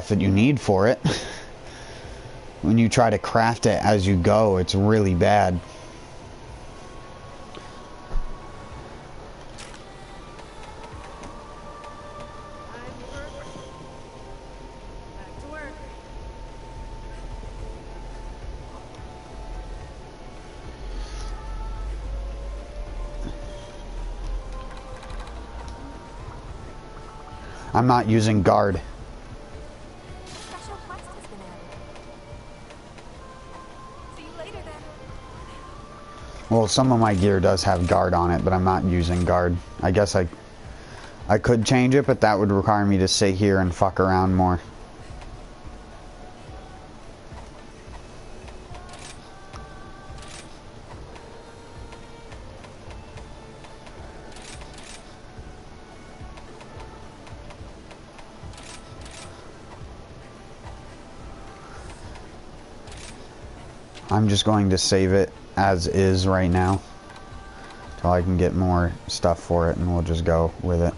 that you need for it. When you try to craft it as you go, it's really bad. I'm not using guard. Well, some of my gear does have guard on it, but I'm not using guard. I guess I could change it, but that would require me to sit here and fuck around more. I'm just going to save it as is right now till I can get more stuff for it, and we'll just go with it.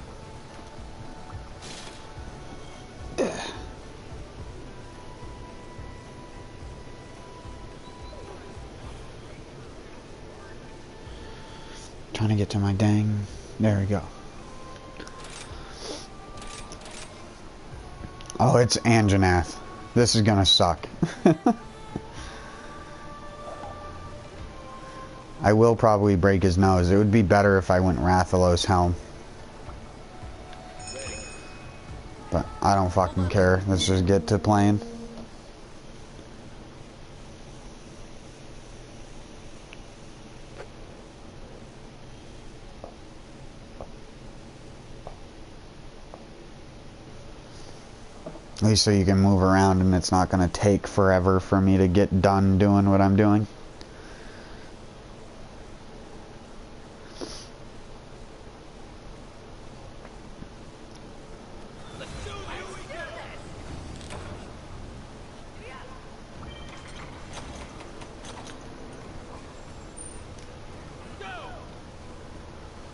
Trying to get to my dang... There we go. Oh, it's Anjanath. This is gonna suck. I will probably break his nose. It would be better if I went Rathalos Helm. But I don't fucking care. Let's just get to playing. At least so you can move around and it's not going to take forever for me to get done doing what I'm doing.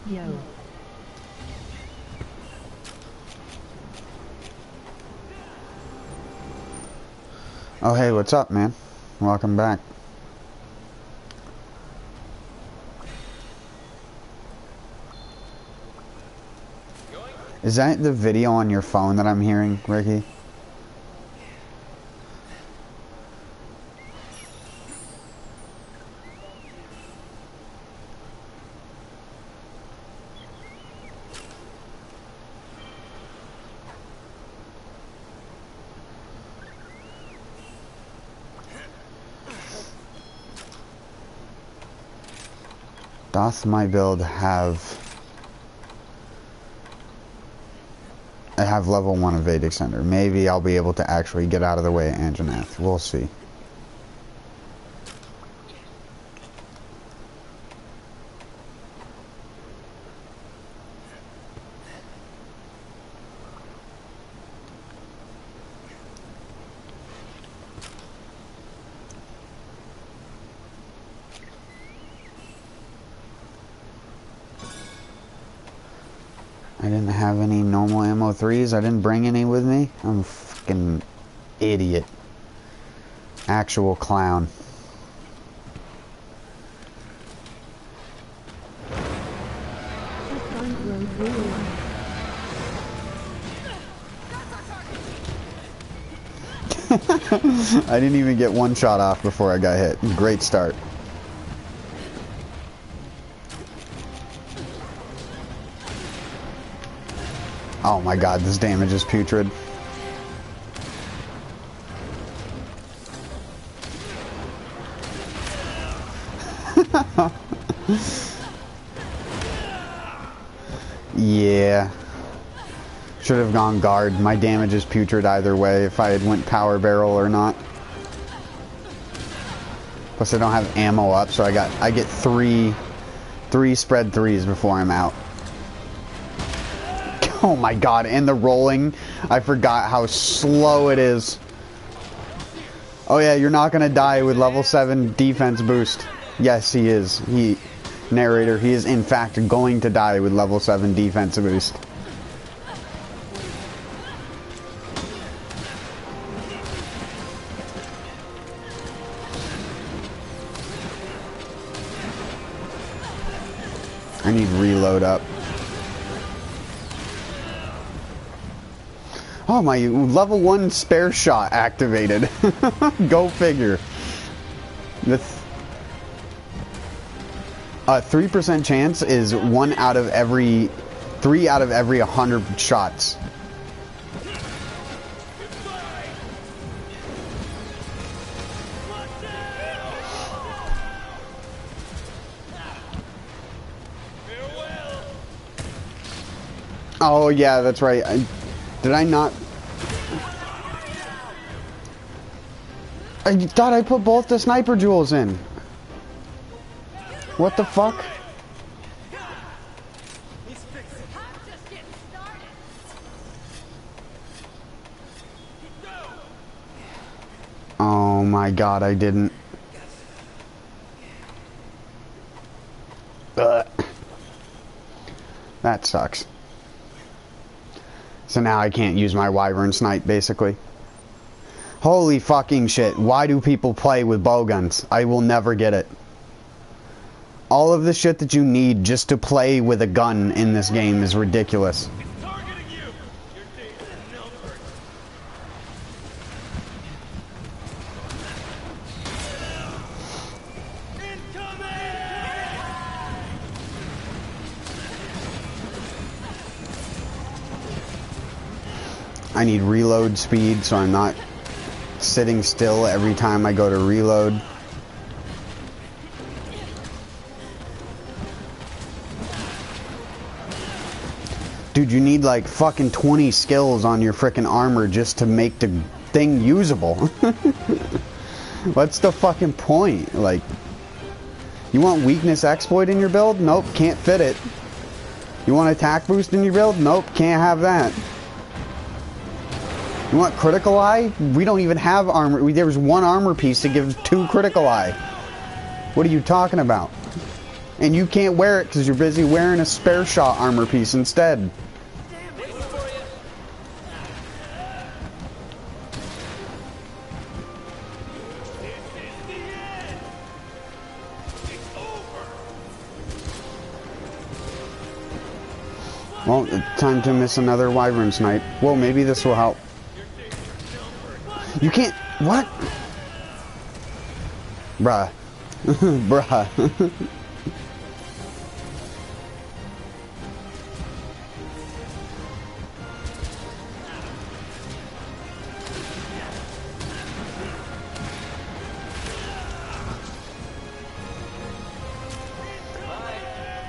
Yo. Oh hey, what's up, man? Welcome back. Is that the video on your phone that I'm hearing, Ricky? Doth my build have... I have level 1 evade extender. Maybe I'll be able to actually get out of the way of Anjanath. We'll see. I didn't have any normal ammo 3s. I didn't bring any with me. I'm a fucking idiot. Actual clown. I didn't even get one shot off before I got hit. Great start. Oh my god, this damage is putrid. Yeah. Should have gone guard. My damage is putrid either way, if I had went power barrel or not. Plus I don't have ammo up, so I get three spread 3s before I'm out. Oh my god, and the rolling. I forgot how slow it is. Oh yeah, you're not gonna die with level 7 defense boost. Yes, he is. Narrator, he is in fact going to die with level 7 defense boost. I need reload up. Oh, my level 1 spare shot activated. Go figure. The 3% chance is 1 out of every 3 out of every 100 shots. Oh yeah, that's right. Did I not? I thought I put both the sniper jewels in. What the fuck? Oh my god, I didn't. Ugh. That sucks. So now I can't use my wyvern snipe, basically. Holy fucking shit. Why do people play with bowguns? I will never get it. All of the shit that you need just to play with a gun in this game is ridiculous. I need reload speed so I'm not sitting still every time I go to reload. Dude, you need like fucking 20 skills on your frickin' armor just to make the thing usable. What's the fucking point? Like, you want weakness exploit in your build? Nope, can't fit it. You want attack boost in your build? Nope, can't have that. You want critical eye? We don't even have armor. There was 1 armor piece to give 2 critical eye. What are you talking about? And you can't wear it because you're busy wearing a spare shot armor piece instead. Well, time to miss another wyvern snipe. Well, maybe this will help. You can't... What? Bruh. Bruh.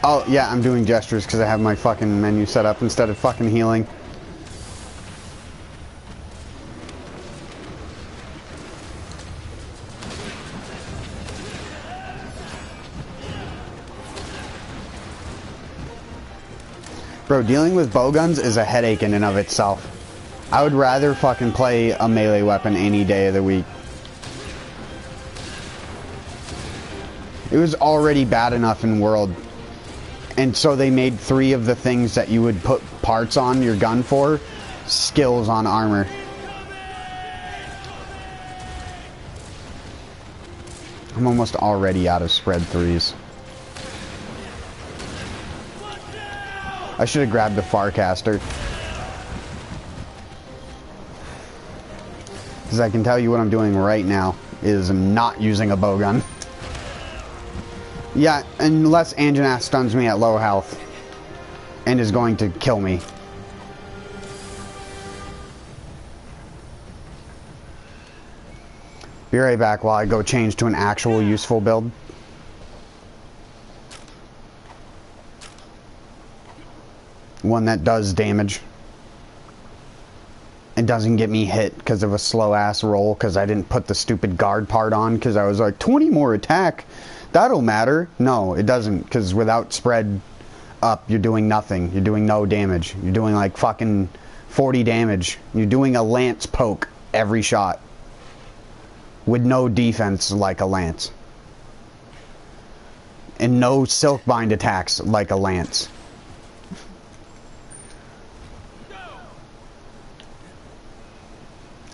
Oh, yeah, I'm doing gestures because I have my fucking menu set up instead of fucking healing. Bro, dealing with bowguns is a headache in and of itself. I would rather fucking play a melee weapon any day of the week. It was already bad enough in World. And so they made 3 of the things that you would put parts on your gun for, skills on armor. I'm almost already out of spread 3s. I should have grabbed the Farcaster. Because I can tell you what I'm doing right now is not using a bowgun. Yeah, unless Anjanath stuns me at low health and is going to kill me. Be right back while I go change to an actual useful build. One that does damage. It doesn't get me hit because of a slow ass roll because I didn't put the stupid guard part on because I was like 20 more attack. That'll matter. No, it doesn't, because without spread up, you're doing nothing. You're doing no damage. You're doing like fucking 40 damage. You're doing a lance poke every shot. With no defense like a lance. And no silk bind attacks like a lance.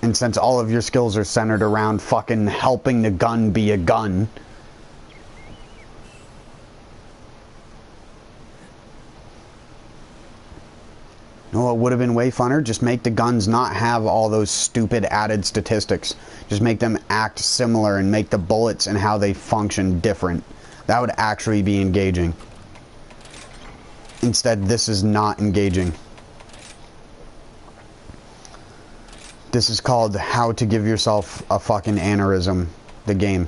And since all of your skills are centered around fucking helping the gun be a gun... No, it would have been way funner. Just make the guns not have all those stupid added statistics. Just make them act similar and make the bullets and how they function different. That would actually be engaging. Instead, this is not engaging. This is called How to Give Yourself a Fucking Aneurysm, the game.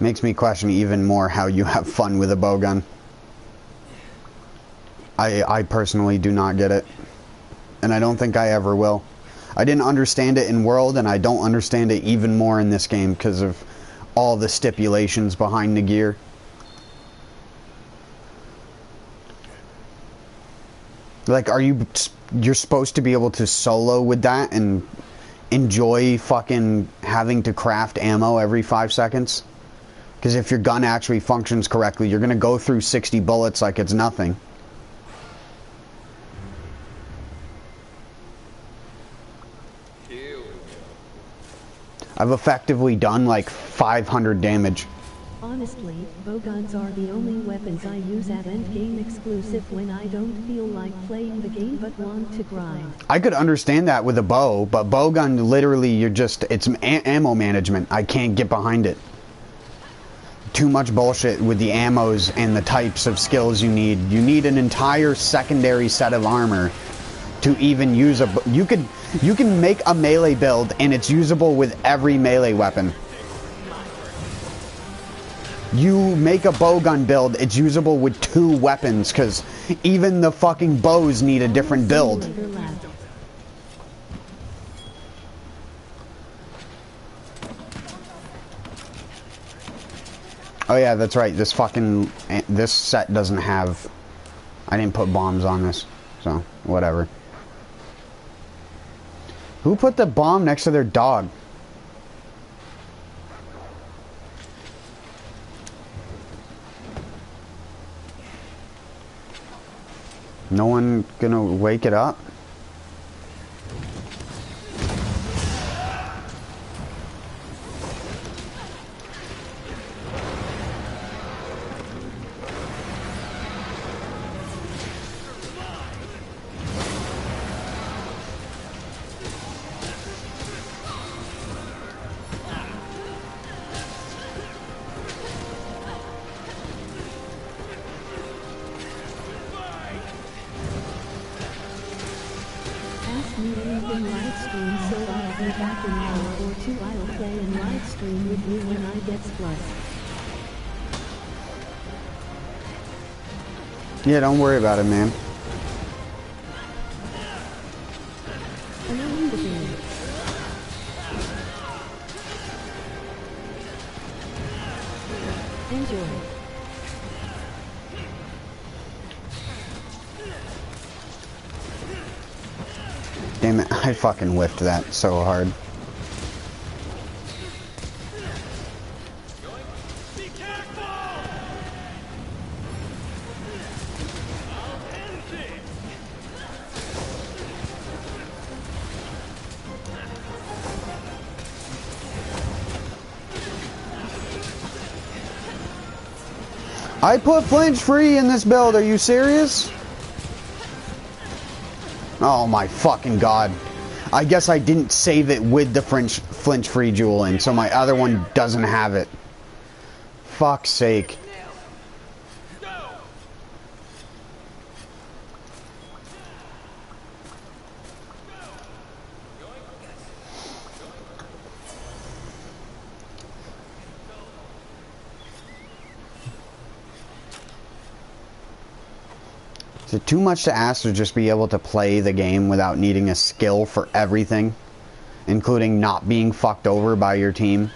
Makes me question even more how you have fun with a bowgun. I personally do not get it. And I don't think I ever will. I didn't understand it in World, and I don't understand it even more in this game because of all the stipulations behind the gear. Like, you're supposed to be able to solo with that and enjoy fucking having to craft ammo every 5 seconds? Because if your gun actually functions correctly, you're going to go through 60 bullets like it's nothing. I've effectively done like 500 damage. Honestly, bowguns are the only weapons I use at endgame exclusive when I don't feel like playing the game but want to grind. I could understand that with a bow, but bowgun literally it's ammo management. I can't get behind it. Too much bullshit with the ammos and the types of skills you need. You need an entire secondary set of armor to even use a... You can make a melee build and it's usable with every melee weapon. You make a bowgun build, it's usable with 2 weapons because even the fucking bows need a different build. Oh yeah, that's right. This set doesn't have... I didn't put bombs on this, so whatever. Who put the bomb next to their dog? No one gonna wake it up? Yeah, don't worry about it, man. Enjoy. Damn it, I fucking whiffed that so hard. I put flinch free in this build, are you serious? Oh my fucking god. I guess I didn't save it with the flinch free jewel in, so my other one doesn't have it. Fuck's sake. Is it too much to ask to just be able to play the game without needing a skill for everything, including not being fucked over by your team?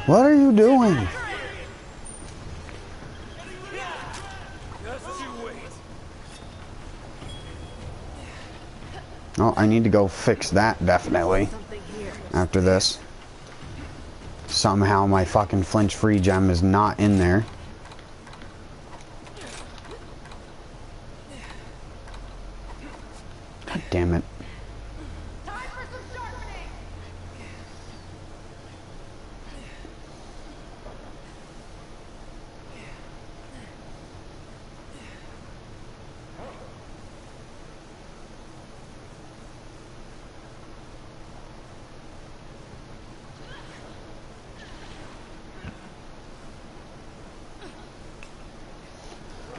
What are you doing? Oh, I need to go fix that, definitely. After this. Somehow my fucking flinch-free gem is not in there. God damn it.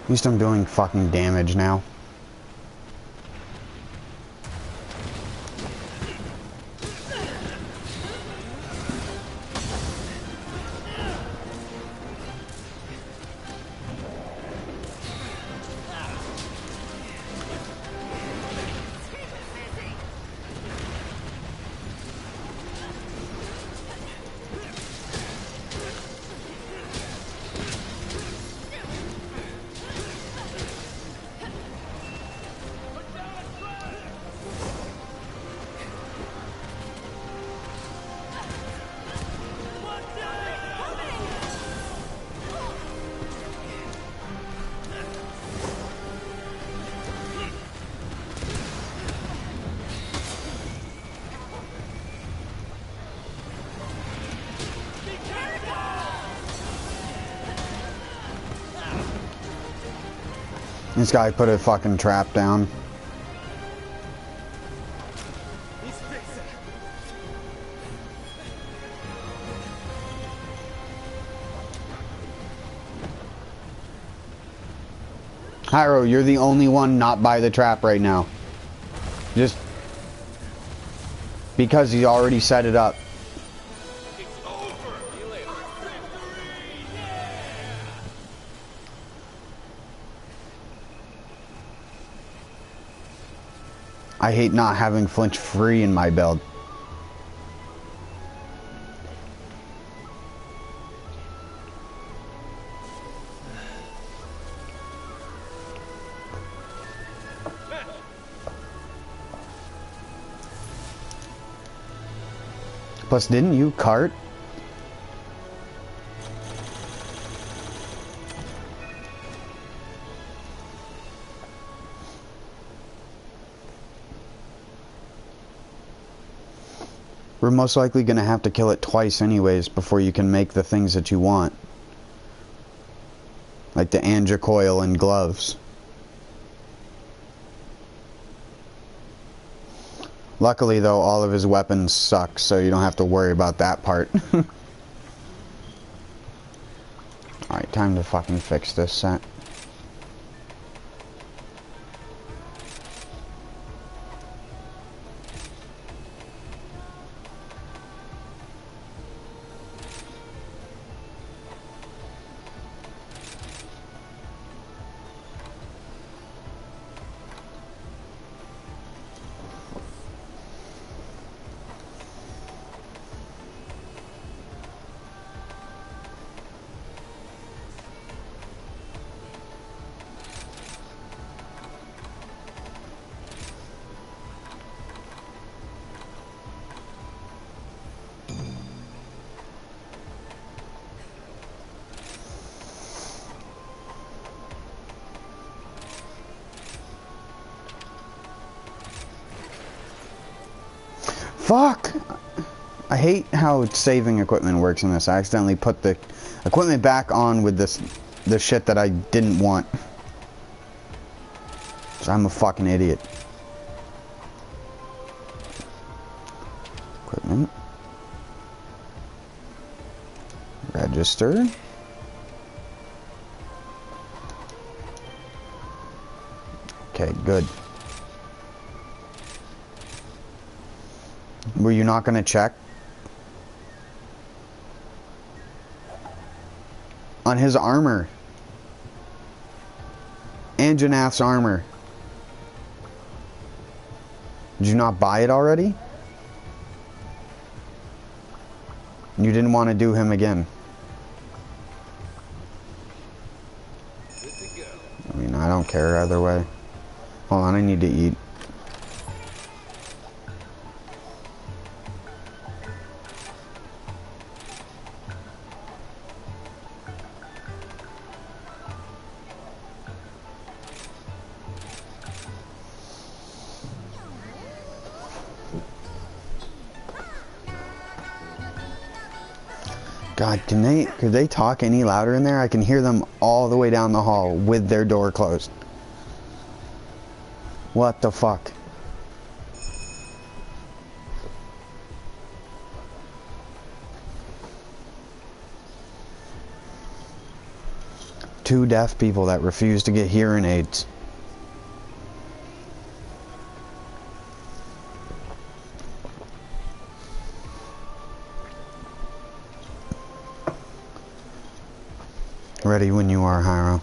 At least I'm doing fucking damage now. This guy put a fucking trap down. Hyro, you're the only one not by the trap right now. Just because he already set it up. I hate not having flinch free in my build. Plus, didn't you cart? We're most likely going to have to kill it twice anyways before you can make the things that you want. Like the Anja coil and gloves. Luckily though, all of his weapons suck, so you don't have to worry about that part. Alright, time to fucking fix this set. Fuck! I hate how saving equipment works in this. I accidentally put the equipment back on with the shit that I didn't want. So I'm a fucking idiot. Equipment. Register. Okay, good. Were you not going to check? On his armor. And Janath's armor. Did you not buy it already? You didn't want to do him again. I mean, I don't care either way. Hold on, I need to eat. God, could they talk any louder in there? I can hear them all the way down the hall with their door closed. What the fuck? Two deaf people that refuse to get hearing aids. Ready when you are, Hyro.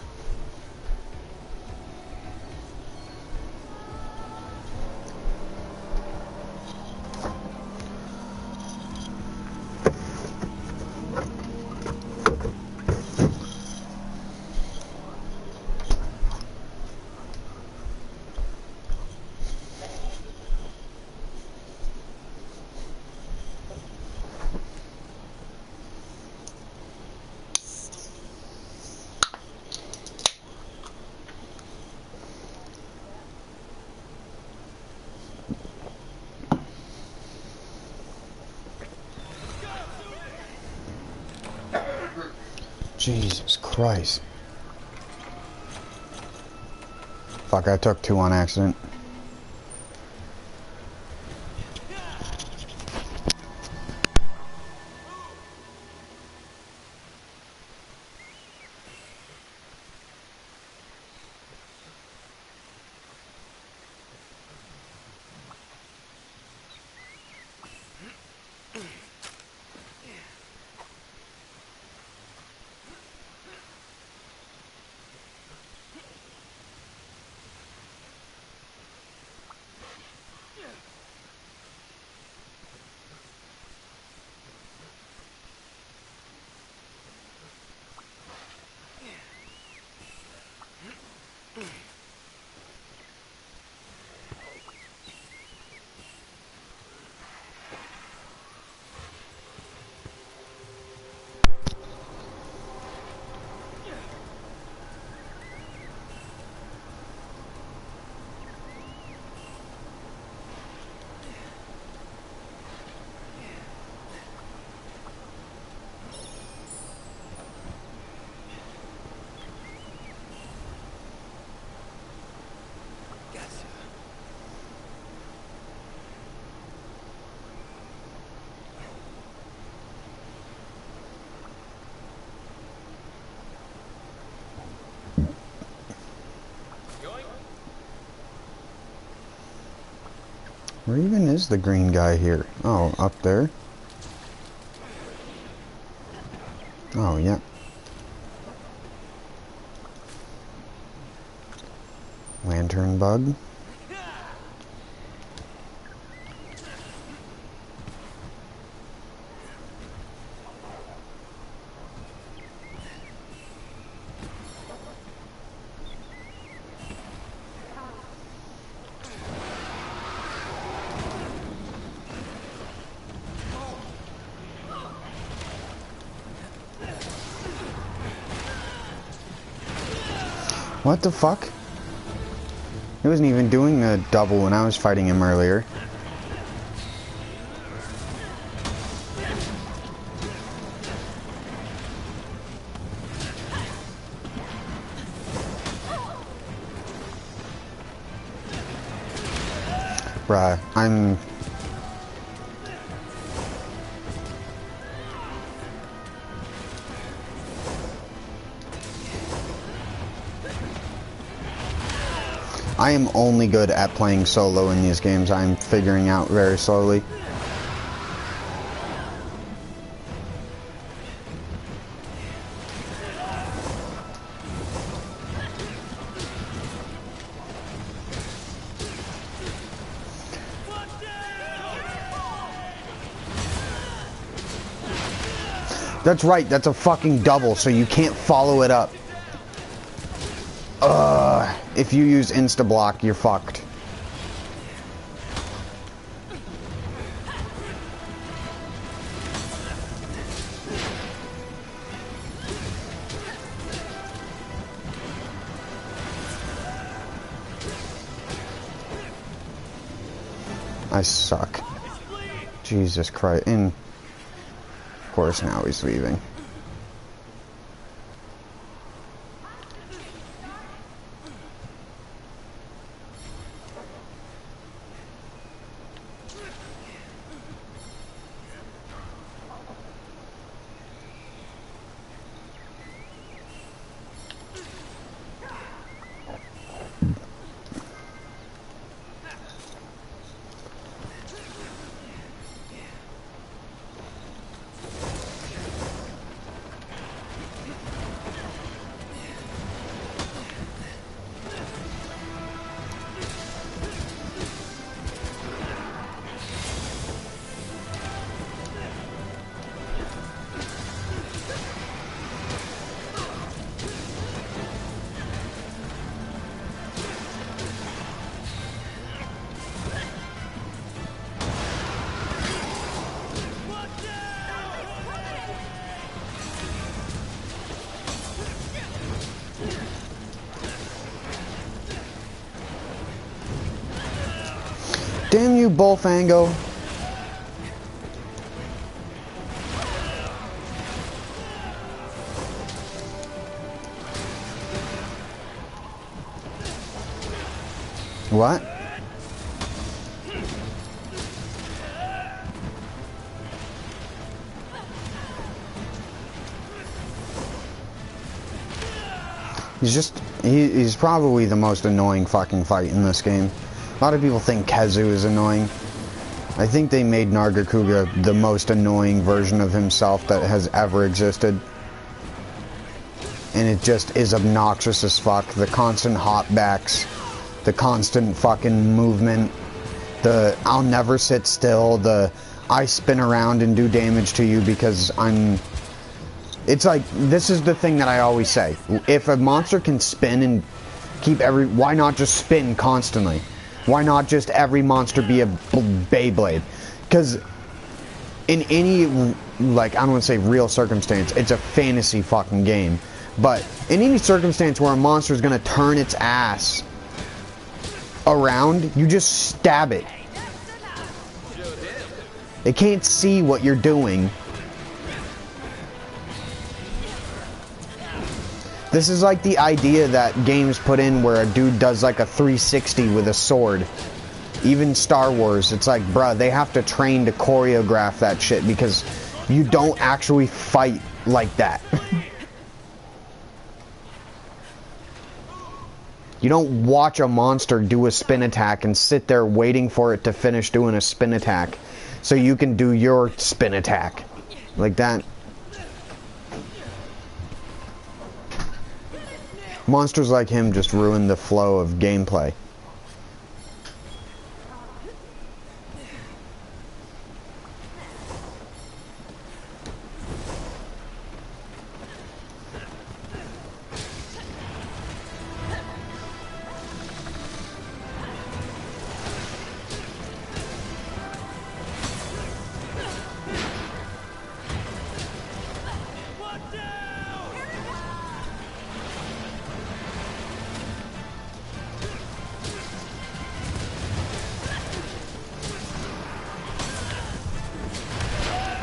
Jesus Christ. Fuck, I took two on accident. Where even is the green guy here? Oh, up there? Oh, yeah. Lantern bug. What the fuck? He wasn't even doing a double when I was fighting him earlier. Bruh, I am only good at playing solo in these games. I'm figuring out very slowly. That's right, that's a fucking double, so you can't follow it up. If you use insta-block, you're fucked. I suck. Jesus Christ. And of course now he's leaving. Damn you, Bullfango. What? He's probably the most annoying fucking fight in this game. A lot of people think Kazu is annoying. I think they made Nargacuga the most annoying version of himself that has ever existed. And it just is obnoxious as fuck. The constant hopbacks, the constant fucking movement, the I'll never sit still, the I spin around and do damage to you because I'm... It's like, this is the thing that I always say. If a monster can spin and keep why not just spin constantly? Why not just every monster be a Beyblade? Because in any, like, I don't want to say real circumstance, it's a fantasy fucking game. But in any circumstance where a monster is going to turn its ass around, you just stab it. It can't see what you're doing. This is like the idea that games put in where a dude does like a 360 with a sword. Even Star Wars, it's like, bruh, they have to train to choreograph that shit because you don't actually fight like that. You don't watch a monster do a spin attack and sit there waiting for it to finish doing a spin attack so you can do your spin attack. Like that. Monsters like him just ruin the flow of gameplay.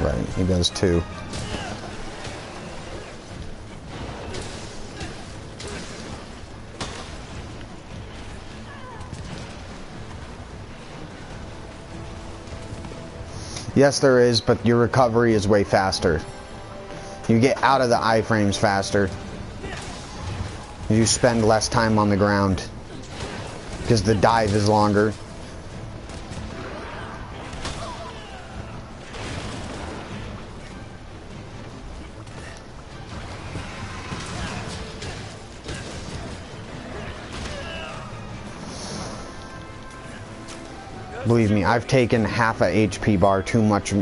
Right, he does too. Yes, there is, but your recovery is way faster. You get out of the iframes faster. You spend less time on the ground because the dive is longer. Believe me, I've taken half a HP bar too much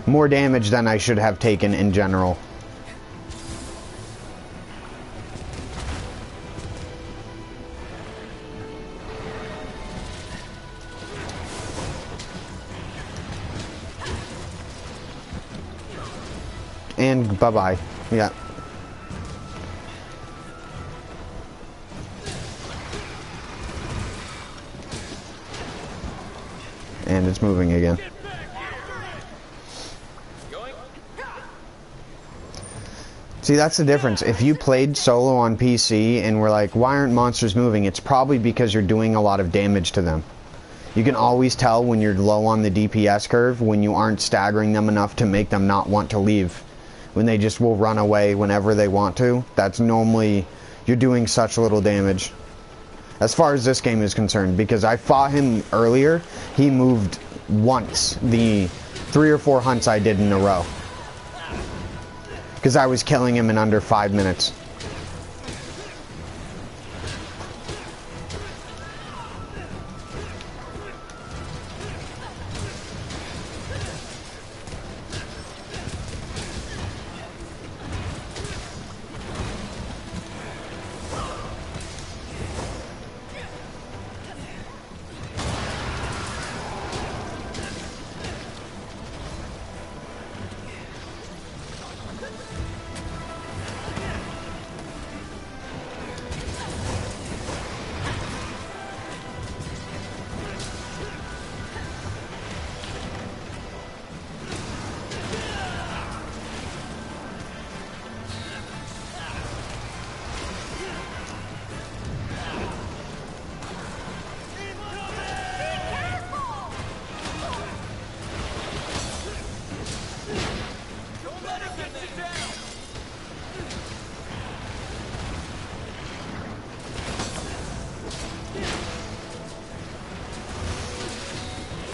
more damage than I should have taken in general. And bye-bye. Yeah. And it's moving again. See, that's the difference. If you played solo on PC and were like, why aren't monsters moving? It's probably because you're doing a lot of damage to them. You can always tell when you're low on the DPS curve when you aren't staggering them enough to make them not want to leave. When they just will run away whenever they want to. That's normally, you're doing such little damage. As far as this game is concerned, because I fought him earlier, he moved once the 3 or 4 hunts I did in a row. Because I was killing him in under 5 minutes.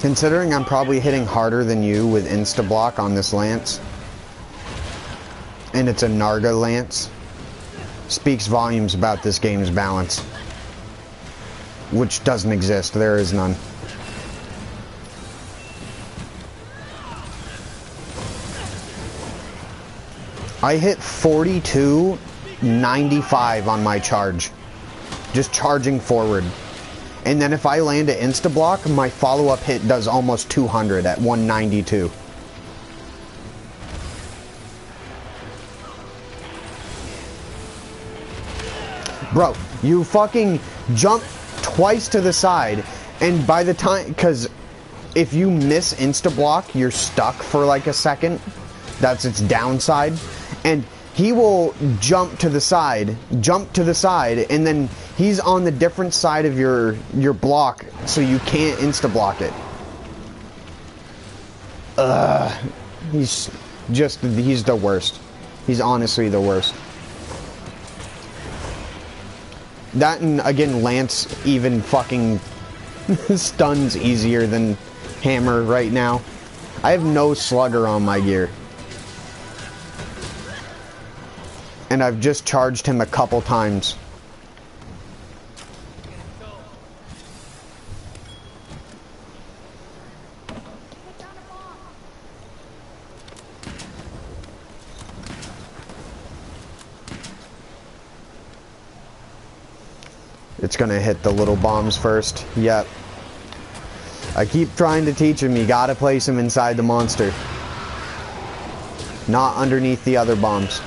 Considering I'm probably hitting harder than you with insta-block on this lance, and it's a Narga lance, speaks volumes about this game's balance. Which doesn't exist, there is none. I hit 42.95 on my charge. Just charging forward. And then if I land an insta-block, my follow-up hit does almost 200 at 192. Bro, you fucking jump twice to the side, and by the time, because if you miss insta-block, you're stuck for like a second. That's its downside. And he will jump to the side, and then he's on the different side of your block, so you can't insta-block it. He's the worst. He's honestly the worst. That, and again, Lance even fucking stuns easier than Hammer right now. I have no slugger on my gear. And I've just charged him a couple times. It's gonna hit the little bombs first. Yep. I keep trying to teach him, you gotta place him inside the monster. Not underneath the other bombs.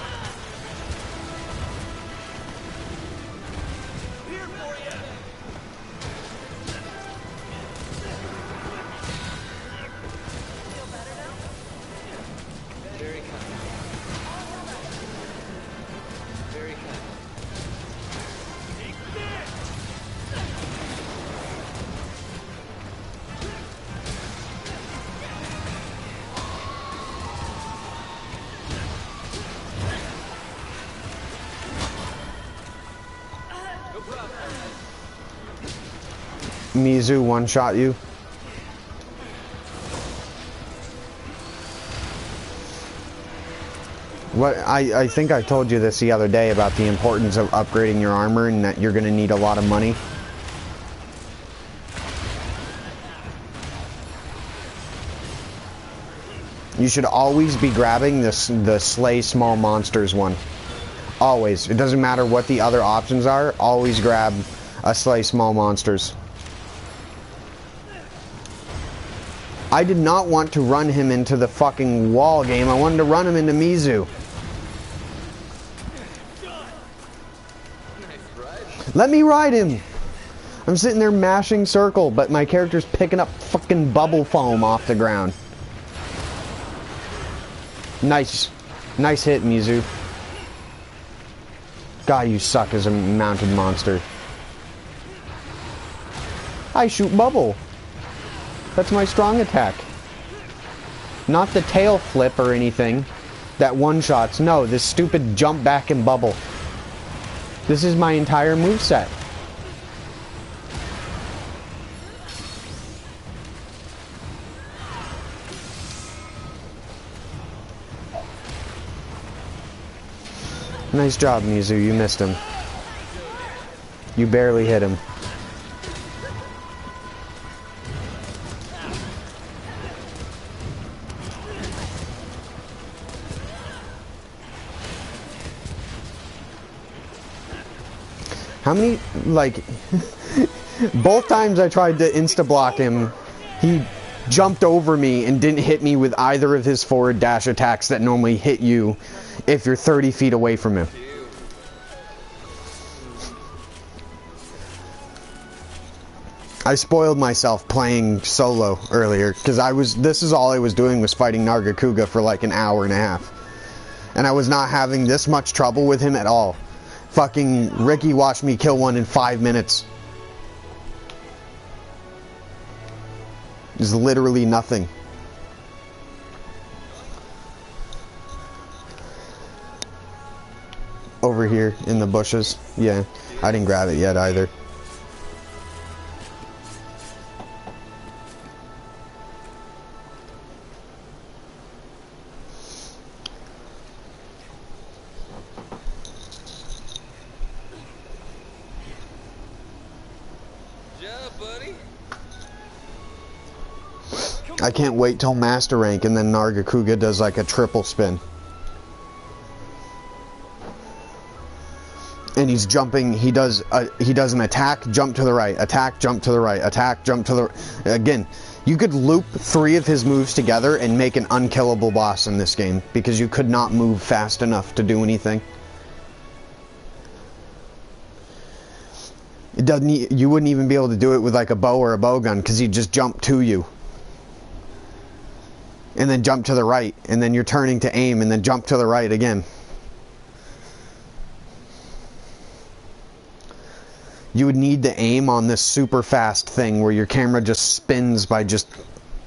Mizu one-shot you. What I think I told you this the other day about the importance of upgrading your armor and that you're going to need a lot of money. You should always be grabbing the slay small monsters one. Always. It doesn't matter what the other options are. Always grab a slay small monsters. I did not want to run him into the fucking wall game. I wanted to run him into Mizu. Let me ride him. I'm sitting there mashing circle, but my character's picking up fucking bubble foam off the ground. Nice. Nice hit, Mizu. God, you suck as a mounted monster. I shoot bubble. That's my strong attack. Not the tail flip or anything. That one-shots. No, this stupid jump back and bubble. This is my entire moveset. Nice job, Mizu. You missed him. You barely hit him. How many, like, both times I tried to insta-block him, he jumped over me and didn't hit me with either of his forward dash attacks that normally hit you if you're 30 feet away from him. I spoiled myself playing solo earlier, because this is all I was doing was fighting Nargacuga for like an hour and a half. And I was not having this much trouble with him at all. Fucking Ricky watched me kill one in 5 minutes. There's literally nothing. Over here in the bushes. Yeah, I didn't grab it yet either. I can't wait till master rank and then Nargacuga does like a triple spin. And he's jumping, he does an attack, jump to the right, attack, jump to the right, attack, jump to the right. Again, you could loop 3 of his moves together and make an unkillable boss in this game because you could not move fast enough to do anything. You wouldn't even be able to do it with like a bow or a bow gun because he'd just jump to you. And then jump to the right, and then you're turning to aim, and then jump to the right again. You would need to aim on this super fast thing where your camera just spins by just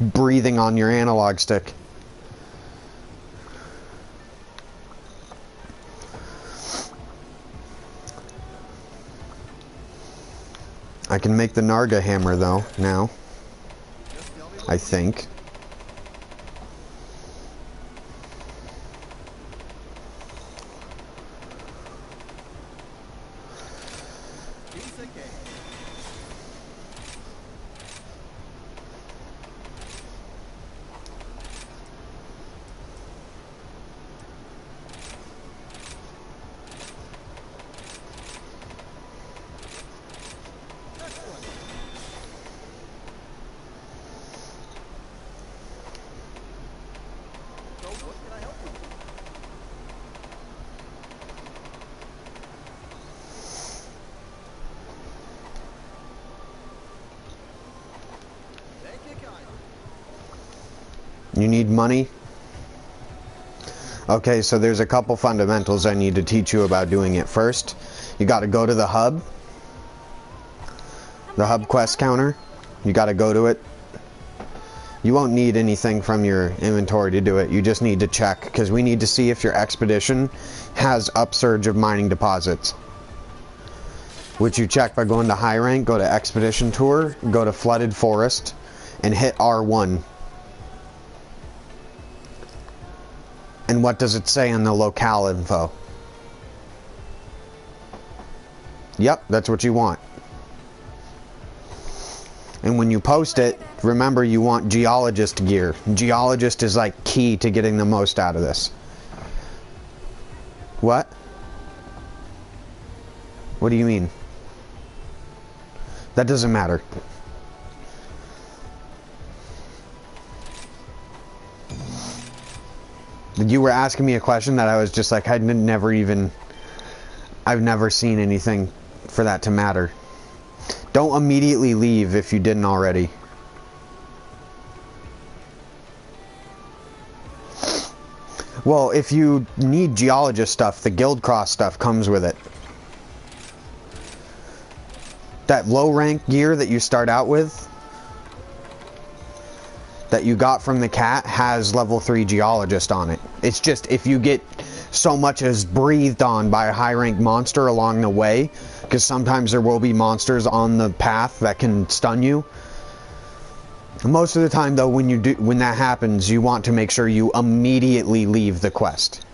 breathing on your analog stick. I can make the Narga hammer though, now. I think. You need money? Okay, so there's a couple fundamentals I need to teach you about doing it. First, you gotta go to the hub quest counter. You gotta go to it. You won't need anything from your inventory to do it. You just need to check, because we need to see if your expedition has upsurge of mining deposits. Which you check by going to high rank, go to expedition tour, go to flooded forest, and hit R1. And what does it say on the locale info? Yep, that's what you want. And when you post it, Remember, you want geologist gear. Geologist is like key to getting the most out of this. What? What do you mean? That doesn't matter. You were asking me a question that I was just like, I've never seen anything for that to matter. Don't immediately leave if you didn't already. Well, if you need geologist stuff, the guild cross stuff comes with it. That low rank gear that you start out with, that you got from the cat, has level 3 geologist on it. It's just if you get so much as breathed on by a high rank monster along the way, because sometimes there will be monsters on the path that can stun you. Most of the time though, when that happens, you want to make sure you immediately leave the quest,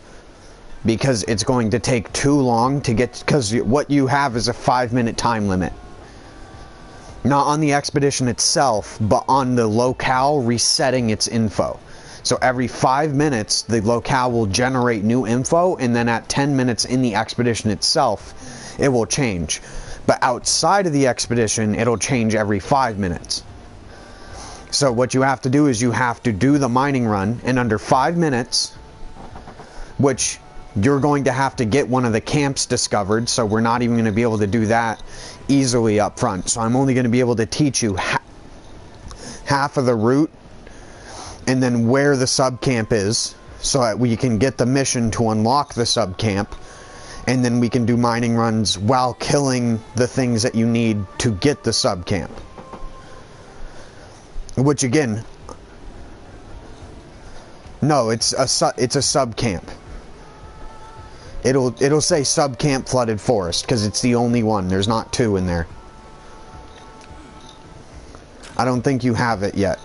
because it's going to take too long to get, because what you have is a 5-minute time limit. Not on the expedition itself, but on the locale resetting its info. So every 5 minutes, the locale will generate new info, and then at 10 minutes in the expedition itself, it will change. But outside of the expedition, it'll change every 5 minutes. So what you have to do is you have to do the mining run, and under 5 minutes, which you're going to have to get one of the camps discovered, so we're not even going to be able to do that easily up front. So I'm only going to be able to teach you half of the route, and then where the subcamp is, so that we can get the mission to unlock the subcamp, and then we can do mining runs while killing the things that you need to get the subcamp. Which again, no, it's a subcamp. It'll say subcamp flooded forest because it's the only one. There's not 2 in there. I don't think you have it yet.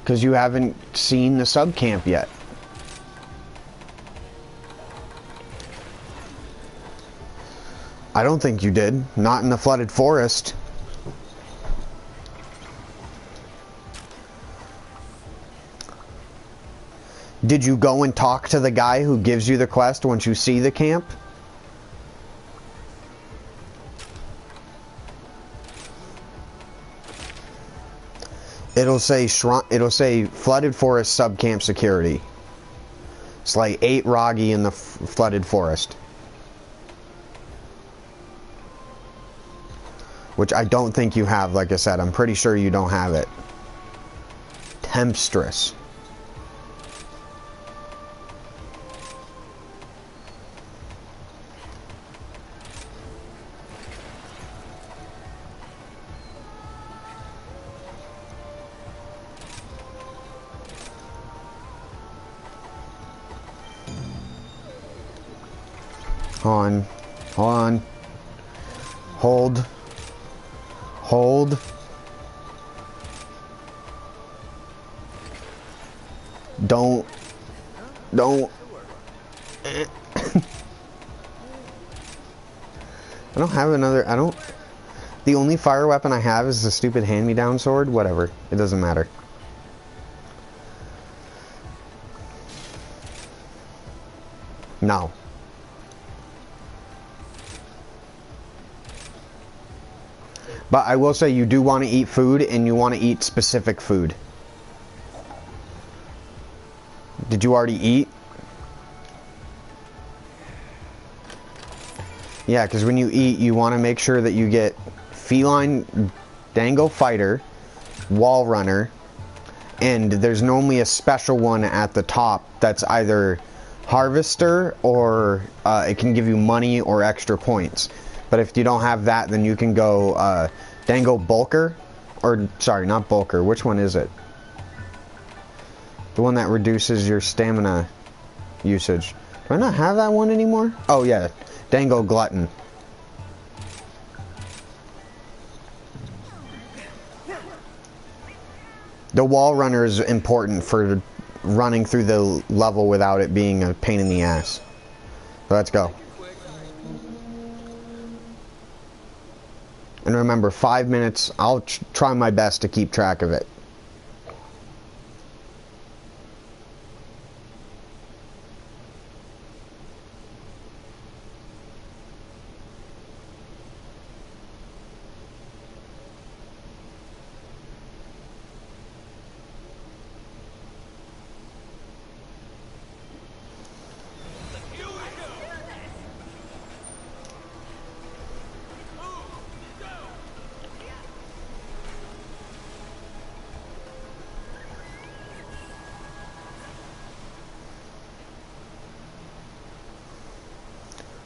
Because you haven't seen the subcamp yet. I don't think you did. Not in the flooded forest. Did you go and talk to the guy who gives you the quest once you see the camp? It'll say flooded forest subcamp security. It's like 8 Ragi in the flooded forest. Which I don't think you have, like I said. I'm pretty sure you don't have it. Tempstress. Hold on. Hold. Don't. I don't have another, the only fire weapon I have is the stupid hand-me-down sword. Whatever, it doesn't matter. No. But I will say you do want to eat food, and you want to eat specific food. Did you already eat? Yeah, because when you eat, you want to make sure that you get feline, dango fighter, wall runner, and there's normally a special one at the top that's either harvester or it can give you money or extra points. But if you don't have that, then you can go Dango Bulker, or sorry, not Bulker. Which one is it? The one that reduces your stamina usage. Do I not have that one anymore? Oh yeah, Dango Glutton. The wall runner is important for running through the level without it being a pain in the ass. So let's go. And remember, 5 minutes. I'll try my best to keep track of it.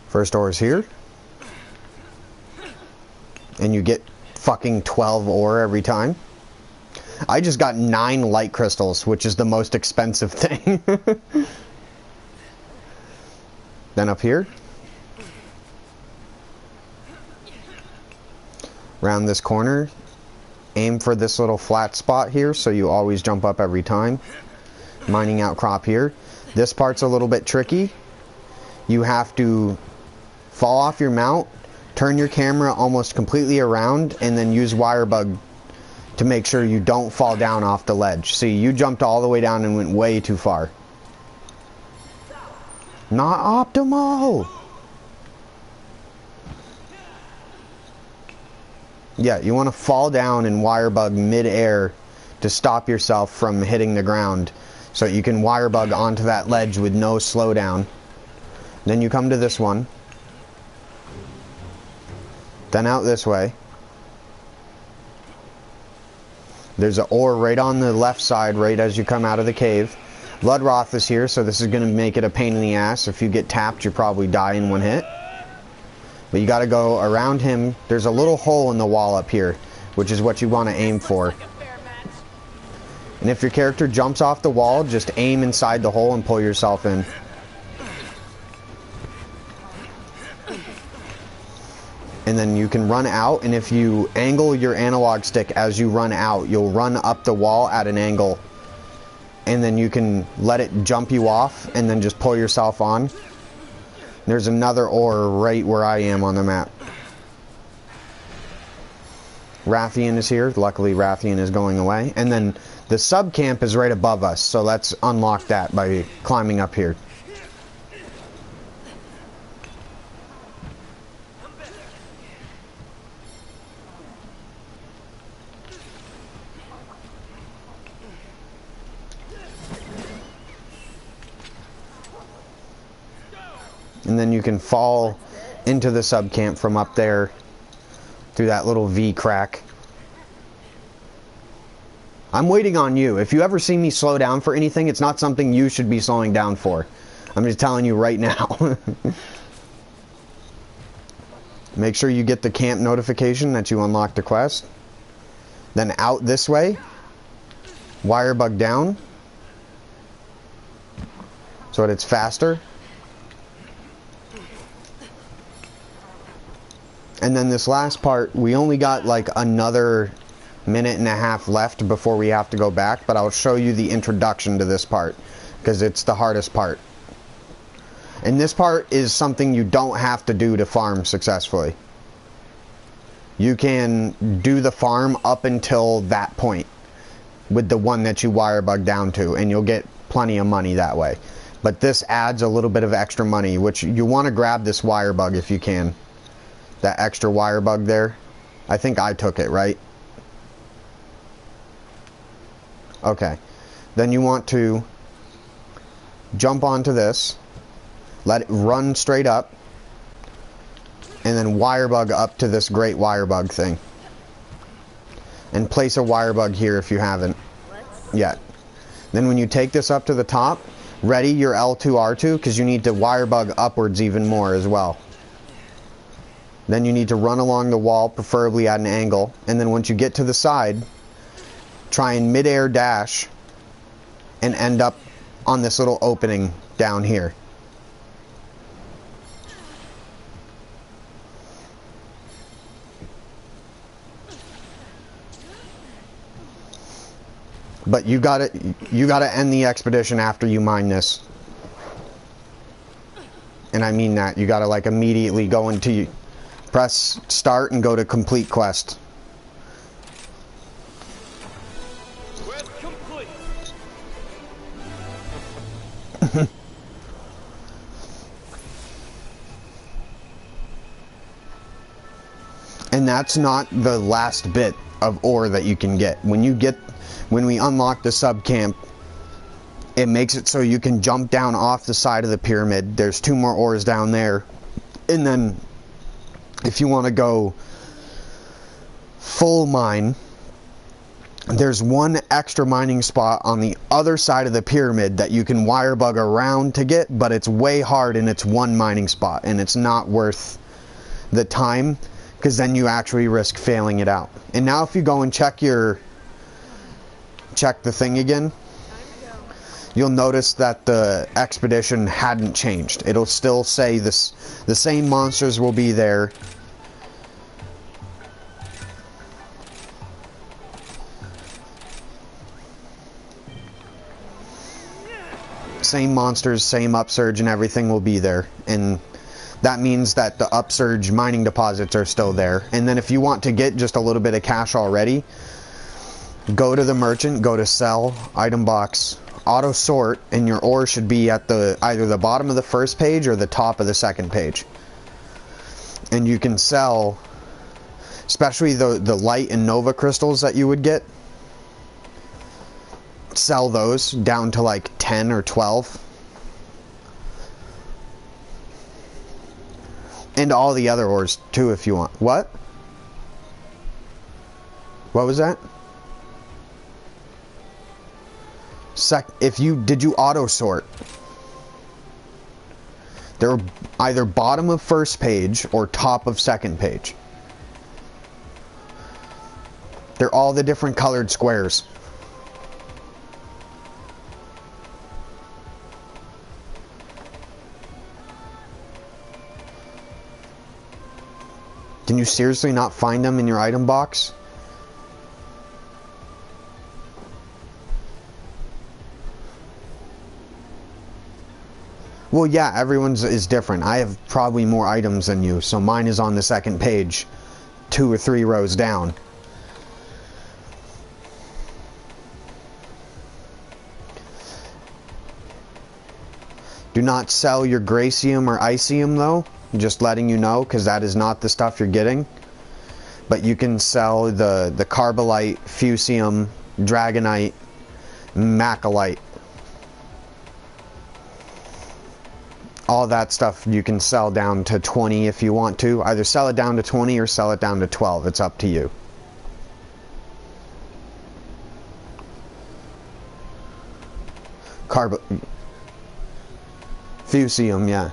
First ore is here. And you get fucking 12 ore every time. I just got 9 light crystals, which is the most expensive thing. Then up here. Round this corner. Aim for this little flat spot here, so you always jump up every time. Mining outcrop here. This part's a little bit tricky. You have to fall off your mount, turn your camera almost completely around, and then use wire bug to make sure you don't fall down off the ledge. See, you jumped all the way down and went way too far. Not optimal! Yeah, you want to fall down and wire bug mid-air to stop yourself from hitting the ground, so you can wire bug onto that ledge with no slowdown. Then you come to this one. Then out this way. There's an ore right on the left side, right as you come out of the cave. Bloodroth is here, so this is going to make it a pain in the ass. If you get tapped, you probably die in one hit. But you got to go around him. There's a little hole in the wall up here, which is what you want to aim for. And if your character jumps off the wall, just aim inside the hole and pull yourself in. And then you can run out, and if you angle your analog stick as you run out, you'll run up the wall at an angle. And then you can let it jump you off, and then just pull yourself on. There's another ore right where I am on the map. Rathian is here. Luckily, Rathian is going away. And then the sub camp is right above us, so let's unlock that by climbing up here. And then you can fall into the sub camp from up there through that little V crack. I'm waiting on you. If you ever see me slow down for anything, it's not something you should be slowing down for. I'm just telling you right now. Make sure you get the camp notification that you unlocked the quest. Then out this way. Wire bug down. So that it's faster. And then this last part, we only got like another minute and a half left before we have to go back, but I'll show you the introduction to this part, because it's the hardest part. And this part is something you don't have to do to farm successfully. You can do the farm up until that point with the one that you wire bug down to, and you'll get plenty of money that way. But this adds a little bit of extra money, which you want to grab this wire bug if you can. That extra wire bug there. I think I took it, right? Okay. Then you want to jump onto this. Let it run straight up. And then wire bug up to this great wire bug thing. And place a wire bug here if you haven't yet. Then when you take this up to the top, ready your L2R2, because you need to wire bug upwards even more as well. Then you need to run along the wall, preferably at an angle. And then once you get to the side, try and mid-air dash and end up on this little opening down here. But you gotta end the expedition after you mine this. And I mean that. You gotta like immediately go into, press start and go to complete quest. Quest complete. And that's not the last bit of ore that you can get. When we unlock the sub camp, it makes it so you can jump down off the side of the pyramid. There's 2 more ores down there. And then if you want to go full mine, there's 1 extra mining spot on the other side of the pyramid that you can wire bug around to get, but it's way hard and it's 1 mining spot and it's not worth the time, because then you actually risk failing it out. And now if you go and check the thing again, you'll notice that the expedition hadn't changed. It'll still say this, the same monsters will be there. Same monsters, same upsurge, and everything will be there. And that means that the upsurge mining deposits are still there. And then if you want to get just a little bit of cash already, go to the merchant, go to sell, item box, auto sort, and your ore should be at either the bottom of the first page or the top of the second page. And you can sell, especially the light and nova crystals that you would get, sell those down to like 10 or 12. And all the other ores too if you want. What? What was that? Did you auto sort? They're either bottom of first page or top of second page. They're all the different colored squares. Can you seriously not find them in your item box? Well, yeah, everyone's is different. I have probably more items than you, so mine is on the second page, 2 or 3 rows down. Do not sell your Gracium or Icium though. Just letting you know, because that is not the stuff you're getting. But you can sell the Carbolite, Fusium, Dragonite, Macalite. All that stuff you can sell down to 20 if you want to. Either sell it down to 20 or sell it down to 12. It's up to you. Fusium, yeah.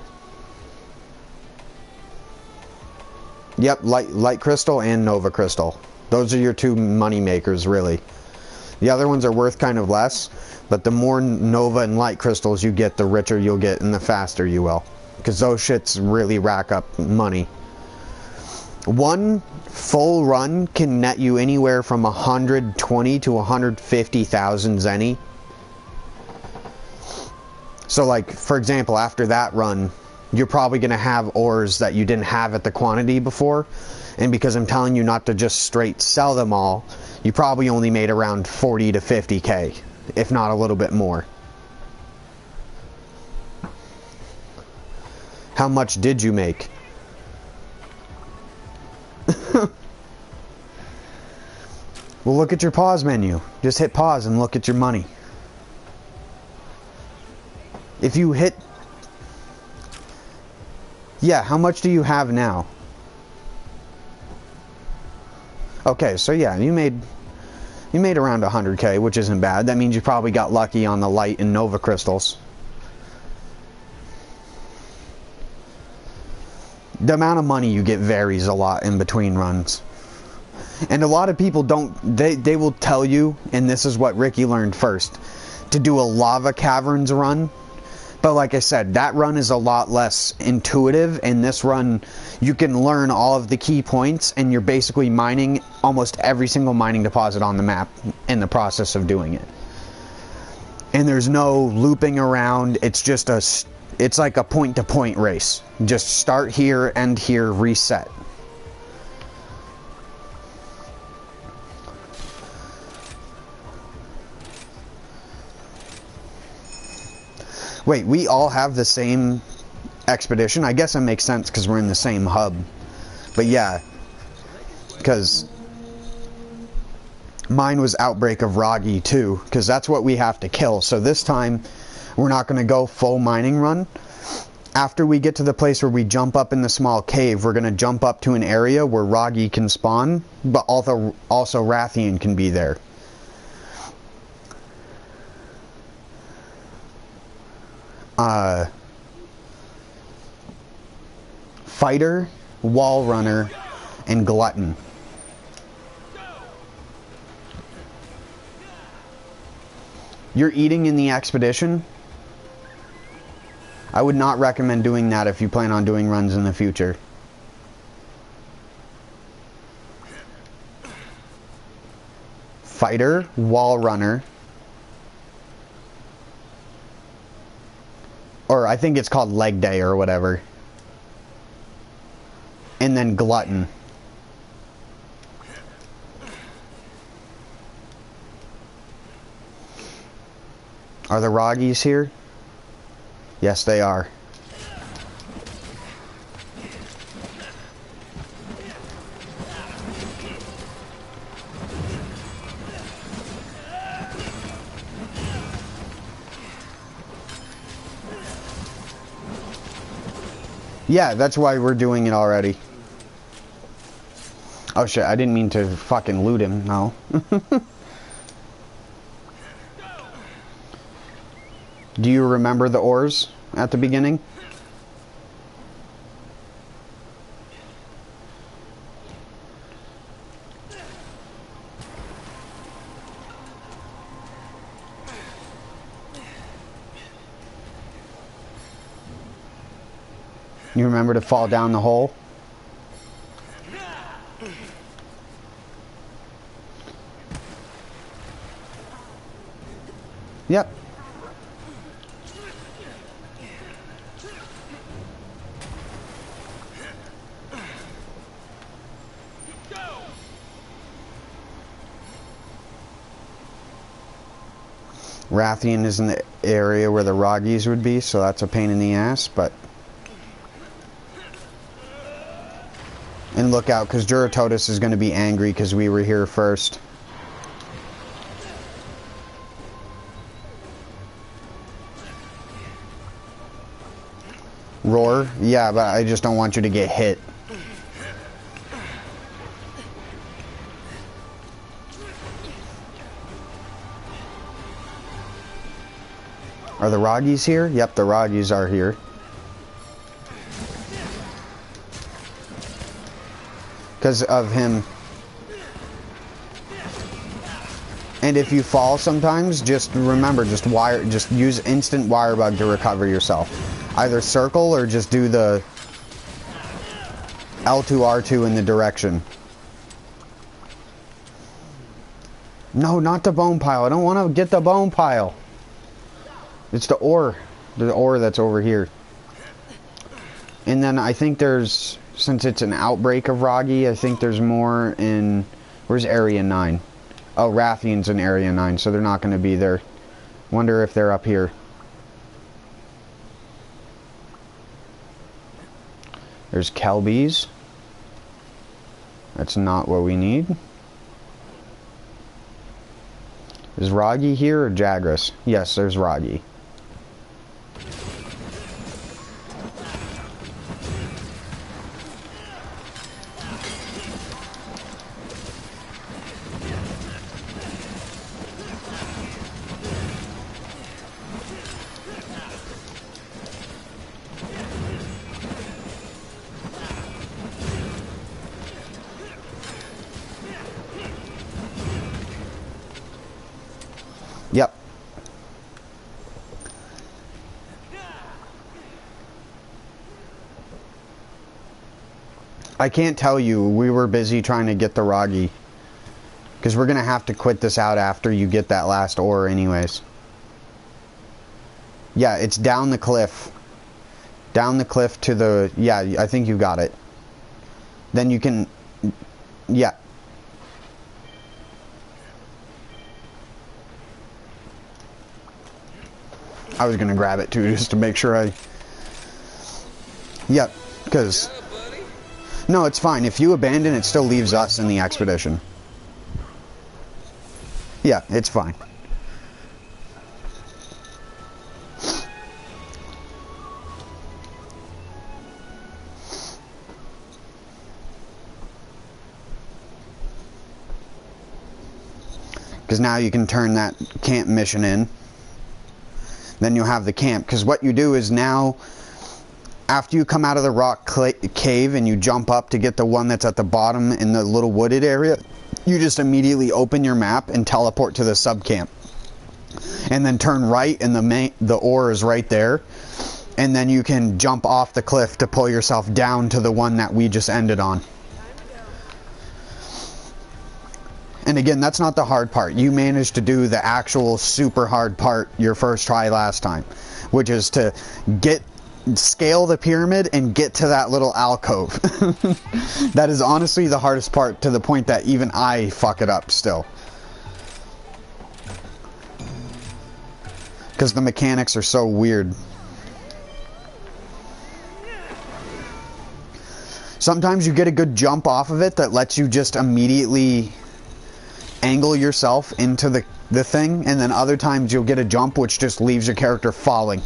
Yep, light crystal and nova crystal. Those are your 2 money makers, really. The other ones are worth kind of less, but the more nova and light crystals you get, the richer you'll get and the faster you will. Because those shits really rack up money. 1 full run can net you anywhere from 120 to 150,000 zenny. So like, for example, after that run, you're probably going to have ores that you didn't have at the quantity before. And because I'm telling you not to just straight sell them all, you probably only made around 40 to 50k, if not a little bit more. How much did you make? Well, look at your pause menu. Just hit pause and look at your money. If you hit... Yeah, how much do you have now? Okay, so yeah, you made around 100k, which isn't bad. That means you probably got lucky on the light and nova crystals. The amount of money you get varies a lot in between runs. And a lot of people don't, they will tell you, and this is what Ricky learned first, to do a lava caverns run. But like I said, that run is a lot less intuitive, and this run, you can learn all of the key points, and you're basically mining almost every single mining deposit on the map in the process of doing it. And there's no looping around. It's just it's like a point-to-point race. Just start here, end here, reset. Wait, we all have the same expedition? I guess it makes sense because we're in the same hub. But yeah, because mine was Outbreak of Ragi too, because that's what we have to kill. So this time, we're not going to go full mining run. After we get to the place where we jump up in the small cave, we're going to jump up to an area where Ragi can spawn, but also Rathian can be there. Fighter, Wall Runner, and Glutton. You're eating in the expedition? I would not recommend doing that if you plan on doing runs in the future. Fighter, Wall Runner, or I think it's called Leg Day or whatever. And then Glutton. Are the Ragis here? Yes, they are. Yeah, that's why we're doing it already. Oh shit, I didn't mean to fucking loot him, no. Do you remember the ores at the beginning? You remember to fall down the hole? Yep. Rathian is in the area where the Ragis would be, so that's a pain in the ass, but... And look out, because Duratotus is going to be angry because we were here first. Roar? Yeah, but I just don't want you to get hit. Are the Ragis here? Yep, the Ragis are here. Because of him. And if you fall sometimes, just remember, just use instant wire bug to recover yourself. Either circle or just do the L2 R2 in the direction. No, not the bone pile. I don't want to get the bone pile. It's the ore that's over here. And then I think there's, since it's an outbreak of Ragi, I think there's more in, where's Area 9? Oh, Rathian's in Area 9, so they're not going to be there. Wonder if they're up here. There's Kelbies. That's not what we need. Is Ragi here or Jagras? Yes, there's Ragi. Yep. I can't tell you, we were busy trying to get the Ragi. Because we're going to have to quit this out after you get that last ore anyways. Yeah, it's down the cliff. Down the cliff to the... Yeah, I think you got it. Then you can... Yeah. I was gonna grab it too, just to make sure I... Yep, because... No, it's fine. If you abandon, it still leaves us in the expedition. Yeah, it's fine. Because now you can turn that camp mission in. Then you'll have the camp. Because what you do is now, after you come out of the rock cave and you jump up to get the one that's at the bottom in the little wooded area, you just immediately open your map and teleport to the sub camp. And then turn right and the ore is right there. And then you can jump off the cliff to pull yourself down to the one that we just ended on. And again, that's not the hard part. You managed to do the actual super hard part your first try last time, which is to scale the pyramid and get to that little alcove. That is honestly the hardest part, to the point that even I fuck it up still. Because the mechanics are so weird. Sometimes you get a good jump off of it that lets you just immediately angle yourself into the thing, and then other times you'll get a jump which just leaves your character falling,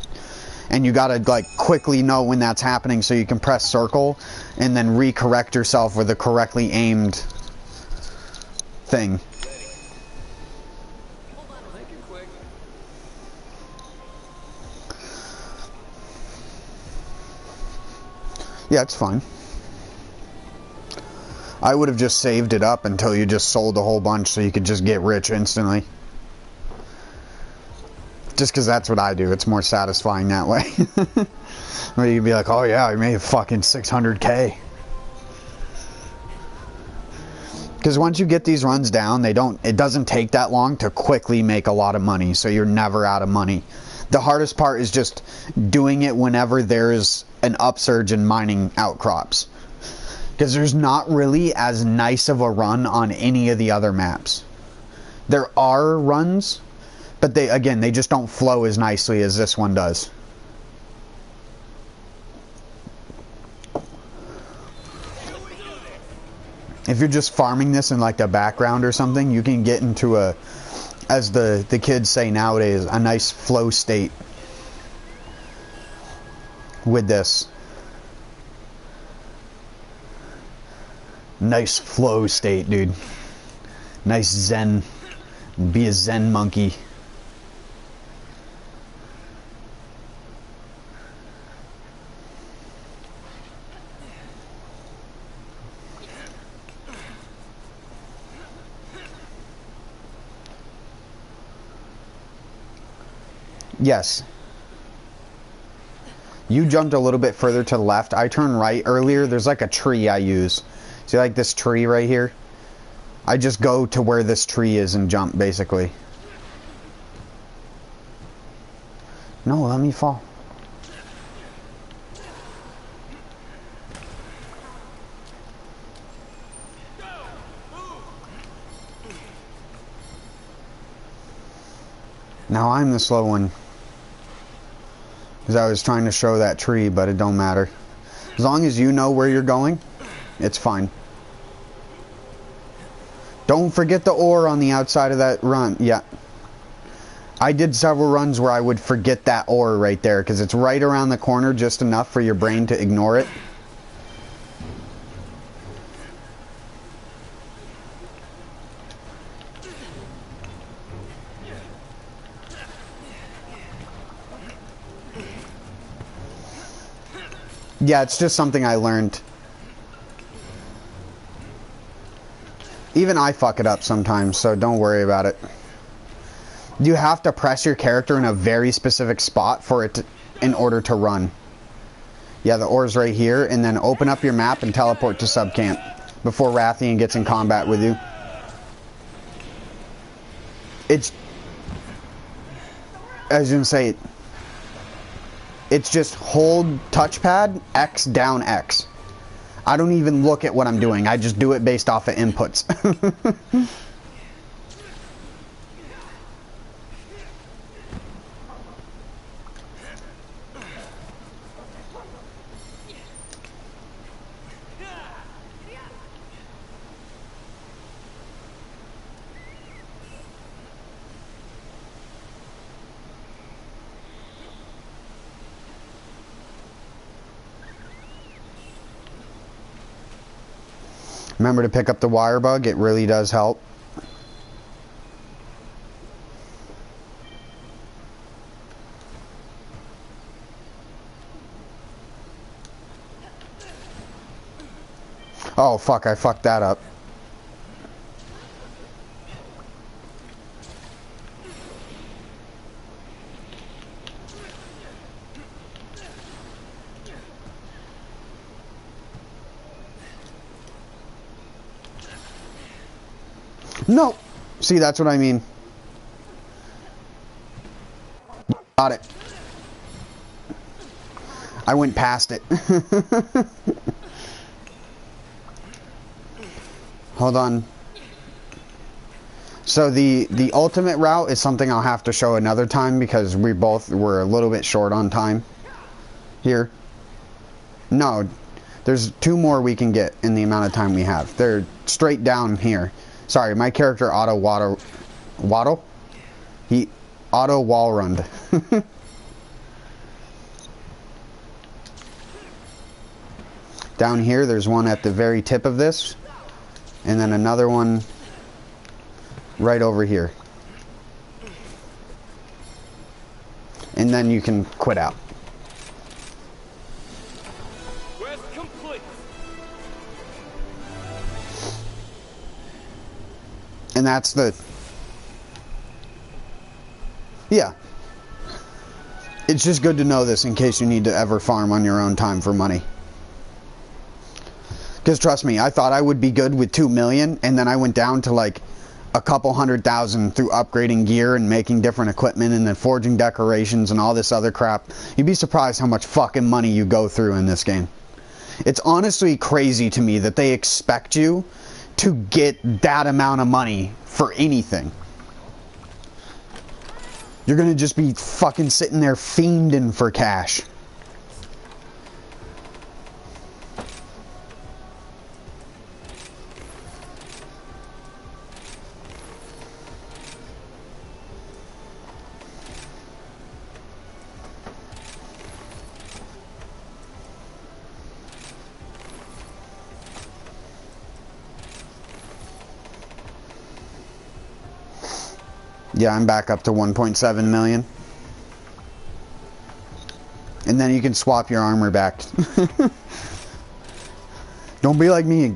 and you gotta like quickly know when that's happening so you can press circle and then recorrect yourself with a correctly aimed thing. Yeah, it's fine. I would have just saved it up until you just sold a whole bunch so you could just get rich instantly. Just because that's what I do. It's more satisfying that way. Where you can be like, oh yeah, I made fucking 600k. Because once you get these runs down, it doesn't take that long to quickly make a lot of money. So you're never out of money. The hardest part is just doing it whenever there's an upsurge in mining outcrops. Because there's not really as nice of a run on any of the other maps. There are runs, but they just don't flow as nicely as this one does. If you're just farming this in like the background or something, you can get into a, as the kids say nowadays, a nice flow state with this. Nice flow state, dude. Nice zen. Be a zen monkey. Yes. You jumped a little bit further to the left. I turned right earlier. There's like a tree I use. See like this tree right here? I just go to where this tree is and jump, basically. No, let me fall. Now I'm the slow one. Because I was trying to show that tree, but it don't matter. As long as you know where you're going, it's fine. Don't forget the ore on the outside of that run. Yeah. I did several runs where I would forget that ore right there, because it's right around the corner just enough for your brain to ignore it. Yeah, it's just something I learned. Even I fuck it up sometimes, so don't worry about it. You have to press your character in a very specific spot for it to, in order to run. Yeah, the ore's right here, and then open up your map and teleport to subcamp before Rathian gets in combat with you. It's, I was gonna say, It's just hold touchpad, X, down, X. I don't even look at what I'm doing. I just do it based off of inputs. Remember to pick up the wire bug. It really does help. Oh, fuck. I fucked that up. No! See, that's what I mean. Got it. I went past it. Hold on. So the ultimate route is something I'll have to show another time because we both were a little bit short on time here. No, there's 2 more we can get in the amount of time we have. They're straight down here. Sorry, my character waddle? He auto wall runned. Down here, there's one at the very tip of this, and then another one right over here. And then you can quit out. Quest complete. And that's the... Yeah. It's just good to know this in case you need to ever farm on your own time for money. Because trust me, I thought I would be good with 2 million, and then I went down to like a couple 100,000 through upgrading gear and making different equipment and then forging decorations and all this other crap. You'd be surprised how much fucking money you go through in this game. It's honestly crazy to me that they expect you to get that amount of money for anything. You're gonna just be fucking sitting there fiending for cash. Yeah, I'm back up to 1.7 million. And then you can swap your armor back. Don't be like me.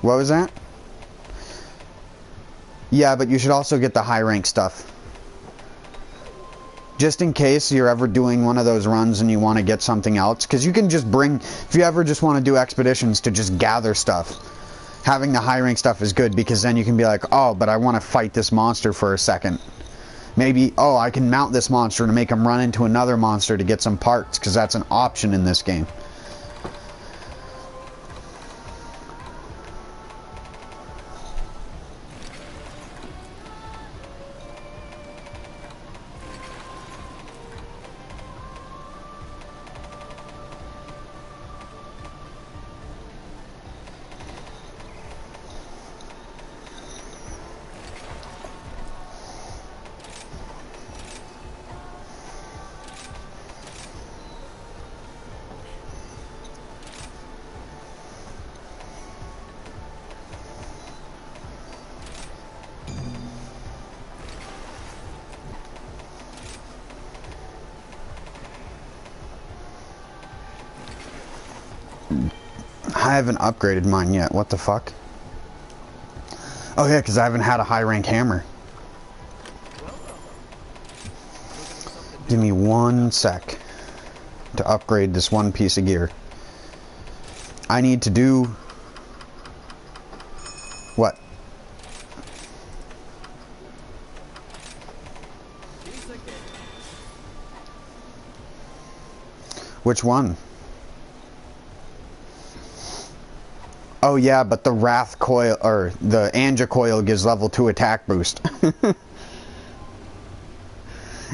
What was that? Yeah, but you should also get the high rank stuff. Just in case you're ever doing one of those runs and you want to get something else. Because you can just bring, if you ever just want to do expeditions to just gather stuff. Having the high rank stuff is good because then you can be like, oh, but I want to fight this monster for a second. Maybe, oh, I can mount this monster to make him run into another monster to get some parts because that's an option in this game. I haven't upgraded mine yet. What the fuck? Oh yeah, because I haven't had a high rank hammer. Give me 1 sec to upgrade this one piece of gear. I need to do... What? Which one? Oh yeah, but the Wrath coil, or the Anja coil gives level 2 attack boost.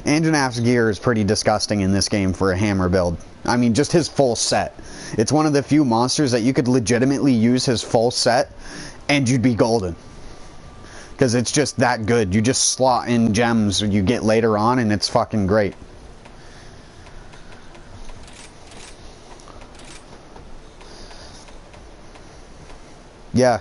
Anjanaf's gear is pretty disgusting in this game for a hammer build. I mean, just his full set. It's one of the few monsters that you could legitimately use his full set and you'd be golden. Because it's just that good. You just slot in gems you get later on and it's fucking great. Yeah.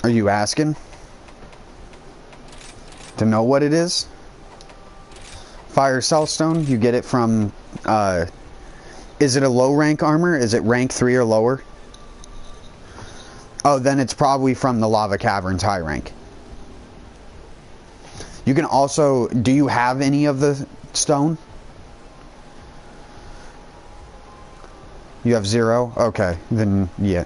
Are you asking to know what it is? Fire Cellstone, you get it from, is it a low rank armor? Is it rank 3 or lower? Oh, then it's probably from the Lava Caverns high rank. You can also, do you have any of the stone? You have 0? Okay, then yeah.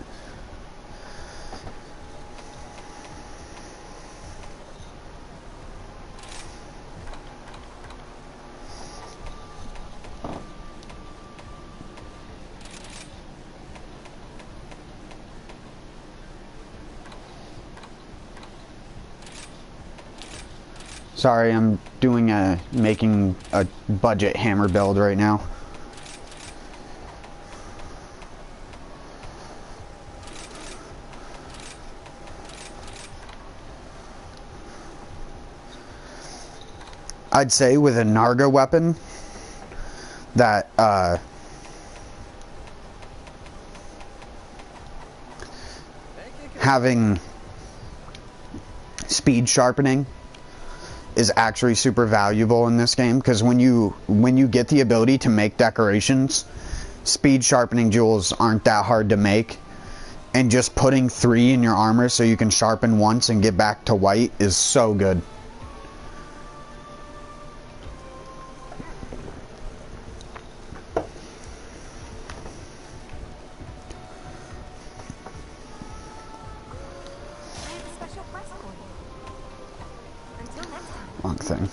Sorry, I'm making a budget hammer build right now. I'd say with a Narga weapon that having speed sharpening is actually super valuable in this game, because when you get the ability to make decorations, speed sharpening jewels aren't that hard to make, and just putting 3 in your armor so you can sharpen once and get back to white is so good. Wrong thing.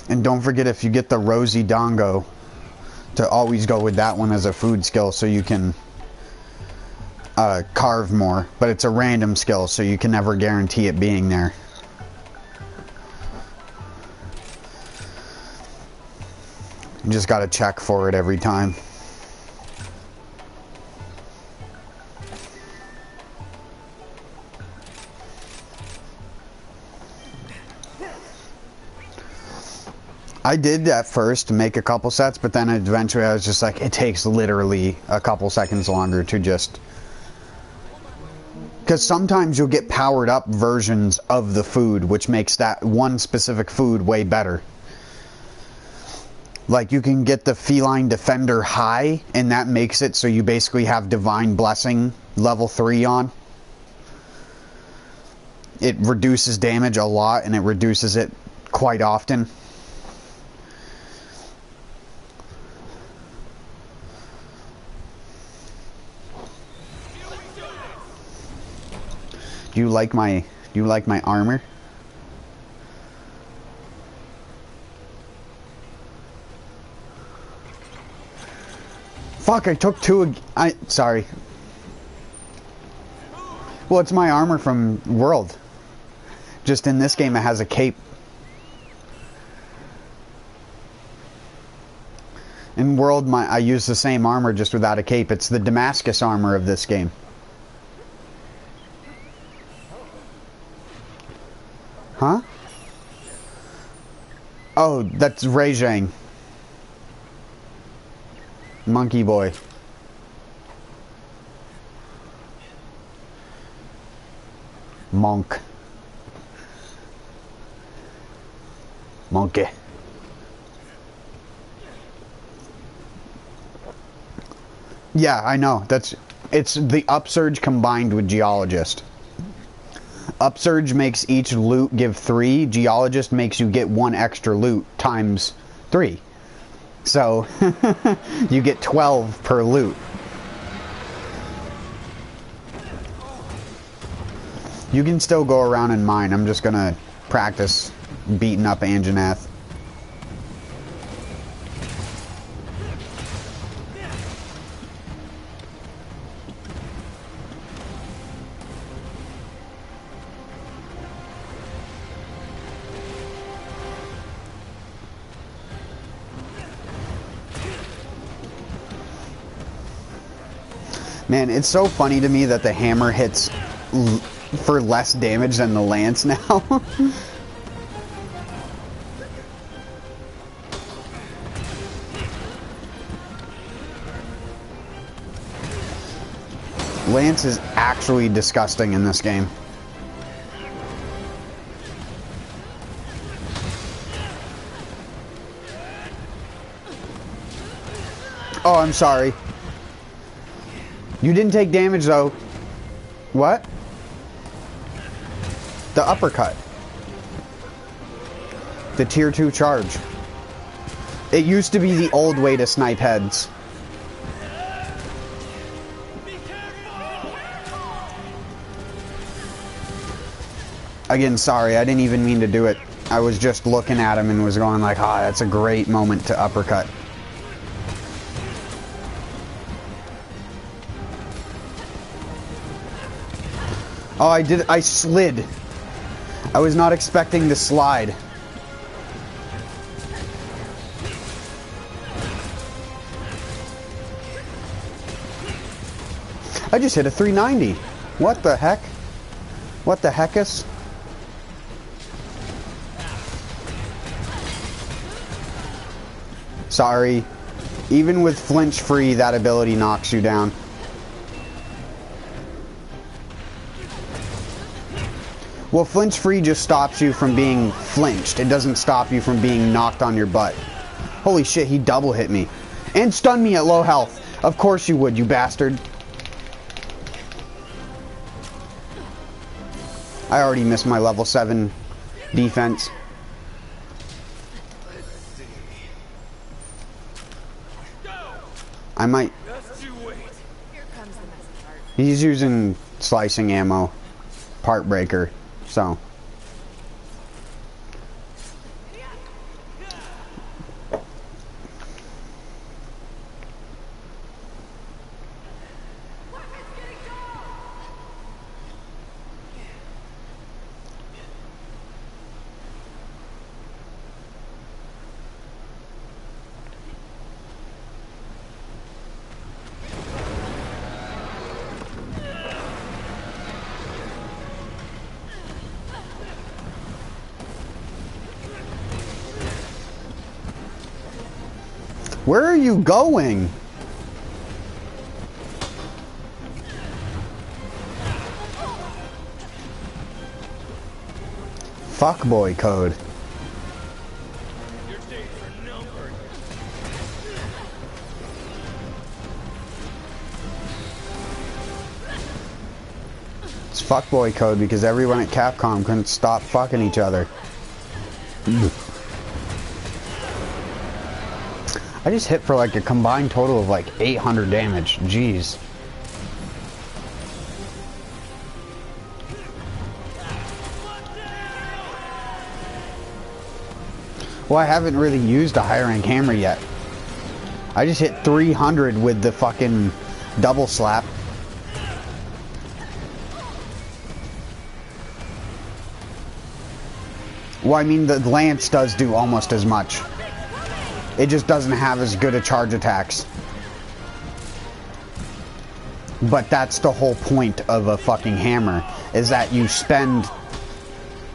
And don't forget, if you get the Rosy Dongo, to always go with that one as a food skill so you can carve more. But it's a random skill, so you can never guarantee it being there. You just gotta check for it every time. I did at first make a couple sets, but then eventually I was just like, it takes literally a couple seconds longer to just... Because sometimes you'll get powered up versions of the food, which makes that one specific food way better. Like, you can get the Feline Defender high, and that makes it so you basically have Divine Blessing level 3 on. It reduces damage a lot, and it reduces it quite often. Do you like my armor? Fuck, I took 2 sorry. Well, it's my armor from World. Just in this game it has a cape. In World I use the same armor just without a cape. It's the Damascus armor of this game. Huh? Oh, that's Rajang. Monkey boy. Monk. Monkey. Yeah, I know. It's the upsurge combined with geologist. Upsurge makes each loot give 3. Geologist makes you get 1 extra loot times 3. So, you get 12 per loot. You can still go around in mine. I'm just gonna practice beating up Anjanath. Man, it's so funny to me that the hammer hits for less damage than the lance now. Lance is actually disgusting in this game. Oh, I'm sorry. You didn't take damage though. What? The uppercut. The tier 2 charge. It used to be the old way to snipe heads. Again, sorry, I didn't even mean to do it. I was just looking at him and was going like, ah, that's a great moment to uppercut. Oh, I slid. I was not expecting to slide. I just hit a 390. What the heck? What the heckus? Sorry. Even with flinch free, that ability knocks you down. Well, flinch free just stops you from being flinched. It doesn't stop you from being knocked on your butt. Holy shit, he double hit me. And stunned me at low health. Of course you would, you bastard. I already missed my level 7 defense. I might... He's using slicing ammo. Part breaker. So. Where are you going? Fuckboy code. Your days are numbered. It's fuckboy code because everyone at Capcom couldn't stop fucking each other. I just hit for like a combined total of like 800 damage. Jeez. Well, I haven't really used a higher rank hammer yet. I just hit 300 with the fucking double slap. Well, I mean, the lance does do almost as much. It just doesn't have as good a charge attacks. But that's the whole point of a fucking hammer, is that you spend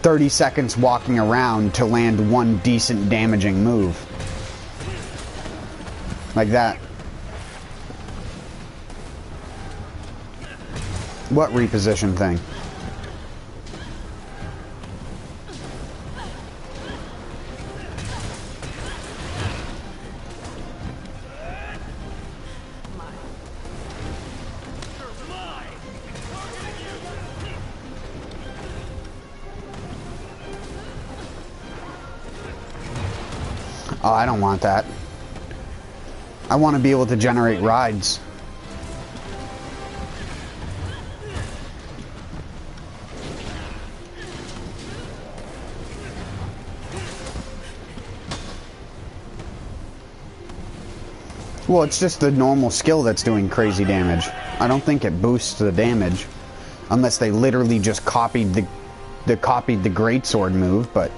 30 seconds walking around to land one decent damaging move. Like that. What reposition thing? Oh, I don't want that. I want to be able to generate rides. Well, it's just the normal skill that's doing crazy damage. I don't think it boosts the damage. Unless they literally just copied the greatsword move, but...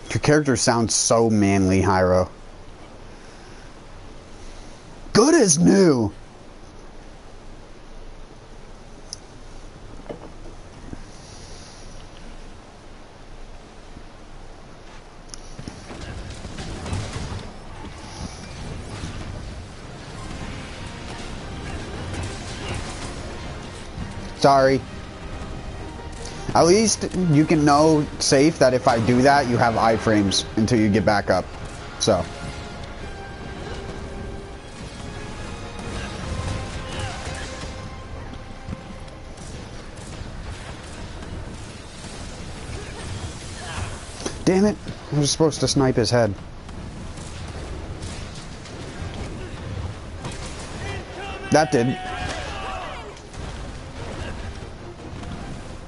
Your character sounds so manly, Hyro. Good as new! Sorry. At least you can know safe that if I do that, you have iframes until you get back up. So. Damn it. I was supposed to snipe his head. That did.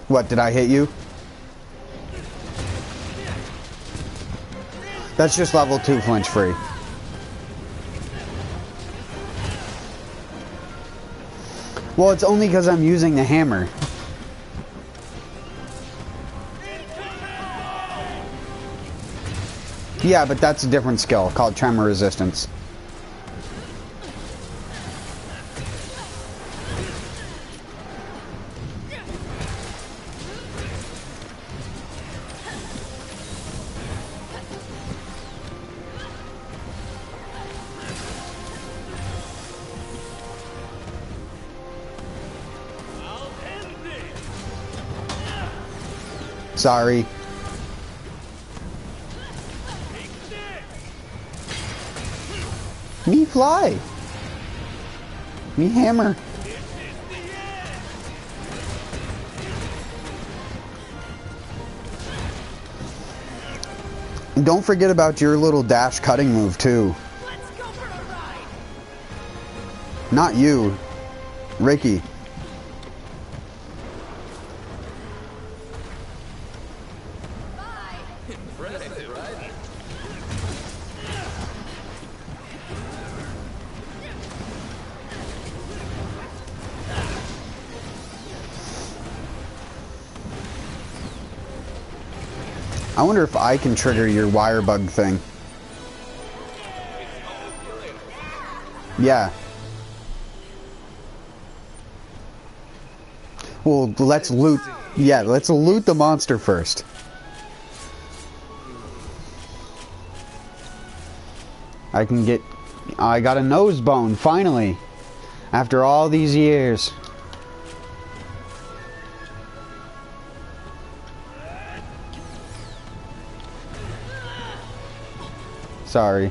What, did I hit you? That's just level 2 flinch free. Well, it's only because I'm using the hammer. Yeah, but that's a different skill called tremor resistance. Sorry. Me fly. Me hammer. And don't forget about your little dash cutting move too. Let's go for a ride. Not you, Ricky. I wonder if I can trigger your wire bug thing. Yeah. Well, let's loot. Yeah, let's loot the monster first. I can get... I got a nose bone, finally. After all these years. Sorry.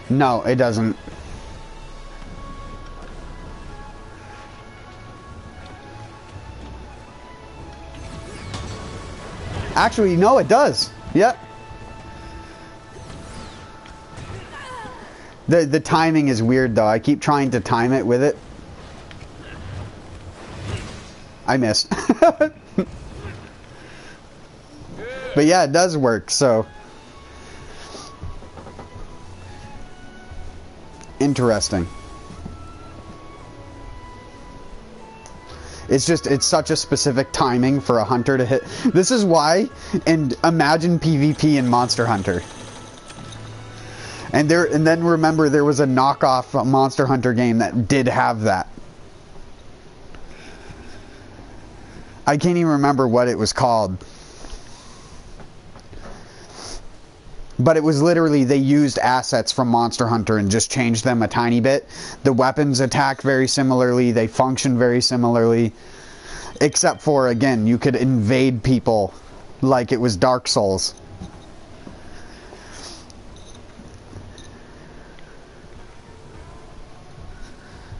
No, it doesn't. Actually, no, it does. Yep. The timing is weird though. I keep trying to time it with it. I missed. But yeah, it does work, so. Interesting. It's just, it's such a specific timing for a hunter to hit. This is why, and imagine PvP in Monster Hunter. And then remember there was a knockoff Monster Hunter game that did have that. I can't even remember what it was called. But it was literally, they used assets from Monster Hunter and just changed them a tiny bit. The weapons attack very similarly, they function very similarly. Except for, again, you could invade people like it was Dark Souls.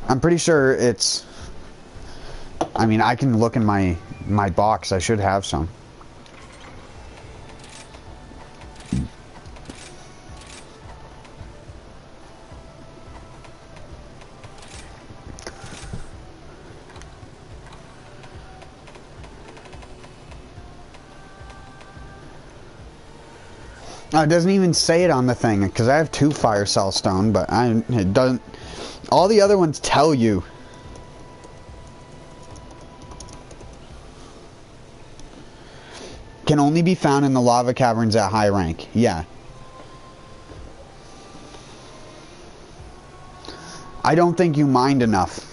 I'm pretty sure it's... I mean, I can look in my box. I should have some. It doesn't even say it on the thing, because I have 2 Fire Cell Stone, but it doesn't... All the other ones tell you. Can only be found in the lava caverns at high rank. Yeah. I don't think you mined enough.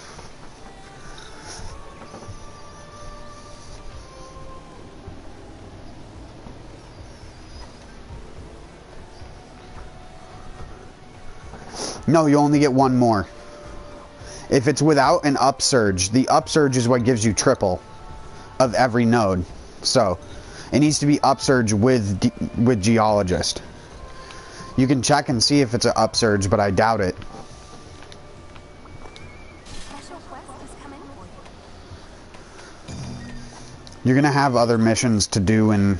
No, you only get 1 more. If it's without an upsurge, the upsurge is what gives you triple of every node. So, it needs to be upsurge with Geologist. You can check and see if it's an upsurge, but I doubt it. You're gonna have other missions to do in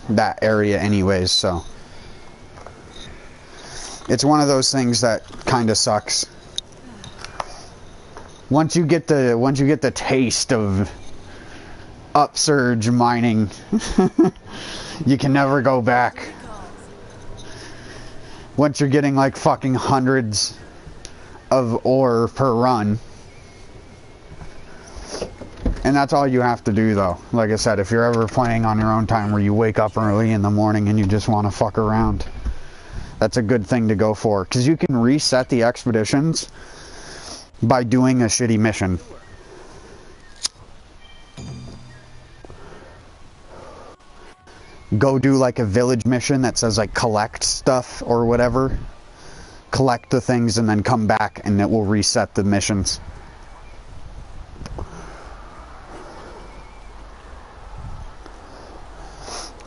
that area anyways, so... It's one of those things that kind of sucks. Once you get the taste of upsurge mining, you can never go back. Once you're getting like fucking hundreds of ore per run. And that's all you have to do though. Like I said, if you're ever playing on your own time where you wake up early in the morning and you just want to fuck around, that's a good thing to go for, because you can reset the expeditions by doing a shitty mission. Go do like a village mission that says like collect stuff or whatever. Collect the things and then come back and it will reset the missions.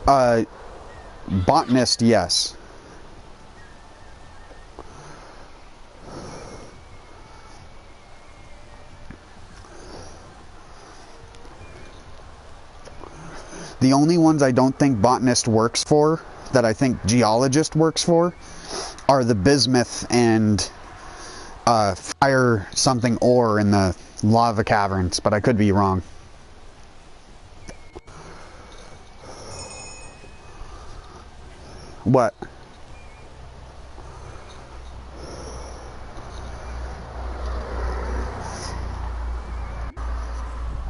Botanist, yes. The only ones I don't think Botanist works for, that I think Geologist works for, are the bismuth and fire something ore in the lava caverns, but I could be wrong. What?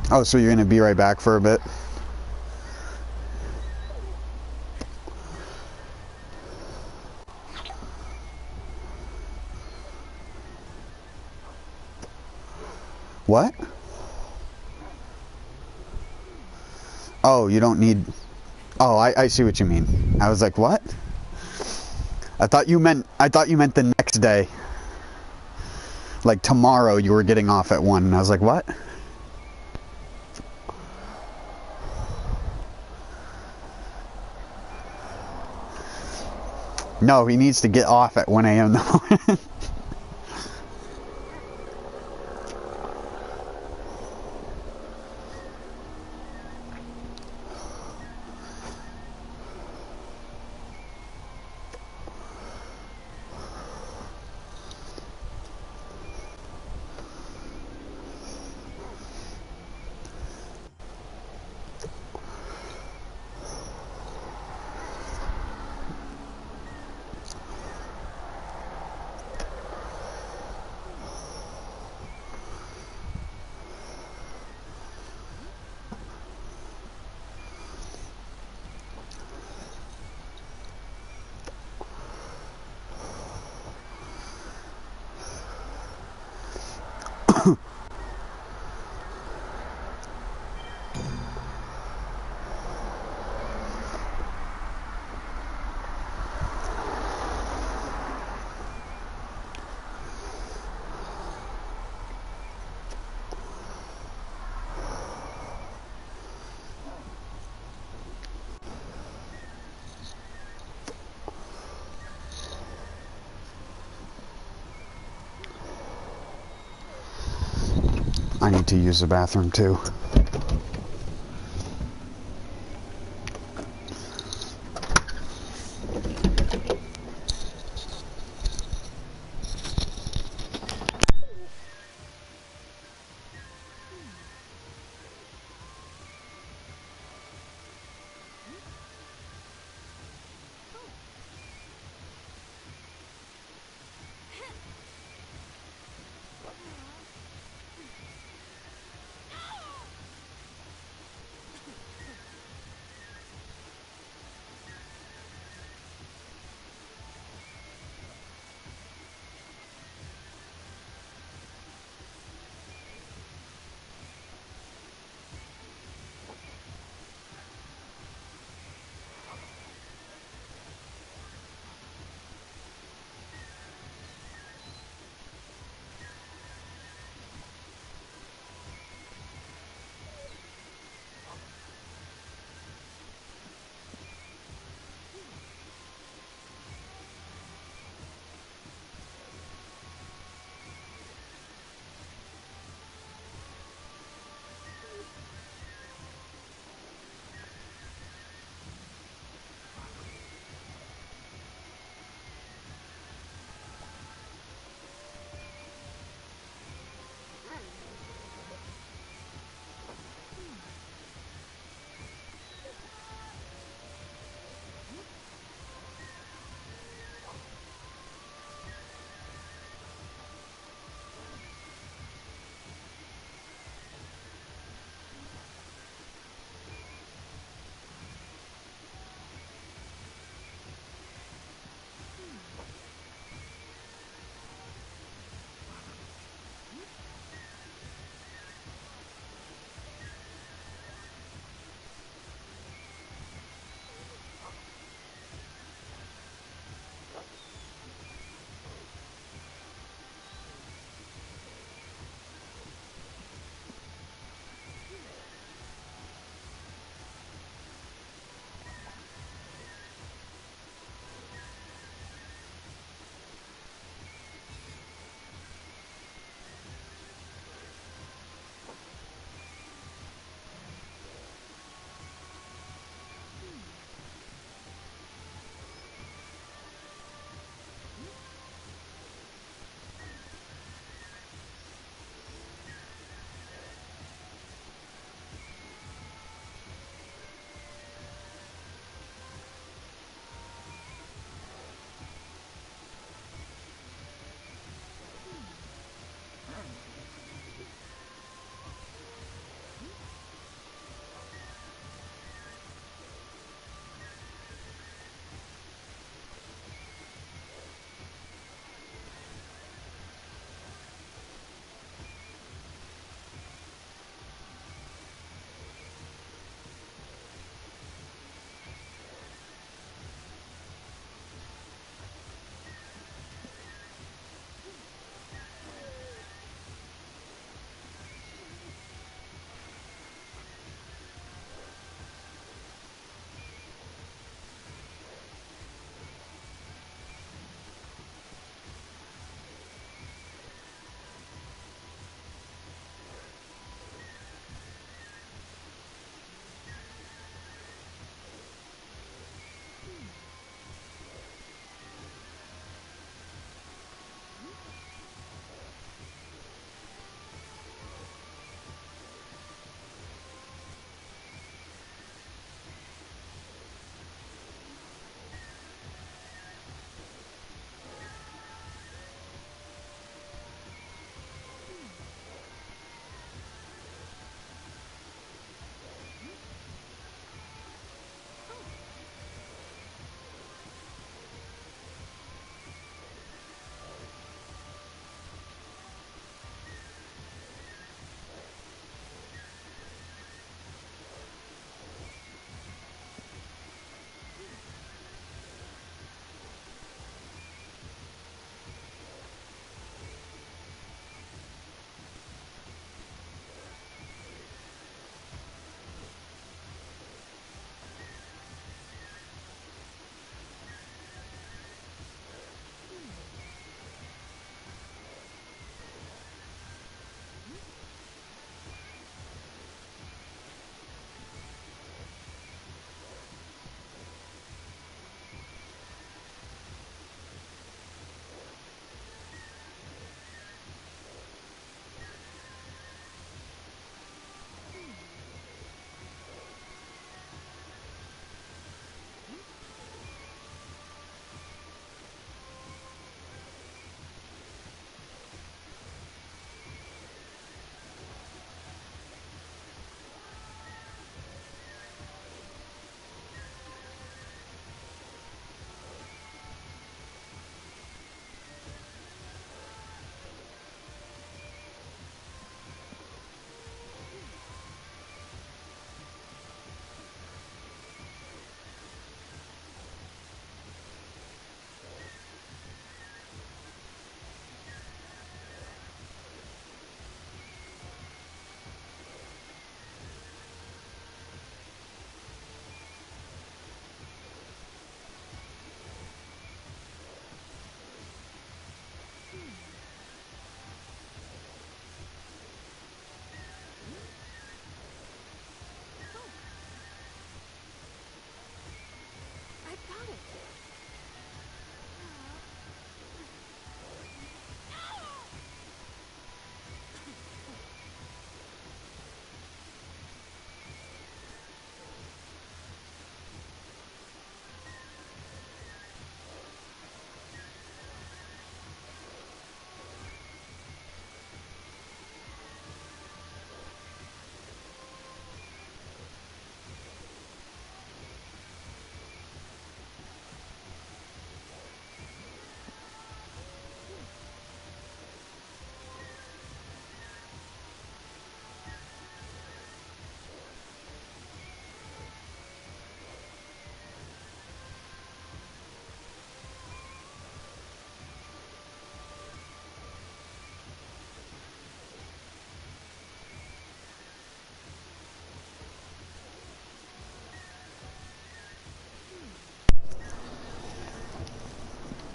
Oh, so you're gonna be right back for a bit? What? Oh, you don't need... Oh, I see what you mean. I was like, what? I thought you meant the next day. Like tomorrow you were getting off at 1. And I was like, what? No, he needs to get off at 1 a.m. though. I need to use the bathroom too.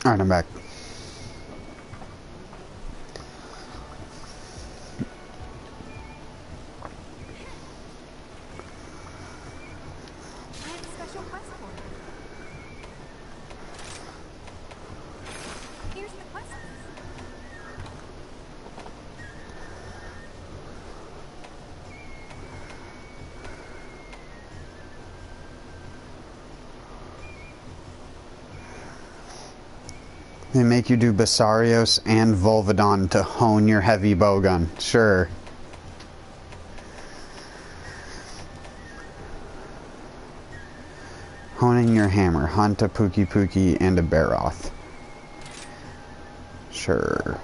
Alright, I'm back. I have a special quest for you. Here's the quest list. They make you do Basarios and Volvidon to hone your heavy bowgun. Sure. Honing your hammer. Hunt a Pookie Pookie and a Baroth. Sure.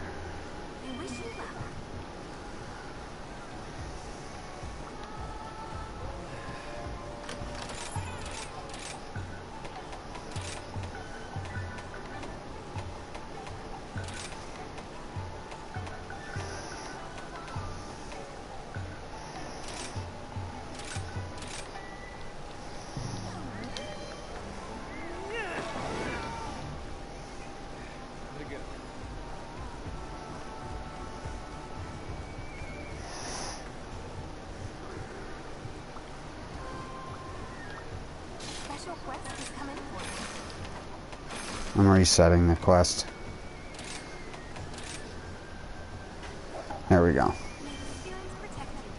I wish you luck. Special quest is coming for you. I'm resetting the quest. There we go. May the spirits protect you.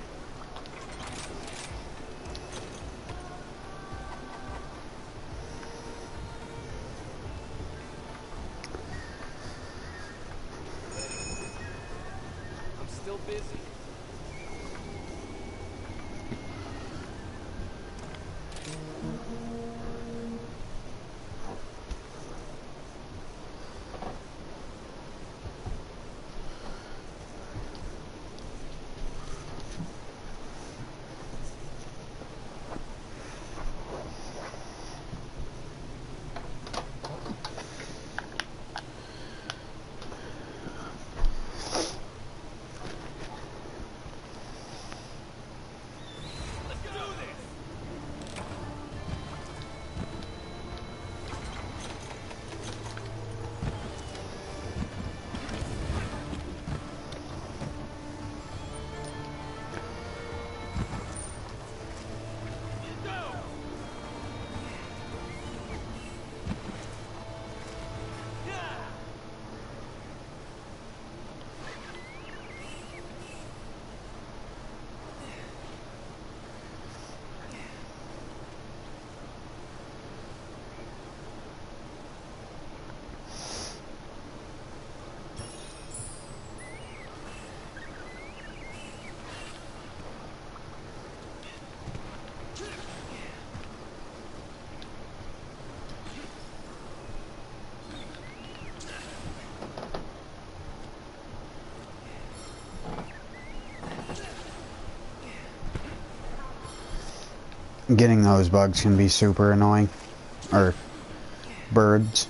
I'm still busy. Getting those bugs can be super annoying. Or birds.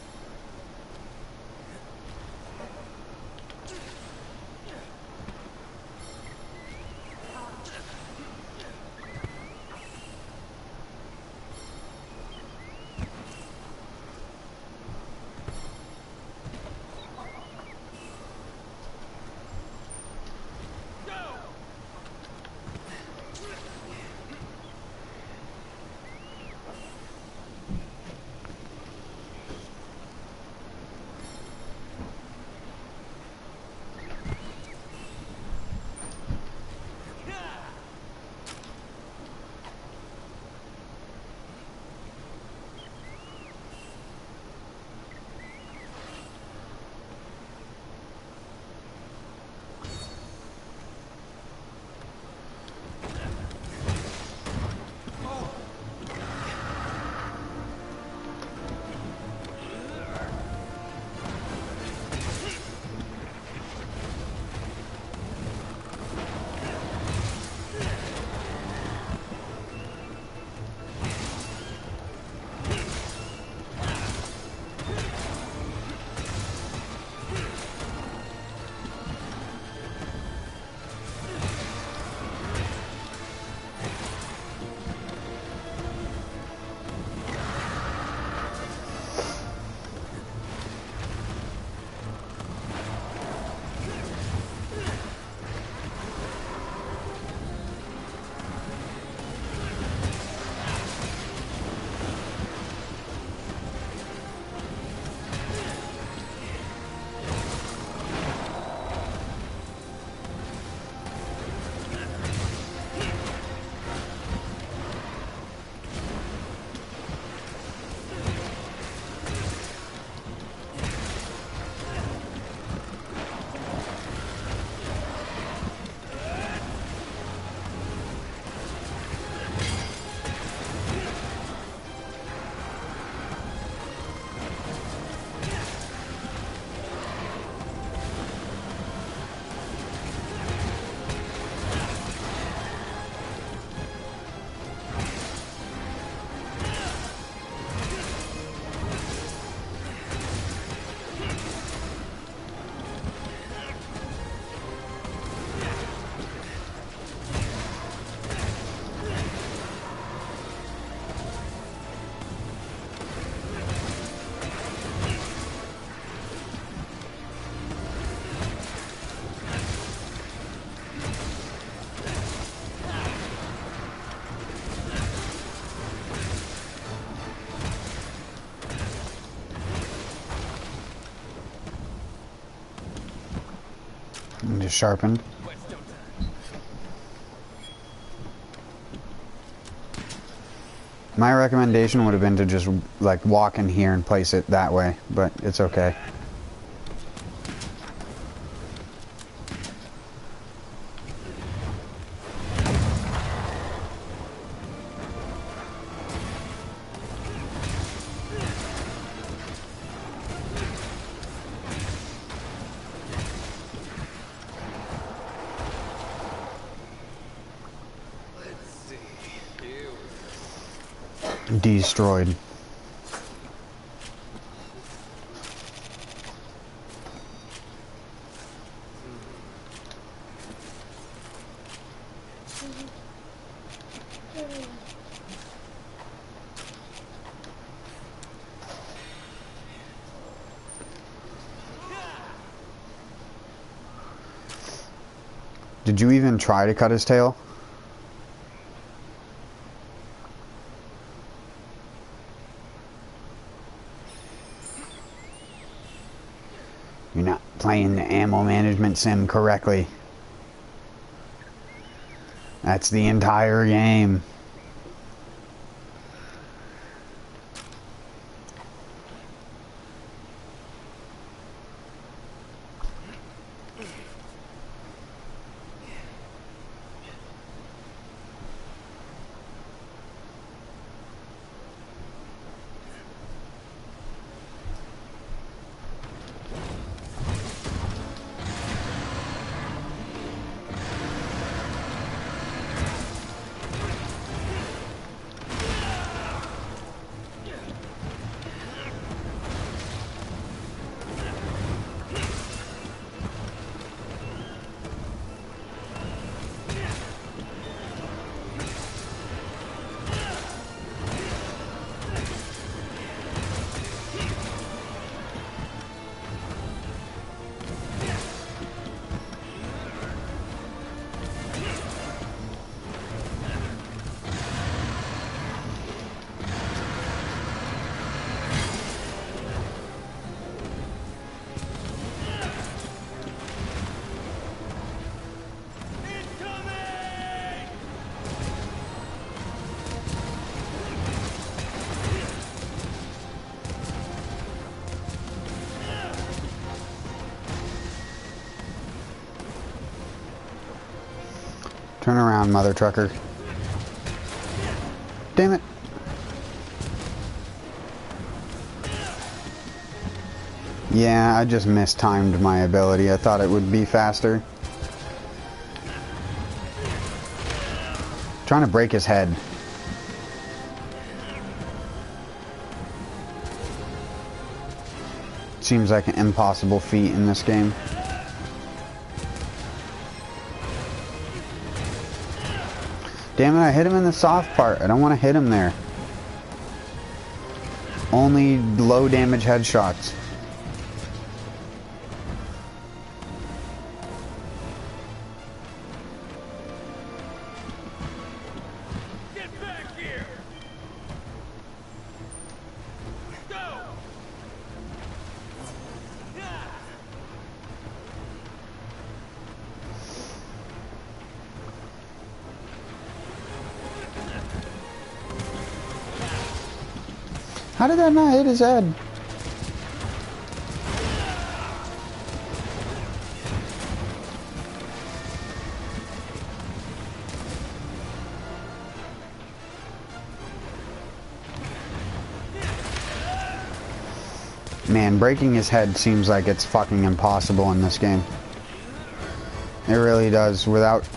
just sharpened. My recommendation would have been to just like walk in here and place it that way, but it's okay. Destroyed. Did you even try to cut his tail? You're not playing the ammo management sim correctly. That's the entire game. Turn around, mother trucker. Damn it. Yeah, I just mistimed my ability. I thought it would be faster. Trying to break his head. Seems like an impossible feat in this game. Damn it, I hit him in the soft part. I don't want to hit him there. Only low damage headshots. Get back here! Go! How did that not hit his head? Man, breaking his head seems like it's fucking impossible in this game. It really does. Without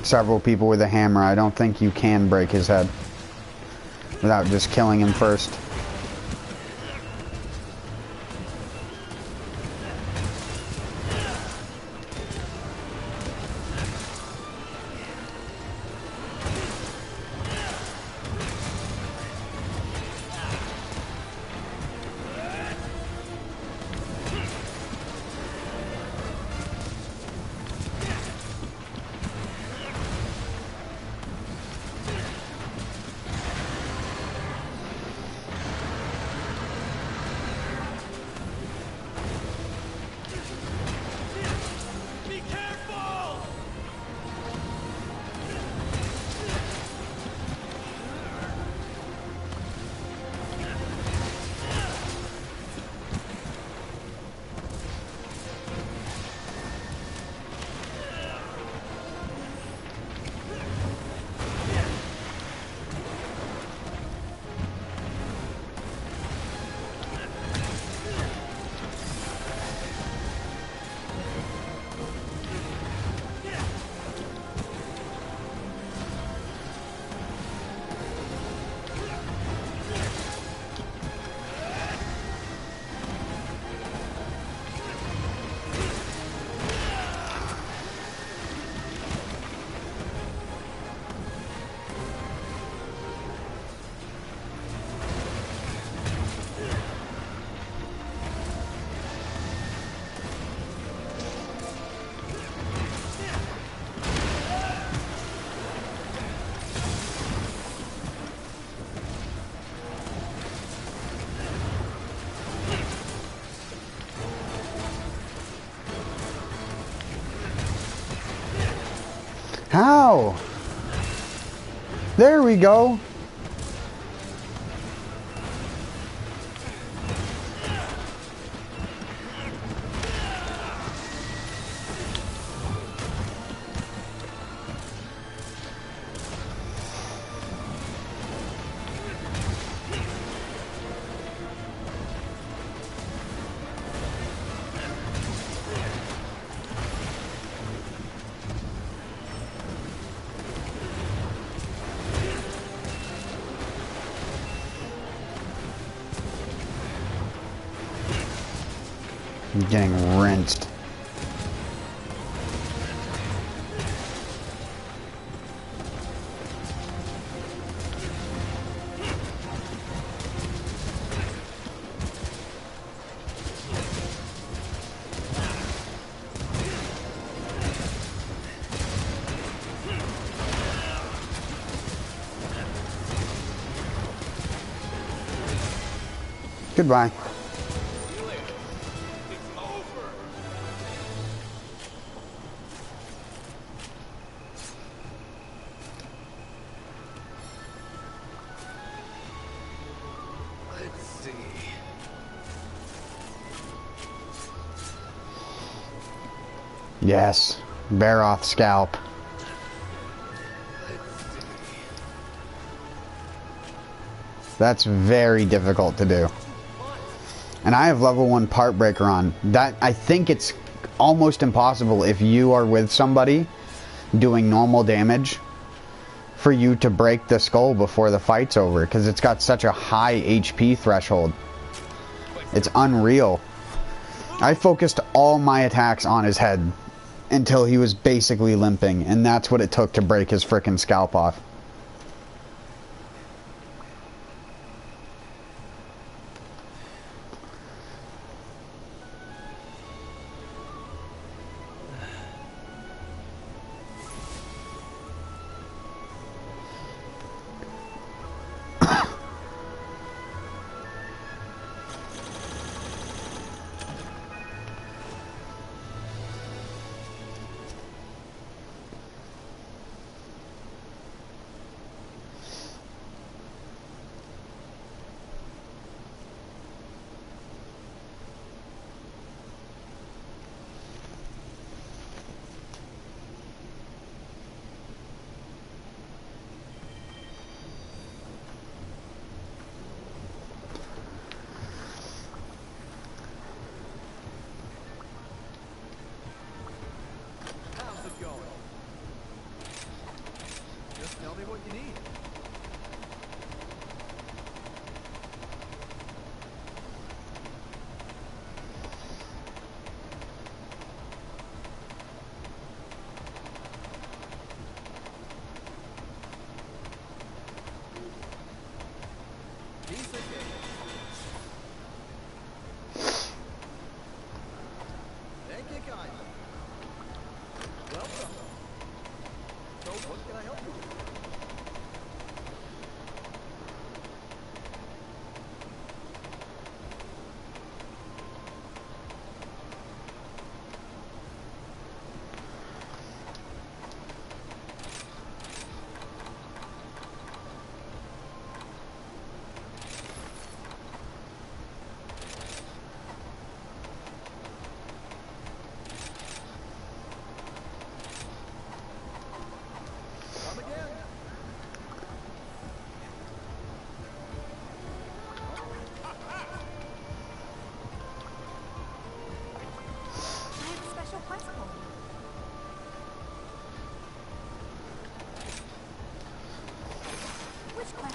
several people with a hammer, I don't think you can break his head without just killing him first. How? There we go. I'm getting rinsed. Goodbye. Yes, Baroth scalp. That's very difficult to do. And I have level 1 part breaker on. That, I think it's almost impossible if you are with somebody doing normal damage for you to break the skull before the fight's over, because it's got such a high HP threshold. It's unreal. I focused all my attacks on his head until he was basically limping, and that's what it took to break his frickin' scalp off.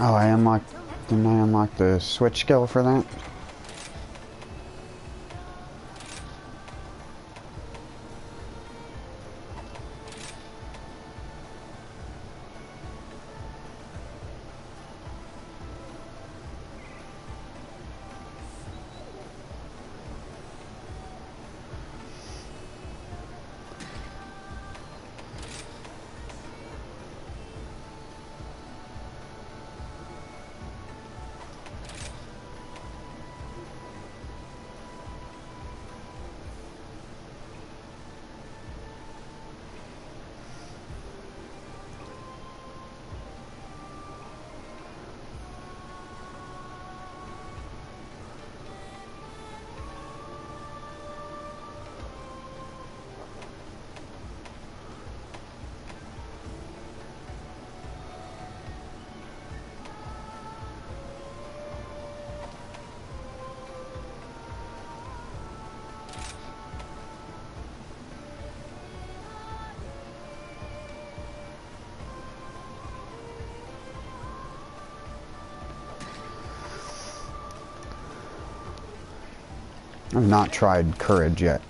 Oh, I unlocked... Didn't I unlock the switch skill for that? I've not tried courage yet.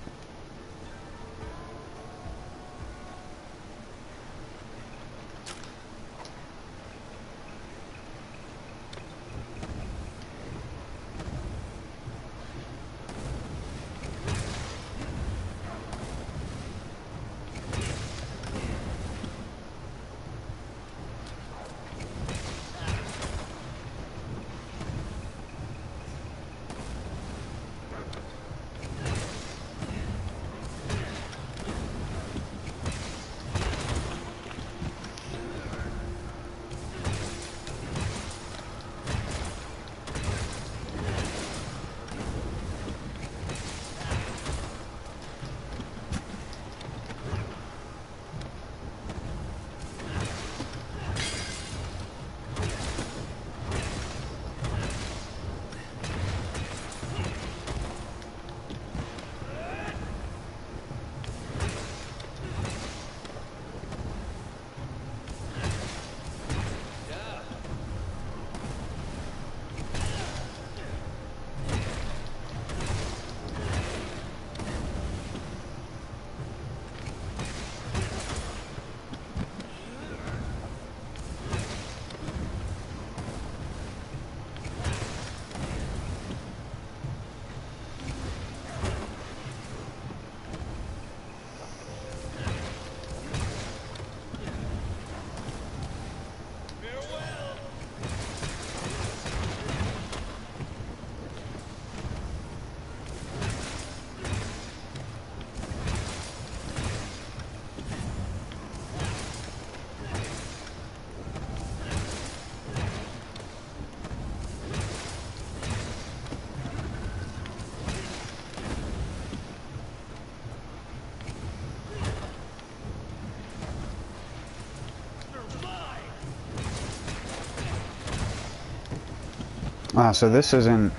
Ah, so this isn't...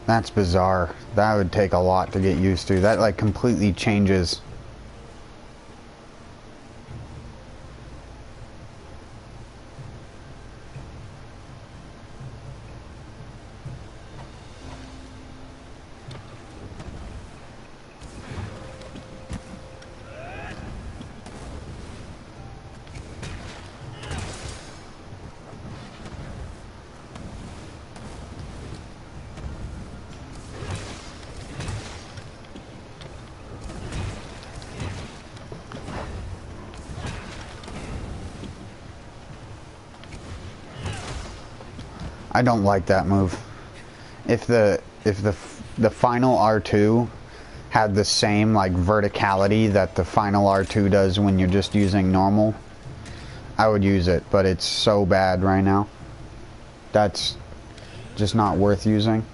That's bizarre. That would take a lot to get used to. That like completely changes. I don't like that move. If the final R2 had the same like verticality that the final R2 does when you're just using normal, I would use it, but it's so bad right now. That's just not worth using.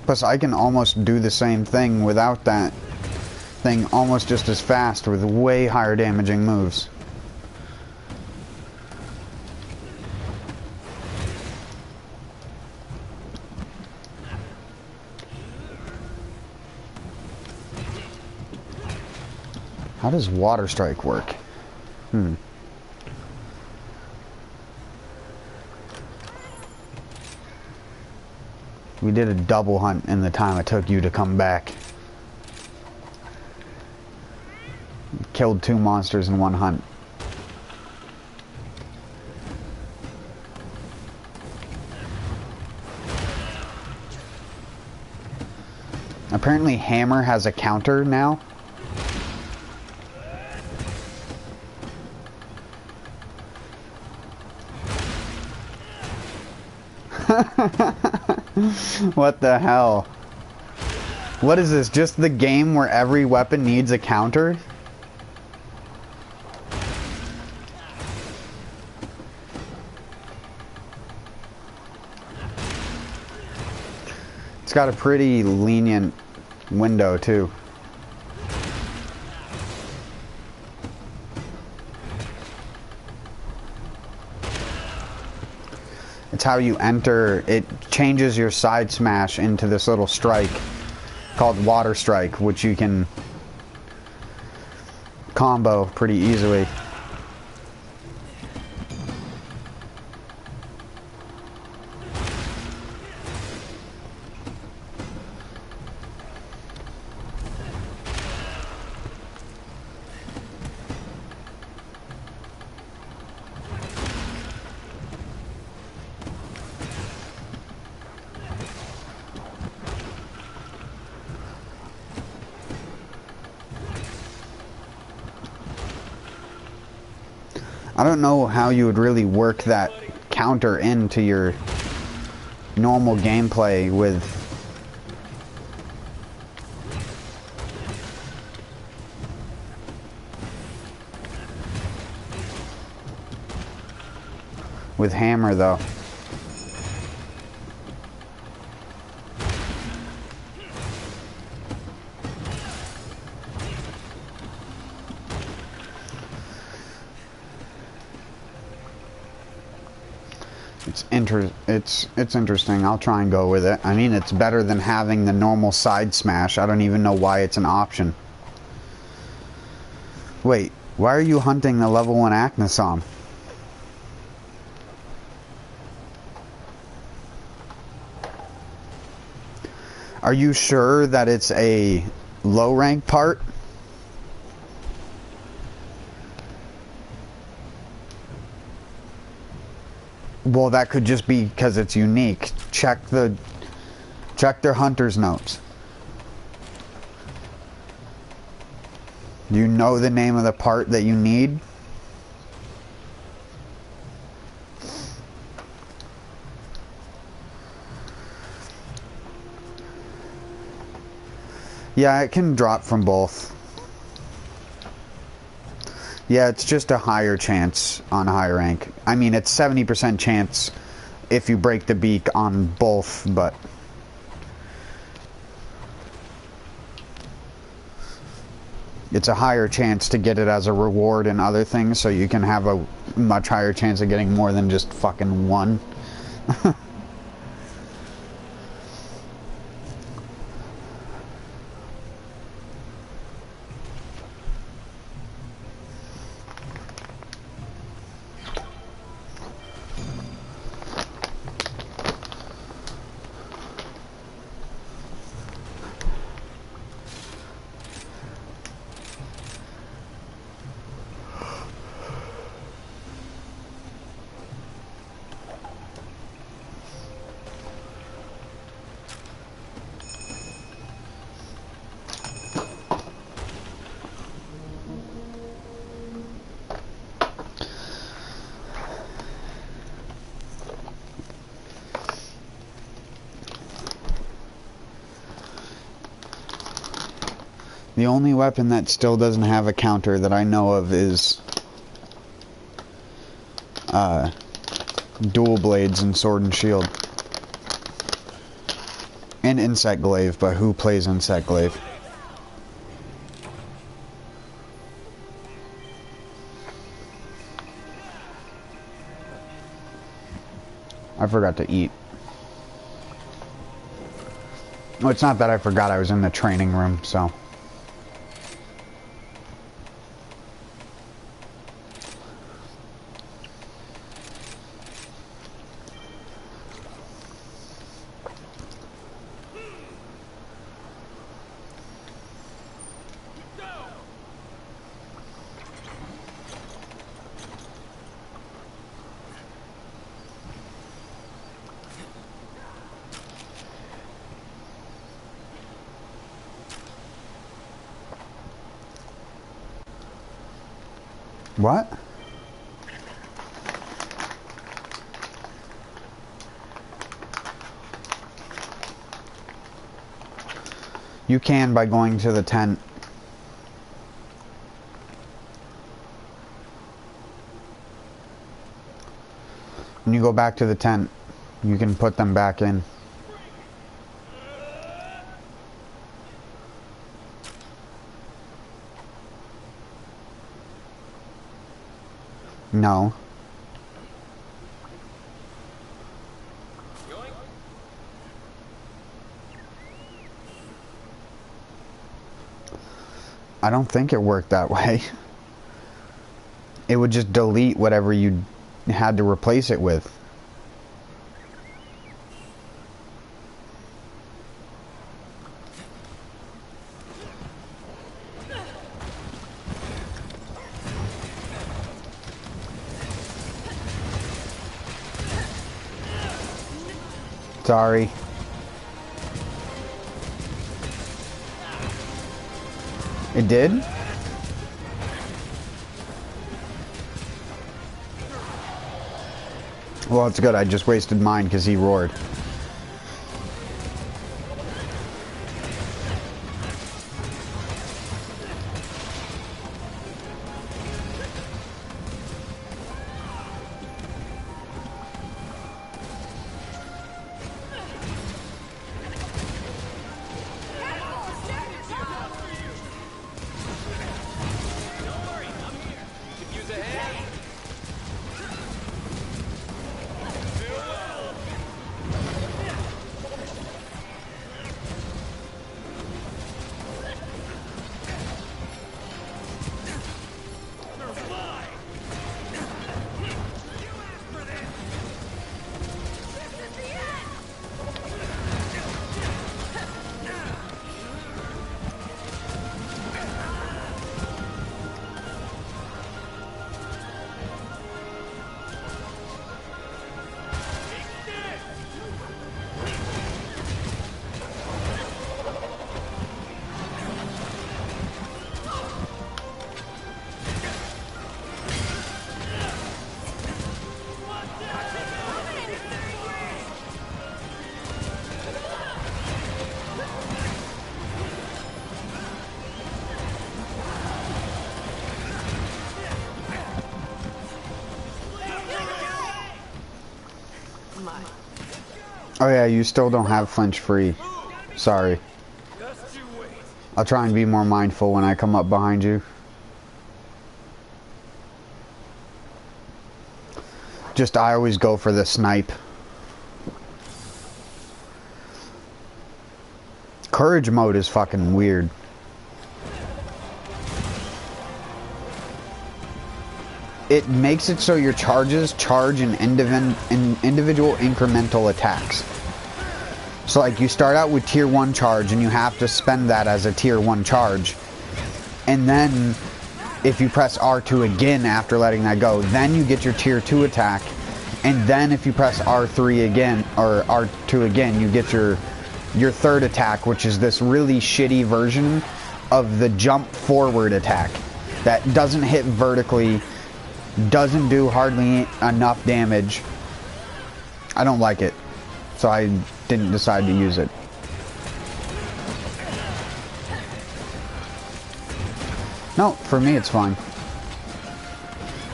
Plus, I can almost do the same thing without that thing almost just as fast with way higher damaging moves. How does Water Strike work? We did a double hunt in the time it took you to come back. Killed 2 monsters in 1 hunt. Apparently hammer has a counter now. What the hell? What is this? Just the game where every weapon needs a counter? It's got a pretty lenient window too. It's how you enter. It changes your side smash into this little strike called water strike, which you can combo pretty easily. I don't know how you would really work that counter into your normal gameplay with hammer though. It's interesting. I'll try and go with it. I mean, it's better than having the normal side smash. I don't even know why it's an option. Wait, why are you hunting the level 1 Acnasom? Are you sure that it's a low rank part? Well, that could just be because it's unique. Check their hunter's notes. Do you know the name of the part that you need? Yeah, it can drop from both. Yeah, it's just a higher chance on high rank. I mean, it's 70% chance if you break the beak on both, but it's a higher chance to get it as a reward and other things, so you can have a much higher chance of getting more than just fucking one. The only weapon that still doesn't have a counter that I know of is dual blades and sword and shield. And insect glaive, but who plays insect glaive? I forgot to eat. Well, it's not that I forgot, I was in the training room, so. What? You can by going to the tent. When you go back to the tent, you can put them back in. No. I don't think it worked that way. It would just delete whatever you had to replace it with. Sorry. It did? Well, it's good. I just wasted mine because he roared. Oh yeah, you still don't have flinch free. Sorry. I'll try and be more mindful when I come up behind you. Just I always go for the snipe. Courage mode is fucking weird. It makes it so your charges charge in individual incremental attacks. So like you start out with tier 1 charge and you have to spend that as a tier 1 charge. And then if you press R2 again after letting that go, then you get your tier 2 attack. And then if you press R3 again, or R2 again, you get your third attack, which is this really shitty version of the jump forward attack that doesn't hit vertically, doesn't do hardly enough damage. I don't like it, so I didn't decide to use it. No, for me it's fine.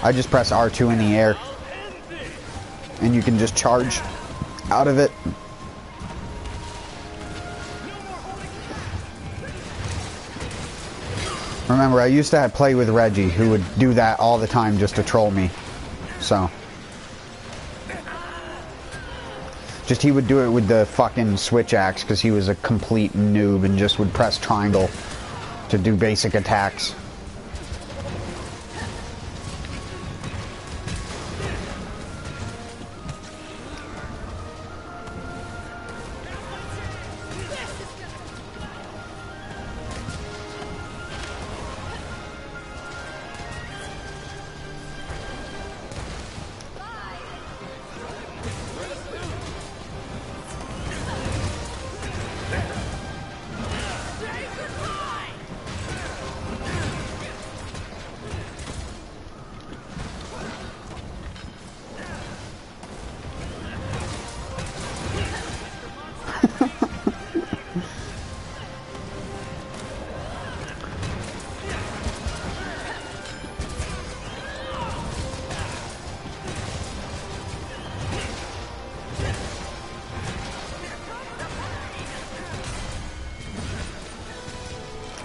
I just press R2 in the air and you can just charge out of it. Remember, I used to play with Reggie, who would do that all the time just to troll me. So. Just he would do it with the fucking switch axe because he was a complete noob and just would press triangle to do basic attacks.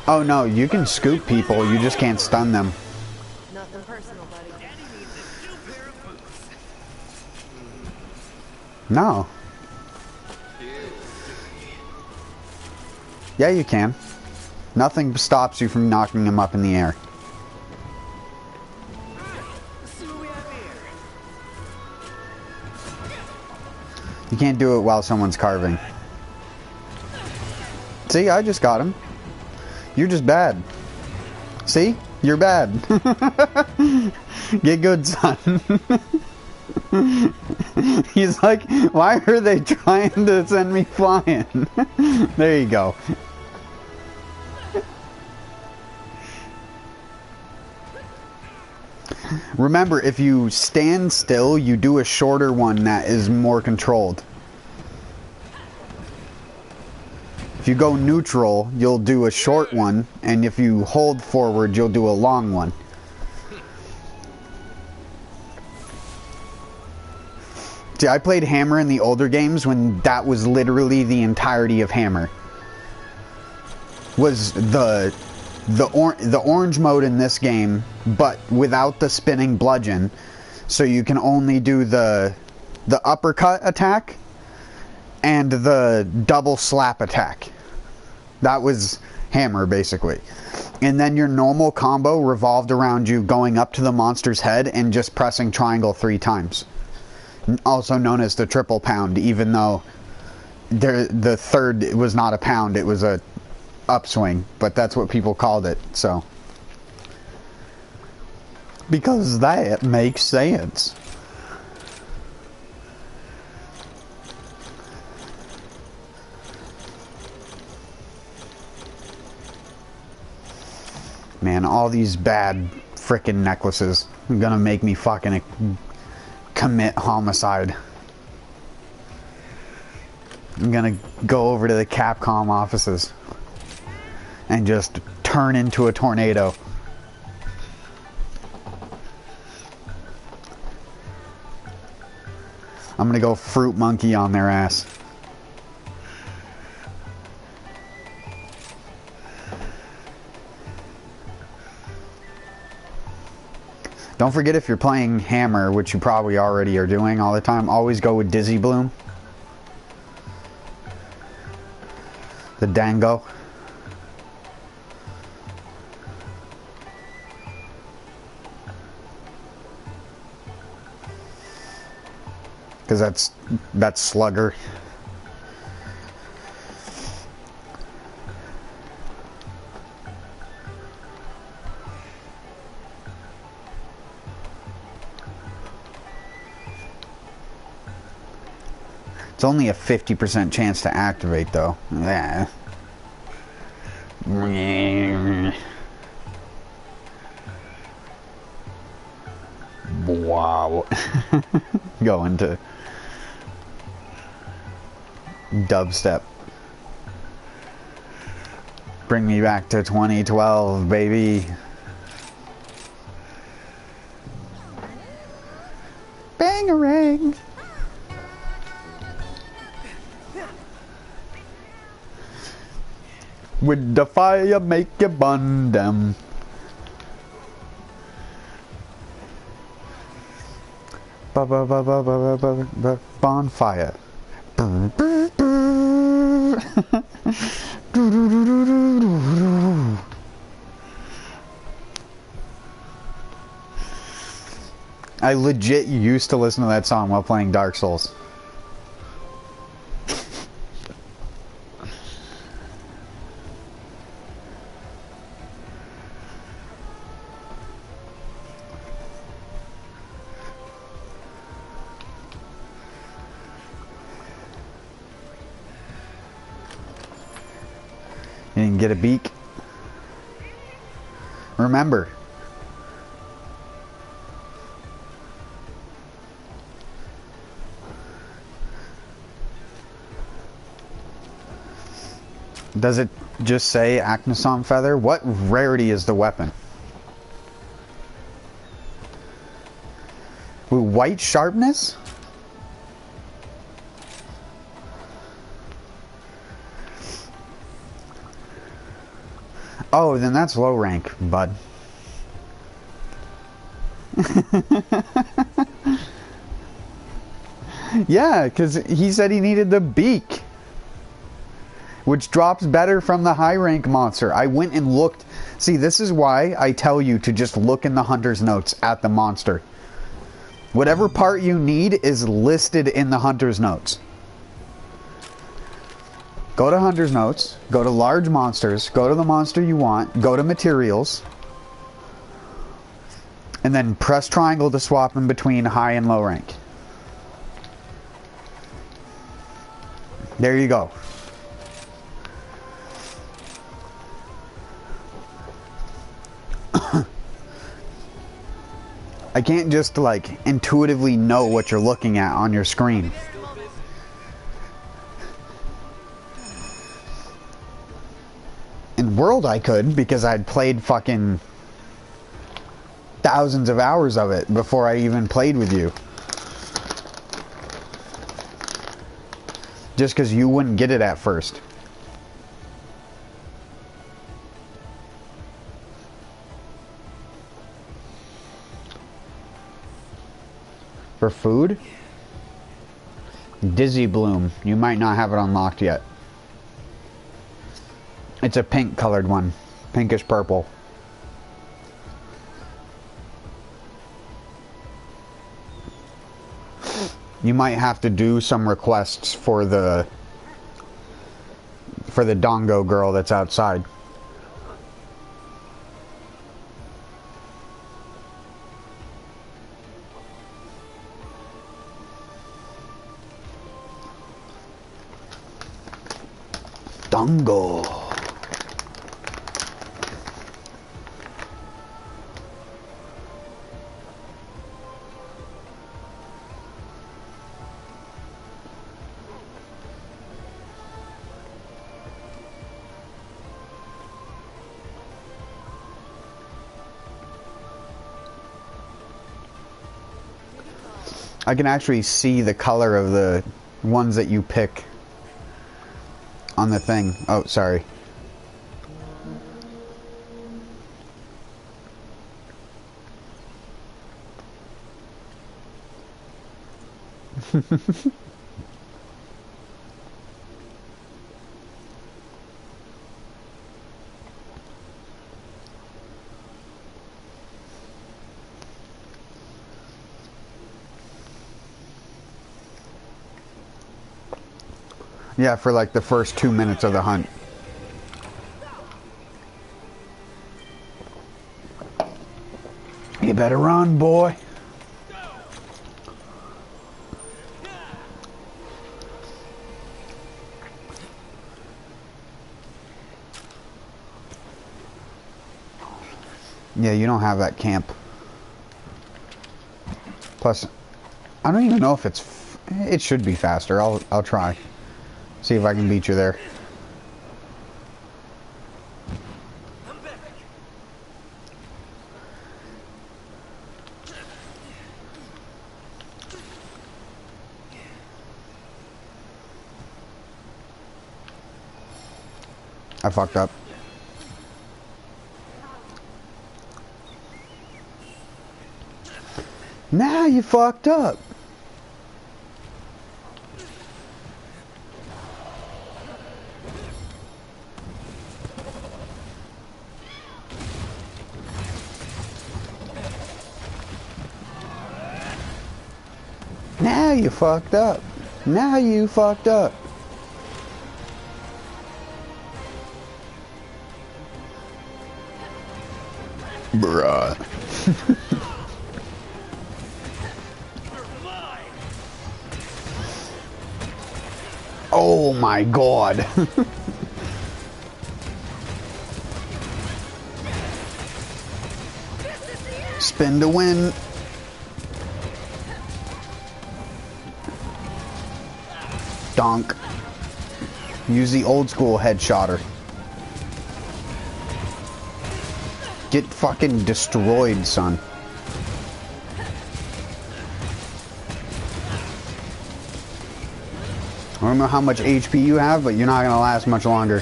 Oh no, you can scoop people, you just can't stun them. Nothing personal, buddy. Daddy needs a new pair of boots. No. Yeah, you can. Nothing stops you from knocking them up in the air. Let's see what we have here. You can't do it while someone's carving. See, I just got him. You're just bad. See? You're bad. Get good, son. He's like, why are they trying to send me flying? There you go. Remember, if you stand still, you do a shorter one that is more controlled. If you go neutral, you'll do a short one, and if you hold forward, you'll do a long one. See, I played Hammer in the older games when that was literally the entirety of Hammer. Was the orange mode in this game, but without the spinning bludgeon, so you can only do the uppercut attack and the double slap attack. That was Hammer, basically. And then your normal combo revolved around you going up to the monster's head and just pressing triangle 3 times. Also known as the triple pound, even though the third was not a pound, it was a upswing, but that's what people called it, so. Because that makes sense. Man, all these bad frickin' necklaces are gonna make me fucking commit homicide. I'm gonna go over to the Capcom offices and just turn into a tornado. I'm gonna go fruit monkey on their ass. Don't forget, if you're playing Hammer, which you probably already are doing all the time, always go with Dizzy Bloom. The Dango. Because that's Slugger. It's only a 50% chance to activate, though. Yeah. Wow. Going to dubstep. Bring me back to 2012, baby. Bangarang. With the fire, make you burn them. Bonfire. I legit used to listen to that song while playing Dark Souls. You didn't get a beak? Remember. Does it just say Acnosom Feather? What rarity is the weapon? With white sharpness? Oh, then that's low rank, bud. Yeah, because he said he needed the beak, which drops better from the high rank monster. I went and looked. See, this is why I tell you to just look in the hunter's notes at the monster. Whatever part you need is listed in the hunter's notes. Go to hunter's notes, go to large monsters, go to the monster you want, go to materials, and then press triangle to swap in between high and low rank. There you go. I can't just like intuitively know what you're looking at on your screen. In World I could, because I'd played fucking thousands of hours of it before I even played with you. Just because you wouldn't get it at first. For food? Dizzy Bloom. You might not have it unlocked yet. It's a pink colored one. Pinkish purple. You might have to do some requests for the Dongo girl that's outside. Dongo. I can actually see the color of the ones that you pick on the thing. Oh, sorry. Yeah, for like the first 2 minutes of the hunt. You better run, boy. Yeah, you don't have that camp. Plus, I don't even know if it should be faster. I'll try. See if I can beat you there. I'm back. I fucked up. Now you fucked up. Now you fucked up. Now you fucked up. Bruh. Oh my god. Spin to win. Donk. Use the old school headshotter. Get fucking destroyed, son. I don't know how much HP you have, but you're not gonna last much longer.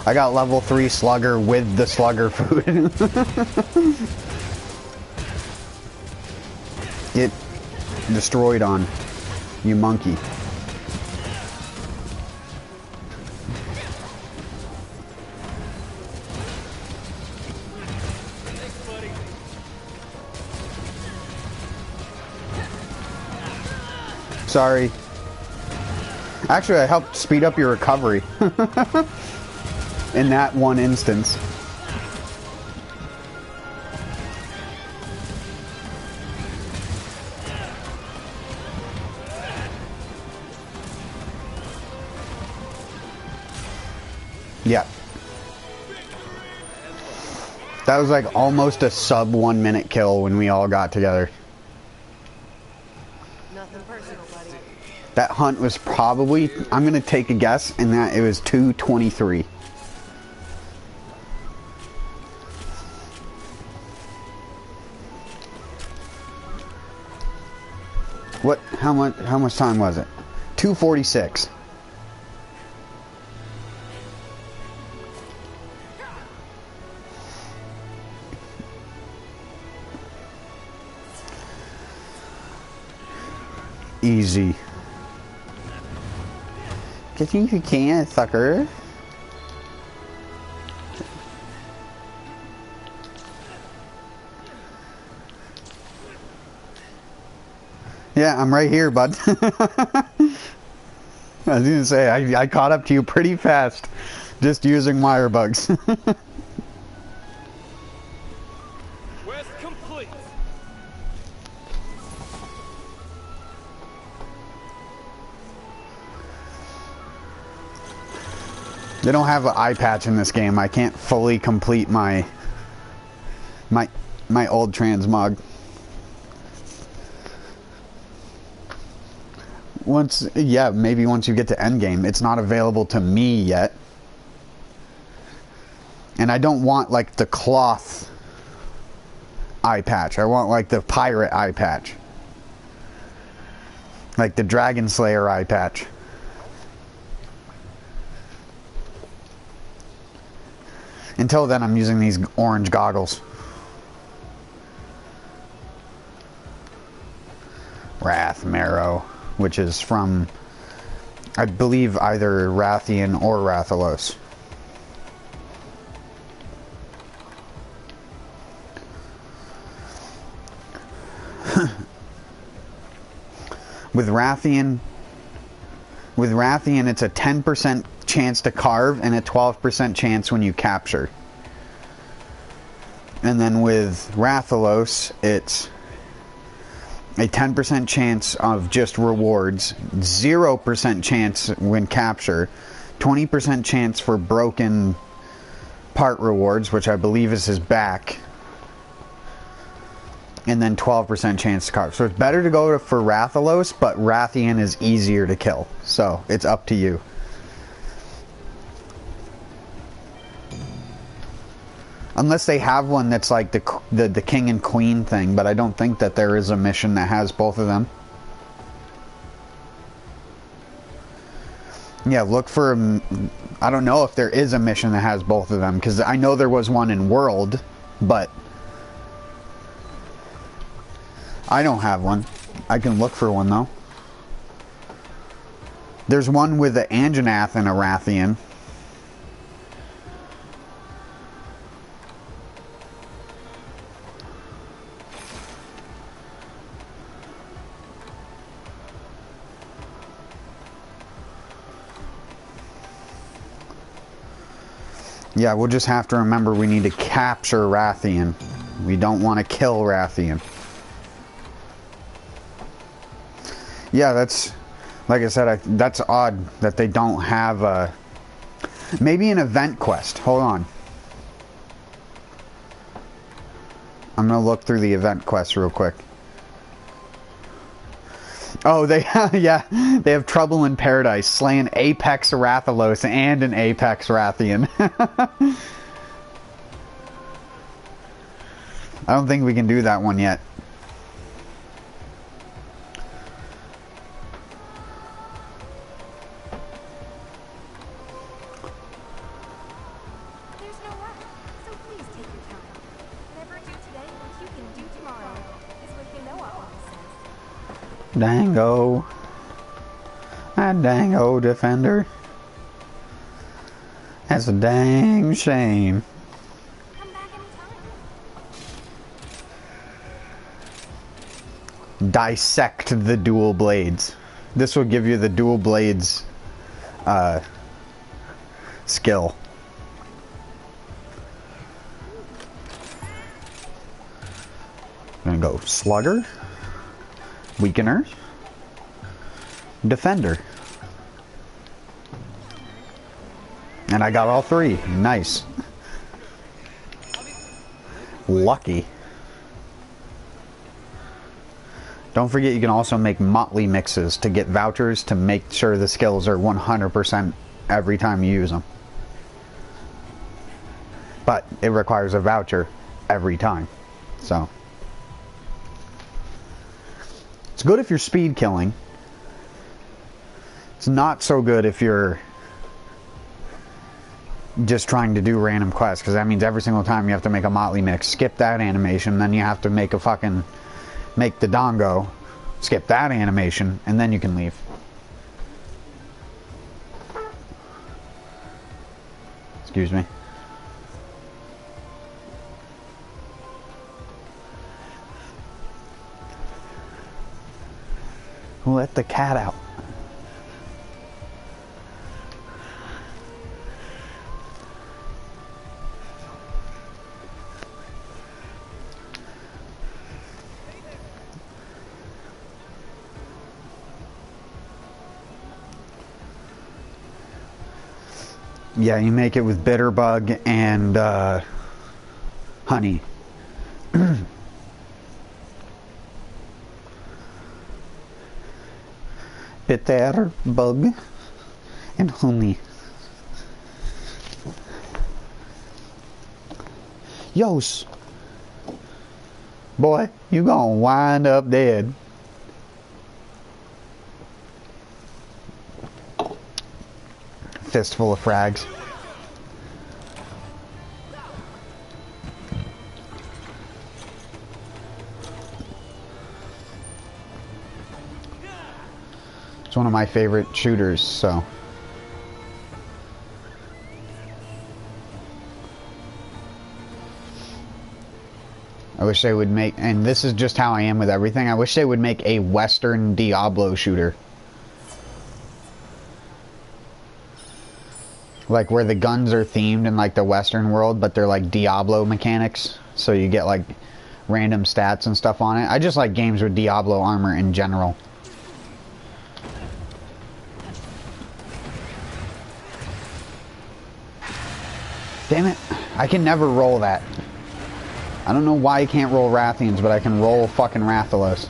I got level 3 slugger with the slugger food. Get destroyed on, you monkey. Sorry. Actually, I helped speed up your recovery. In that one instance. Yeah. That was like almost a sub 1 minute kill when we all got together. Nothing personal, buddy. That hunt was probably, I'm gonna take a guess, and that it was 2:23. What? How much time was it? 2:46. Easy. Cause you can, sucker. Yeah, I'm right here, bud. I was gonna say, I caught up to you pretty fast, just using wire bugs. Quest complete. They don't have an eye patch in this game. I can't fully complete my old transmog. Maybe once you get to endgame. It's not available to me yet. And I don't want like the cloth eye patch. I want like the pirate eye patch. Like the Dragon Slayer eye patch. Until then, I'm using these orange goggles. Wrath Marrow, which is from, I believe, either Rathian or Rathalos. With Rathian, it's a 10% chance to carve and a 12% chance when you capture. And then with Rathalos, it's a 10% chance of just rewards, 0% chance when capture, 20% chance for broken part rewards, which I believe is his back, and then 12% chance to carve. So it's better to go for Rathalos, but Rathian is easier to kill. So it's up to you. Unless they have one that's like the king and queen thing, but I don't think that there is a mission that has both of them. Yeah, look for, I don't know if there is a mission that has both of them, because I know there was one in World, but I don't have one. I can look for one though. There's one with the Anjanath and a Rathian. Yeah, we'll just have to remember we need to capture Rathian. We don't want to kill Rathian. Yeah, that's, like I said, that's odd that they don't have a, maybe an event quest. Hold on. I'm going to look through the event quest real quick. Oh, they yeah, they have Trouble in Paradise, slay an Apex Rathalos and an Apex Rathian. I don't think we can do that one yet. tomorrow. This way you know what says. Dango. That dango defender. That's a dang shame. Come back anytime. Dissect the dual blades. This will give you the dual blades skill. I'm gonna go slugger, weakener, defender. And I got all three. Nice. Lucky. Don't forget you can also make motley mixes to get vouchers to make sure the skills are 100% every time you use them. But it requires a voucher every time. So it's good if you're speed killing. It's not so good if you're just trying to do random quests, because that means every single time you have to make a motley mix, skip that animation, then you have to make the dongo, skip that animation, and then you can leave. Excuse me. Who let the cat out? Yeah, you make it with bitterbug and honey. Bitterbug and honey. Yos. Boy, you gonna wind up dead. Fistful of frags. It's one of my favorite shooters, so. I wish they would make, and this is just how I am with everything, I wish they would make a Western Diablo shooter. Like where the guns are themed in like the Western world, but they're like Diablo mechanics. So you get like random stats and stuff on it. I just like games with Diablo armor in general. Damn it. I can never roll that. I don't know why I can't roll Rathians, but I can roll fucking Rathalos.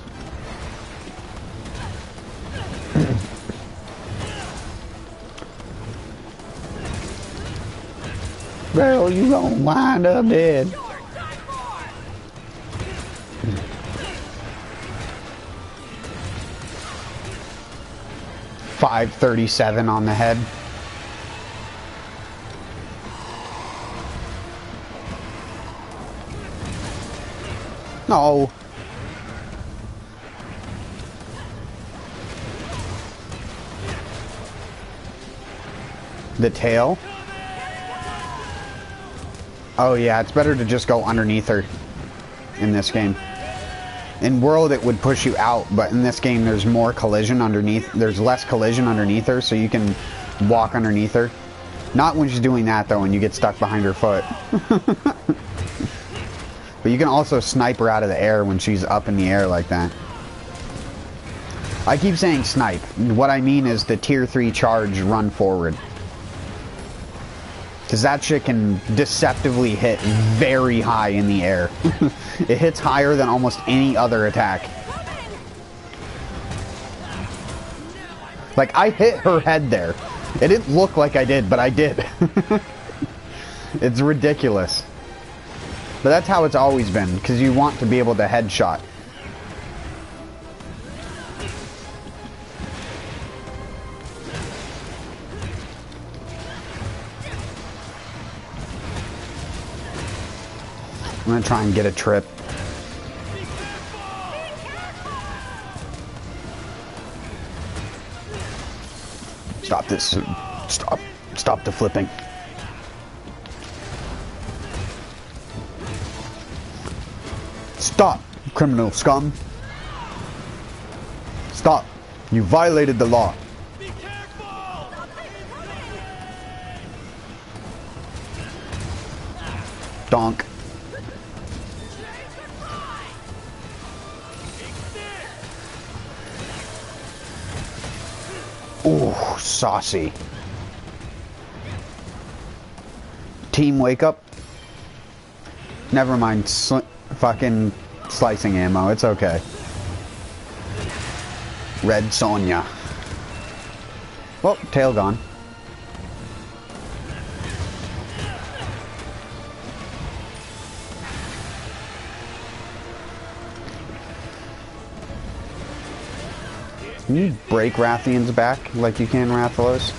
Girl, you gonna wind up dead. 537 on the head. No. The tail? Oh yeah, it's better to just go underneath her in this game. In World it would push you out, but in this game there's more collision underneath. There's less collision underneath her, so you can walk underneath her. Not when she's doing that though, when you get stuck behind her foot. But you can also snipe her out of the air when she's up in the air like that. I keep saying snipe. What I mean is the tier 3 charge run forward. Because that shit can deceptively hit very high in the air. It hits higher than almost any other attack. Like, I hit her head there. It didn't look like I did, but I did. It's ridiculous. But that's how it's always been, because you want to be able to headshot. I'm gonna try and get a trip. Stop this. Stop. Stop the flipping. Stop, criminal scum. Stop. You violated the law. Be careful! Donk. Ooh, saucy. Team wake up. Never mind. Fucking slicing ammo. It's okay. Red Sonja. Well, tail gone. Can you break Rathian's back like you can Rathalos?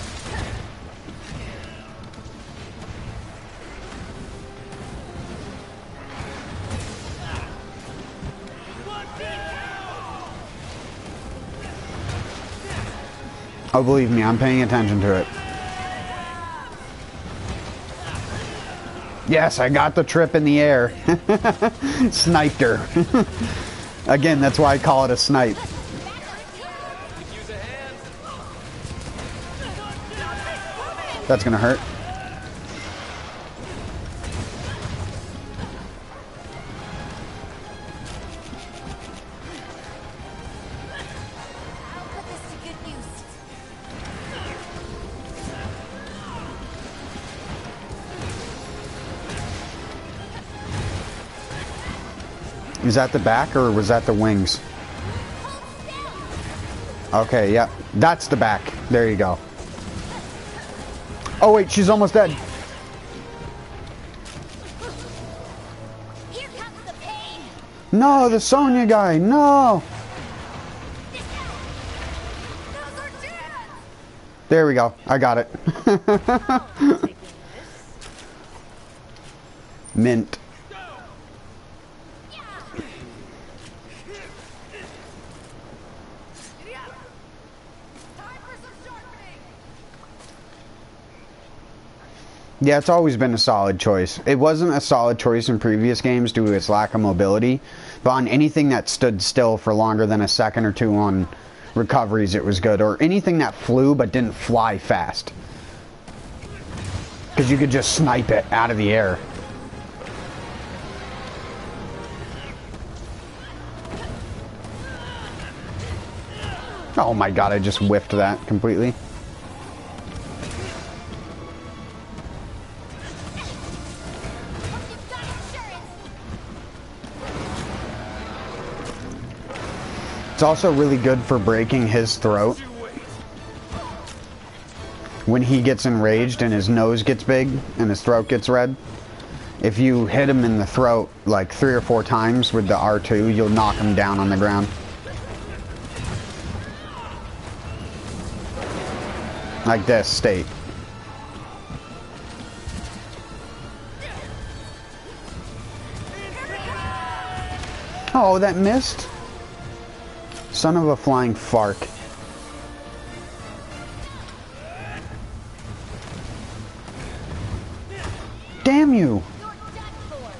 Oh, believe me, I'm paying attention to it. Yes, I got the trip in the air. Sniped her. Again, that's why I call it a snipe. Use a hand. That's gonna hurt. I'll put this to good use. Is that the back or was that the wings? Okay, yeah. That's the back. There you go. Oh wait, she's almost dead. Here comes the pain. No, the Sonja guy. No. Those are dead. There we go. I got it. Mint. Time for some sharpening. Yeah, it's always been a solid choice. It wasn't a solid choice in previous games due to its lack of mobility, but on anything that stood still for longer than a second or two on recoveries, it was good. Or anything that flew but didn't fly fast. Because you could just snipe it out of the air. Oh my god, I just whiffed that completely. You've got insurance. It's also really good for breaking his throat. When he gets enraged and his nose gets big and his throat gets red. If you hit him in the throat like 3 or 4 times with the R2, you'll knock him down on the ground. Like this, state. Oh, that missed? Son of a flying fark. Damn you! You're done for.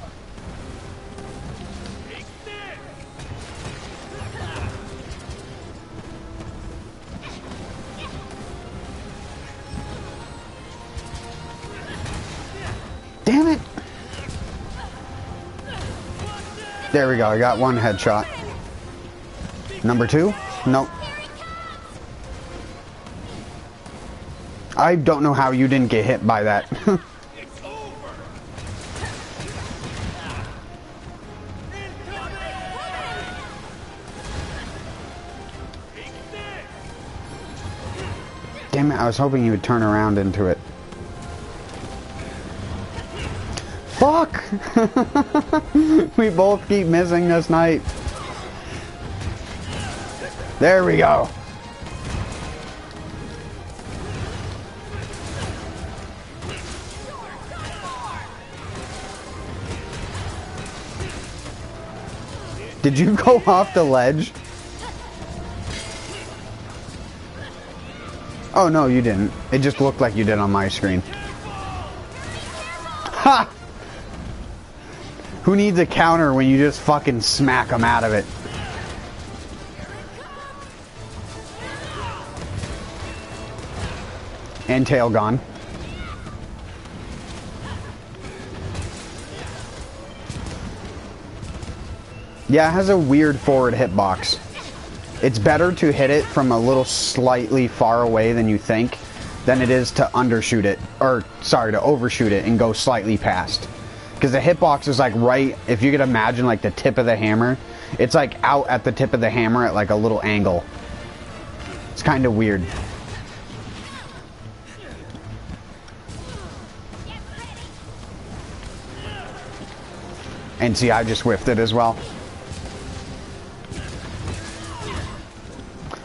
Damn it! There we go, I got one headshot. Number 2? Nope. I don't know how you didn't get hit by that. It's over. Damn it, I was hoping you would turn around into it. Fuck! We both keep missing this night. There we go. Did you go off the ledge? Oh, no, you didn't. It just looked like you did on my screen. Ha! Who needs a counter when you just fucking smack them out of it? And tail gone. Yeah, it has a weird forward hitbox. It's better to hit it from a little slightly far away than you think than it is to undershoot it, or sorry, to overshoot it and go slightly past. Because the hitbox is like right, if you could imagine like the tip of the hammer, it's like out at the tip of the hammer at like a little angle. It's kind of weird. And see, I just whiffed it as well.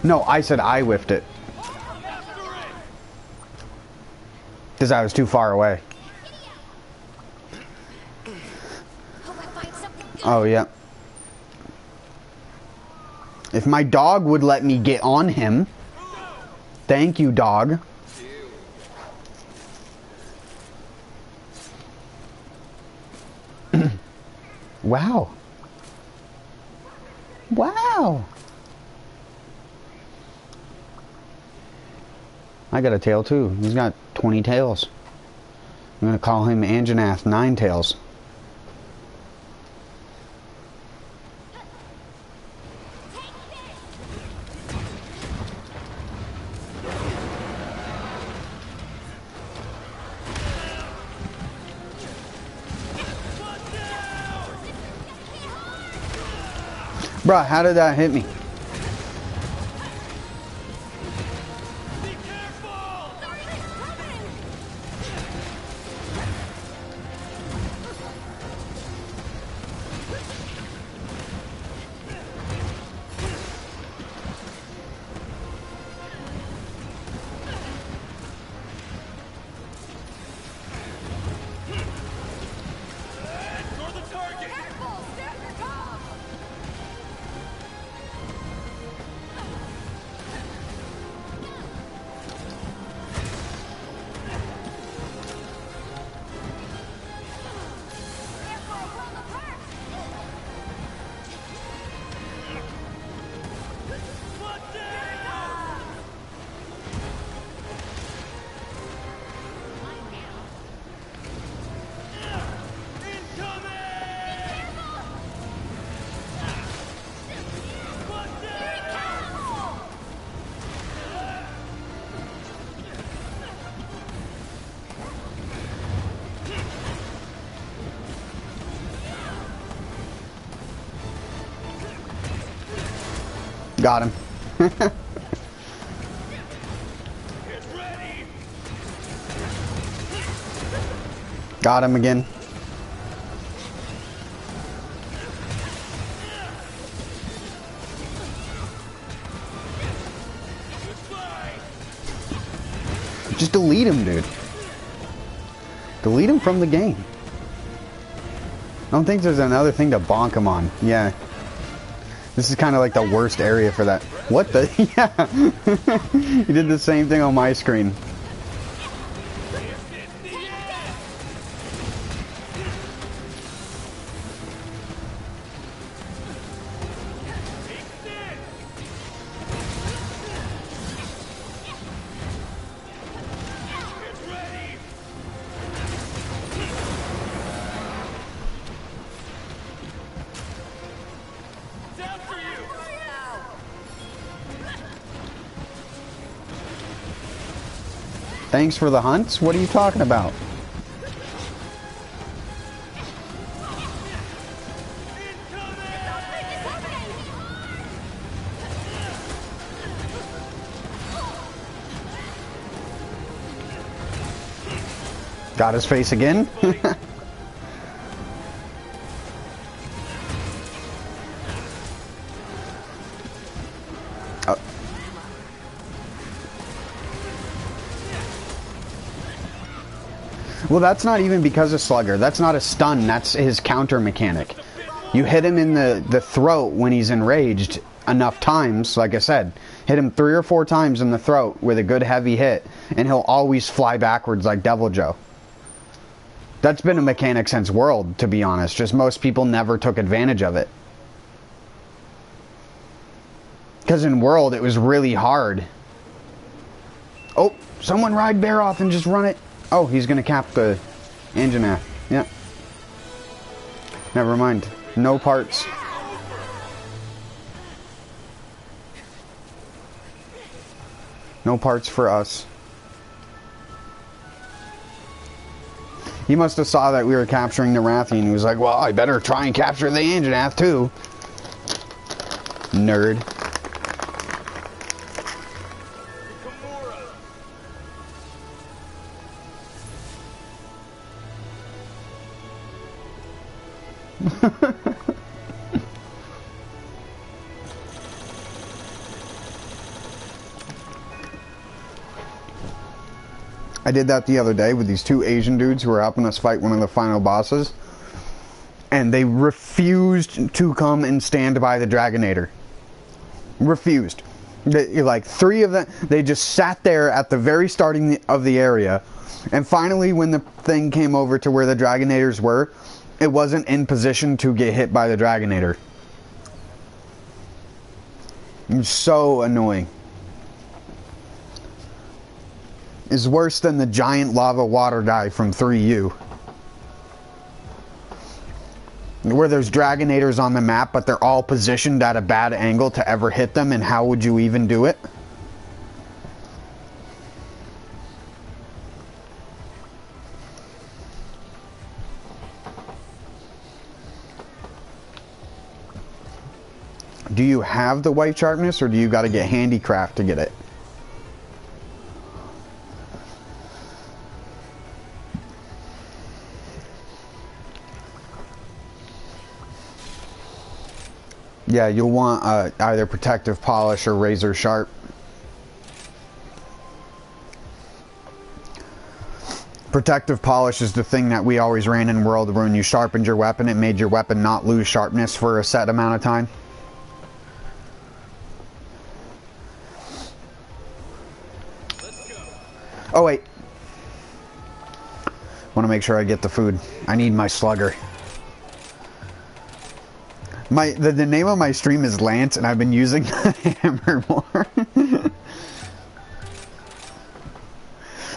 No, I said I whiffed it. Because I was too far away. Oh, yeah. If my dog would let me get on him. Thank you, dog. Wow. Wow. I got a tail too. He's got 20 tails. I'm gonna call him Anjanath 9 Tails. Bruh, how did that hit me? Got him. Got him again. Just delete him, dude. Delete him from the game. I don't think there's another thing to bonk him on. Yeah. This is kind of like the worst area for that. What the? Yeah. He did the same thing on my screen. Thanks for the hunts? What are you talking about? Got his face again? Well, that's not even because of Slugger. That's not a stun. That's his counter mechanic. You hit him in the throat when he's enraged, enough times, like I said, hit him 3 or 4 times in the throat with a good heavy hit, and he'll always fly backwards like Devil Joe. That's been a mechanic since World, to be honest. Just most people never took advantage of it. Because in World, it was really hard. Oh, someone ride Bear off and just run it. Oh, he's going to cap the engine aft. Yeah. Never mind. No parts. No parts for us. He must have saw that we were capturing the Rathian. He was like, well, I better try and capture the engine aft too. Nerd. I did that the other day with these 2 Asian dudes who were helping us fight one of the final bosses. And they refused to come and stand by the Dragonator. Refused. Like 3 of them, they just sat there at the very starting of the area. And finally, when the thing came over to where the Dragonators were, it wasn't in position to get hit by the Dragonator. It was so annoying. It's worse than the giant lava water guy from 3U. Where there's Dragonators on the map, but they're all positioned at a bad angle to ever hit them, and how would you even do it? Do you have the white sharpness, or do you got to get handicraft to get it? Yeah, you'll want either protective polish or razor sharp. Protective polish is the thing that we always ran in World, where when you sharpened your weapon, it made your weapon not lose sharpness for a set amount of time. Oh wait, want to make sure I get the food. I need my slugger. The name of my stream is Lance, and I've been using the hammer more.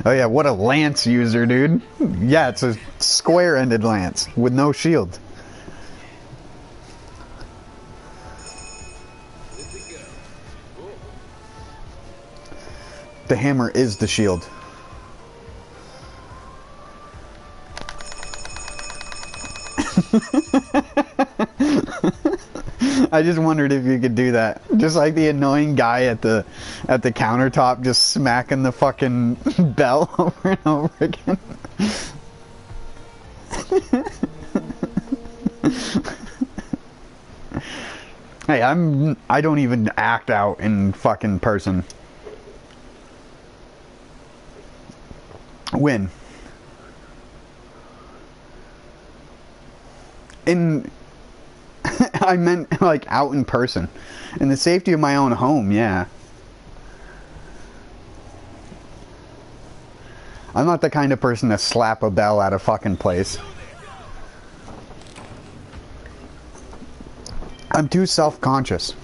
Oh yeah, what a lance user, dude. Yeah, it's a square-ended lance with no shield. The hammer is the shield. I just wondered if you could do that. Just like the annoying guy at the countertop just smacking the fucking bell over and over again. Hey, I don't even act out in fucking person. When? I meant like out in person. In the safety of my own home, yeah. I'm not the kind of person to slap a bell at a fucking place. I'm too self-conscious.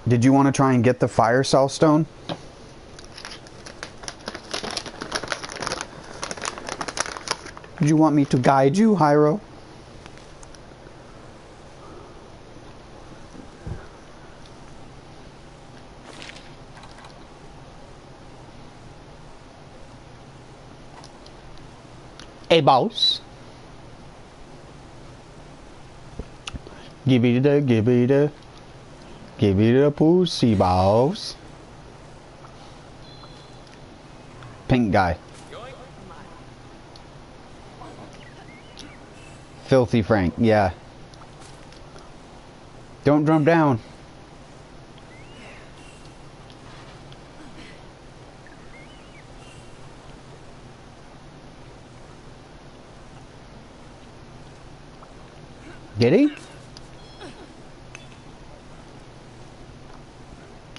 Did you want to try and get the fire cell stone? Did you want me to guide you, Hyro? Hey, boss. Give me the pussy, boss. Pink guy. Filthy Frank, yeah. Don't jump down. Did he?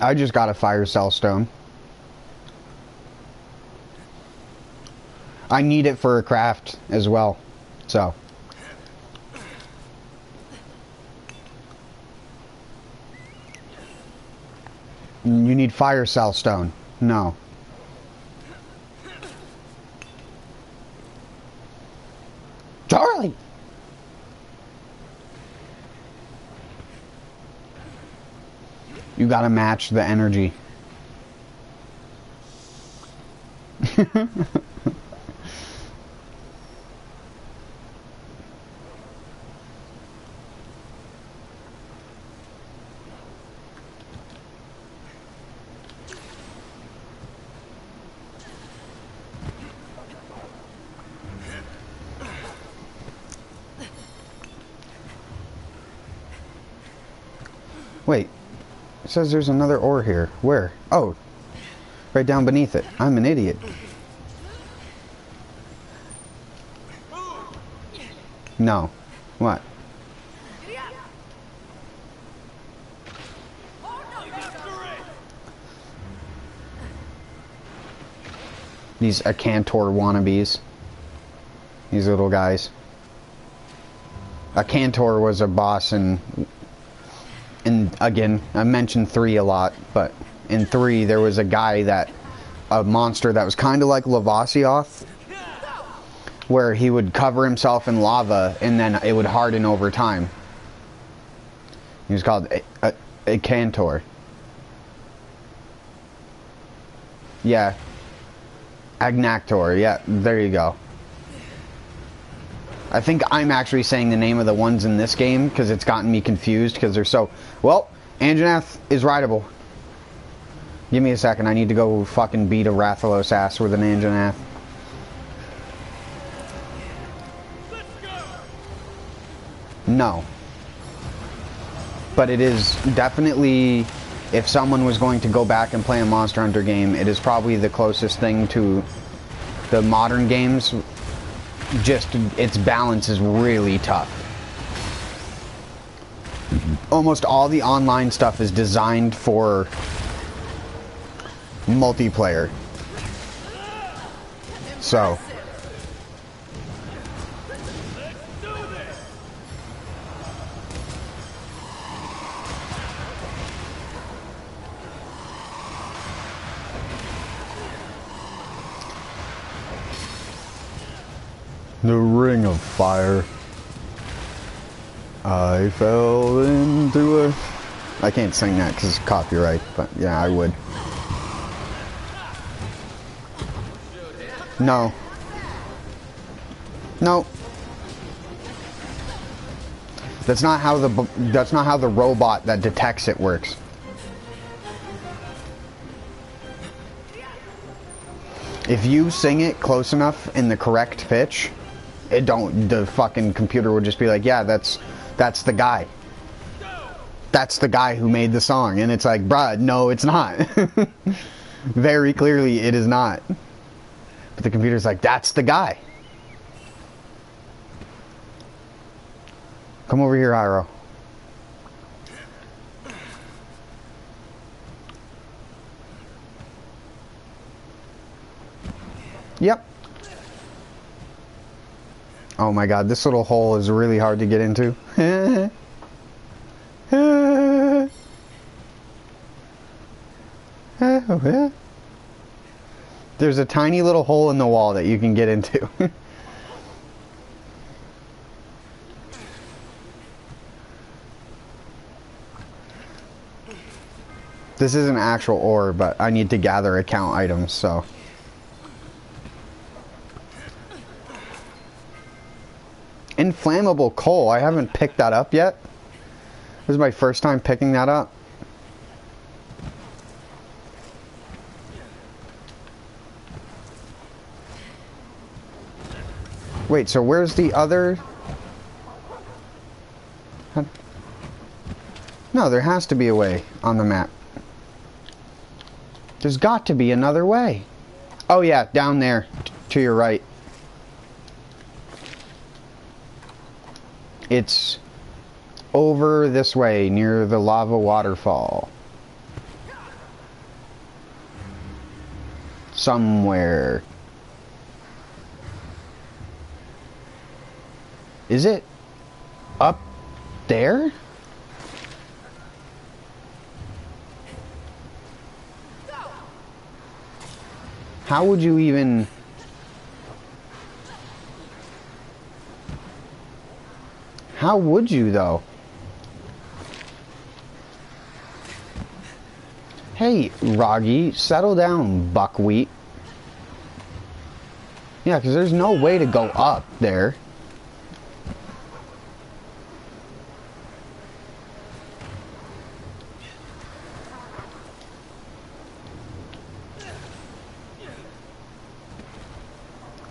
I just got a fire cell stone. I need it for a craft as well, so. You need fire cell stone. No. Charlie! You gotta match the energy. Wait, it says there's another ore here. Where? Oh, right down beneath it. I'm an idiot. No. What? These Acantor wannabes. These little guys. Acantor was a boss in... And again, I mentioned 3 a lot, but in 3 there was a guy a monster that was kind of like Lavasioth, where he would cover himself in lava and then it would harden over time. He was called a Cantor. Yeah. Agnactor, yeah, there you go. I think I'm actually saying the name of the ones in this game because it's gotten me confused because they're so... Well, Anjanath is rideable. Give me a second. I need to go fucking beat a Rathalos ass with an Anjanath. No. But it is definitely... If someone was going to go back and play a Monster Hunter game, it is probably the closest thing to the modern games. Just its balance is really tough. Almost all the online stuff is designed for multiplayer. So the Ring of Fire. I fell into a... I can't sing that because it's copyright, but yeah, I would. No. No. That's not how the robot that detects it works. If you sing it close enough in the correct pitch, the fucking computer would just be like, yeah, that's the guy. That's the guy who made the song. And it's like, bruh, no, it's not. Very clearly, it is not. But the computer's like, that's the guy. Come over here, Iroh. Yep. Oh my god, this little hole is really hard to get into. There's a tiny little hole in the wall that you can get into. This isn't actual ore, but I need to gather account items, so... Inflammable coal. I haven't picked that up yet. This is my first time picking that up. Wait, so where's the other... No, there has to be a way on the map. There's got to be another way. Oh yeah, down there to your right. It's over this way near the lava waterfall. Somewhere. Is it up there? How would you even... How would you, though? Hey, Roggy, settle down, buckwheat. Yeah, because there's no way to go up there.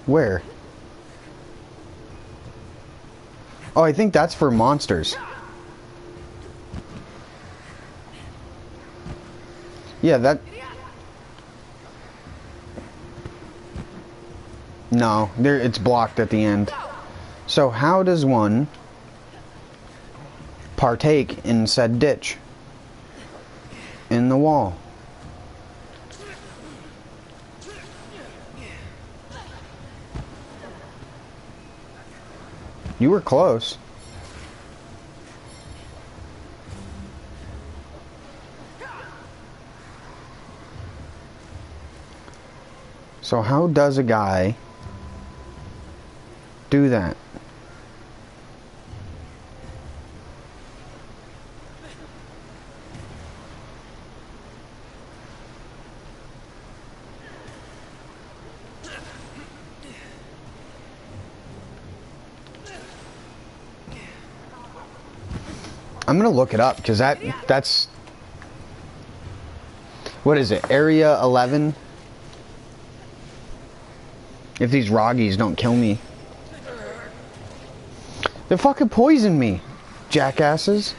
Where? Oh, I think that's for monsters. Yeah, that... No, there, it's blocked at the end. So how does one partake in said ditch? In the wall. You were close. So how does a guy do that? I'm gonna look it up because that's what is it? Area 11. If these Roggies don't kill me, they fucking poisoned me, jackasses.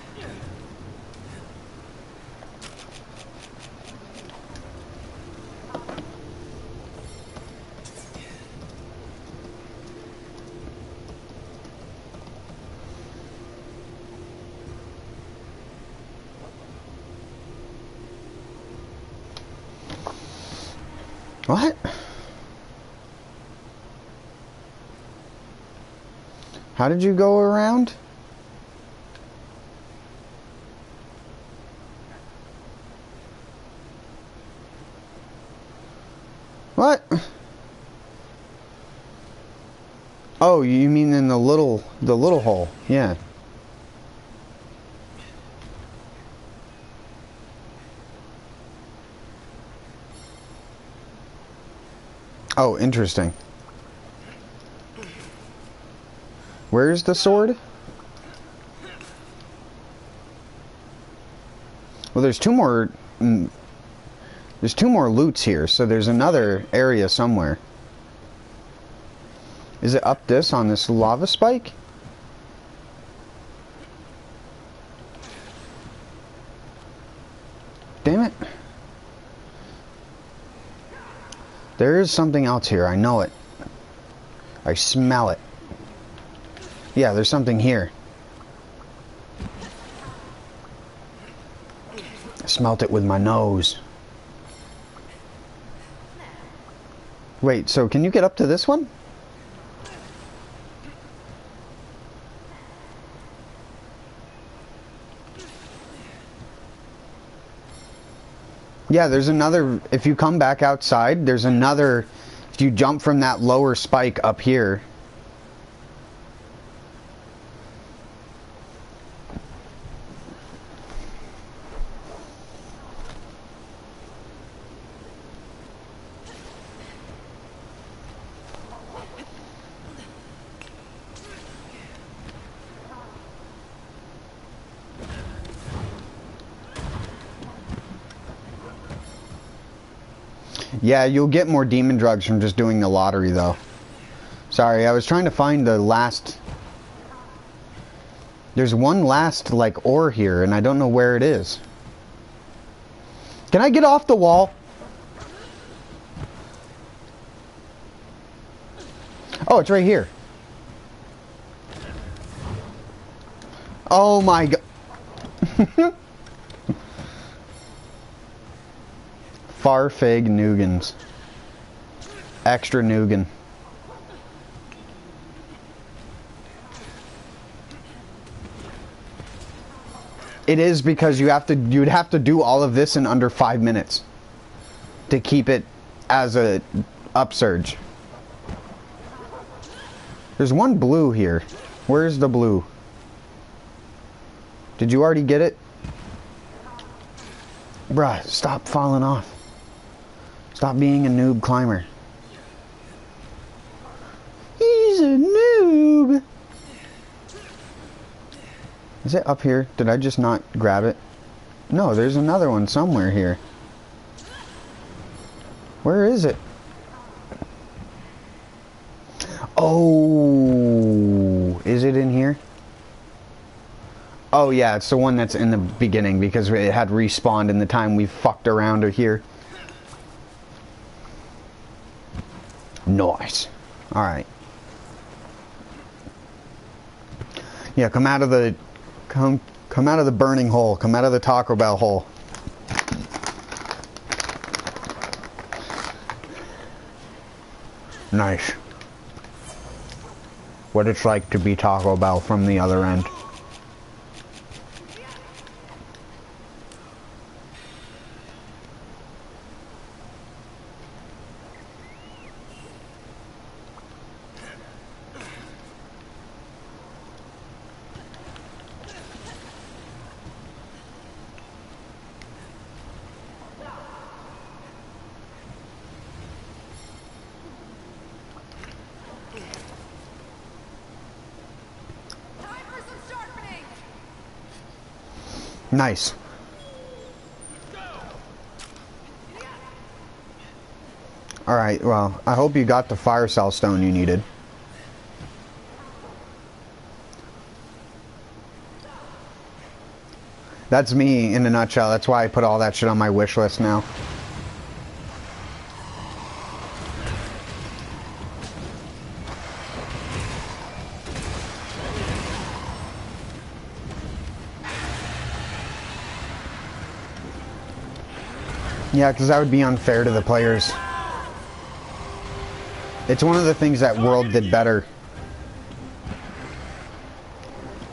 What? How did you go around? What? Oh, you mean in the little hole? Yeah. Oh, interesting. Where's the sword? Well, there's two more loots here, so there's another area somewhere. Is it up this on this lava spike? Damn it. There is something else here, I know it. I smell it. Yeah, there's something here. I smelt it with my nose. Wait, so can you get up to this one? Yeah, there's another, if you come back outside, there's another, if you jump from that lower spike up here. Yeah, you'll get more demon drugs from just doing the lottery, though. Sorry, I was trying to find the last... There's one last, like, ore here, and I don't know where it is. Can I get off the wall? Oh, it's right here. Oh my god. Farfig Nugans. Extra Nugan. It is because you'd have to do all of this in under 5 minutes to keep it as a upsurge. There's one blue here. Where's the blue? Did you already get it? Bruh, stop falling off. Stop being a noob climber. He's a noob. Is it up here? Did I just not grab it? No, there's another one somewhere here. Where is it? Oh, is it in here? Oh yeah, it's the one that's in the beginning because it had respawned in the time we fucked around here. Nice. Alright. Yeah, come out of the burning hole. Come out of the Taco Bell hole. Nice. What it's like to be Taco Bell from the other end. Nice. Alright, well, I hope you got the fire cell stone you needed. That's me in a nutshell. That's why I put all that shit on my wish list now. Yeah, because that would be unfair to the players. It's one of the things that World did better.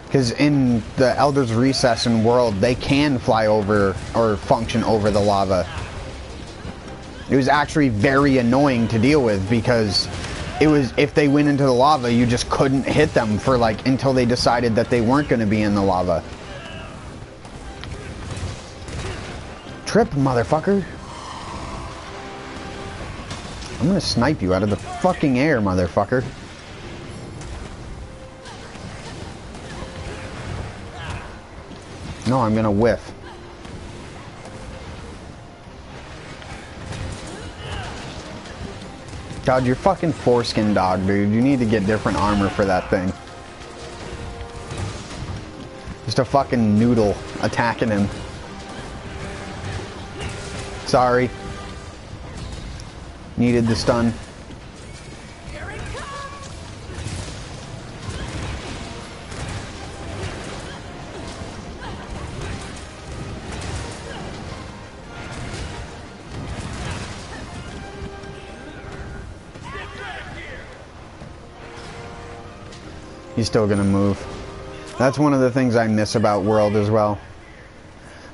Because in the Elder's Recess and World, they can fly over or function over the lava. It was actually very annoying to deal with because it was, if they went into the lava, you just couldn't hit them for like until they decided that they weren't going to be in the lava. Trip, motherfucker. I'm gonna snipe you out of the fucking air, motherfucker. No, I'm gonna whiff. God, you're fucking foreskin dog, dude. You need to get different armor for that thing. Just a fucking noodle attacking him. Sorry. Needed the stun. He's still gonna move. That's one of the things I miss about World as well.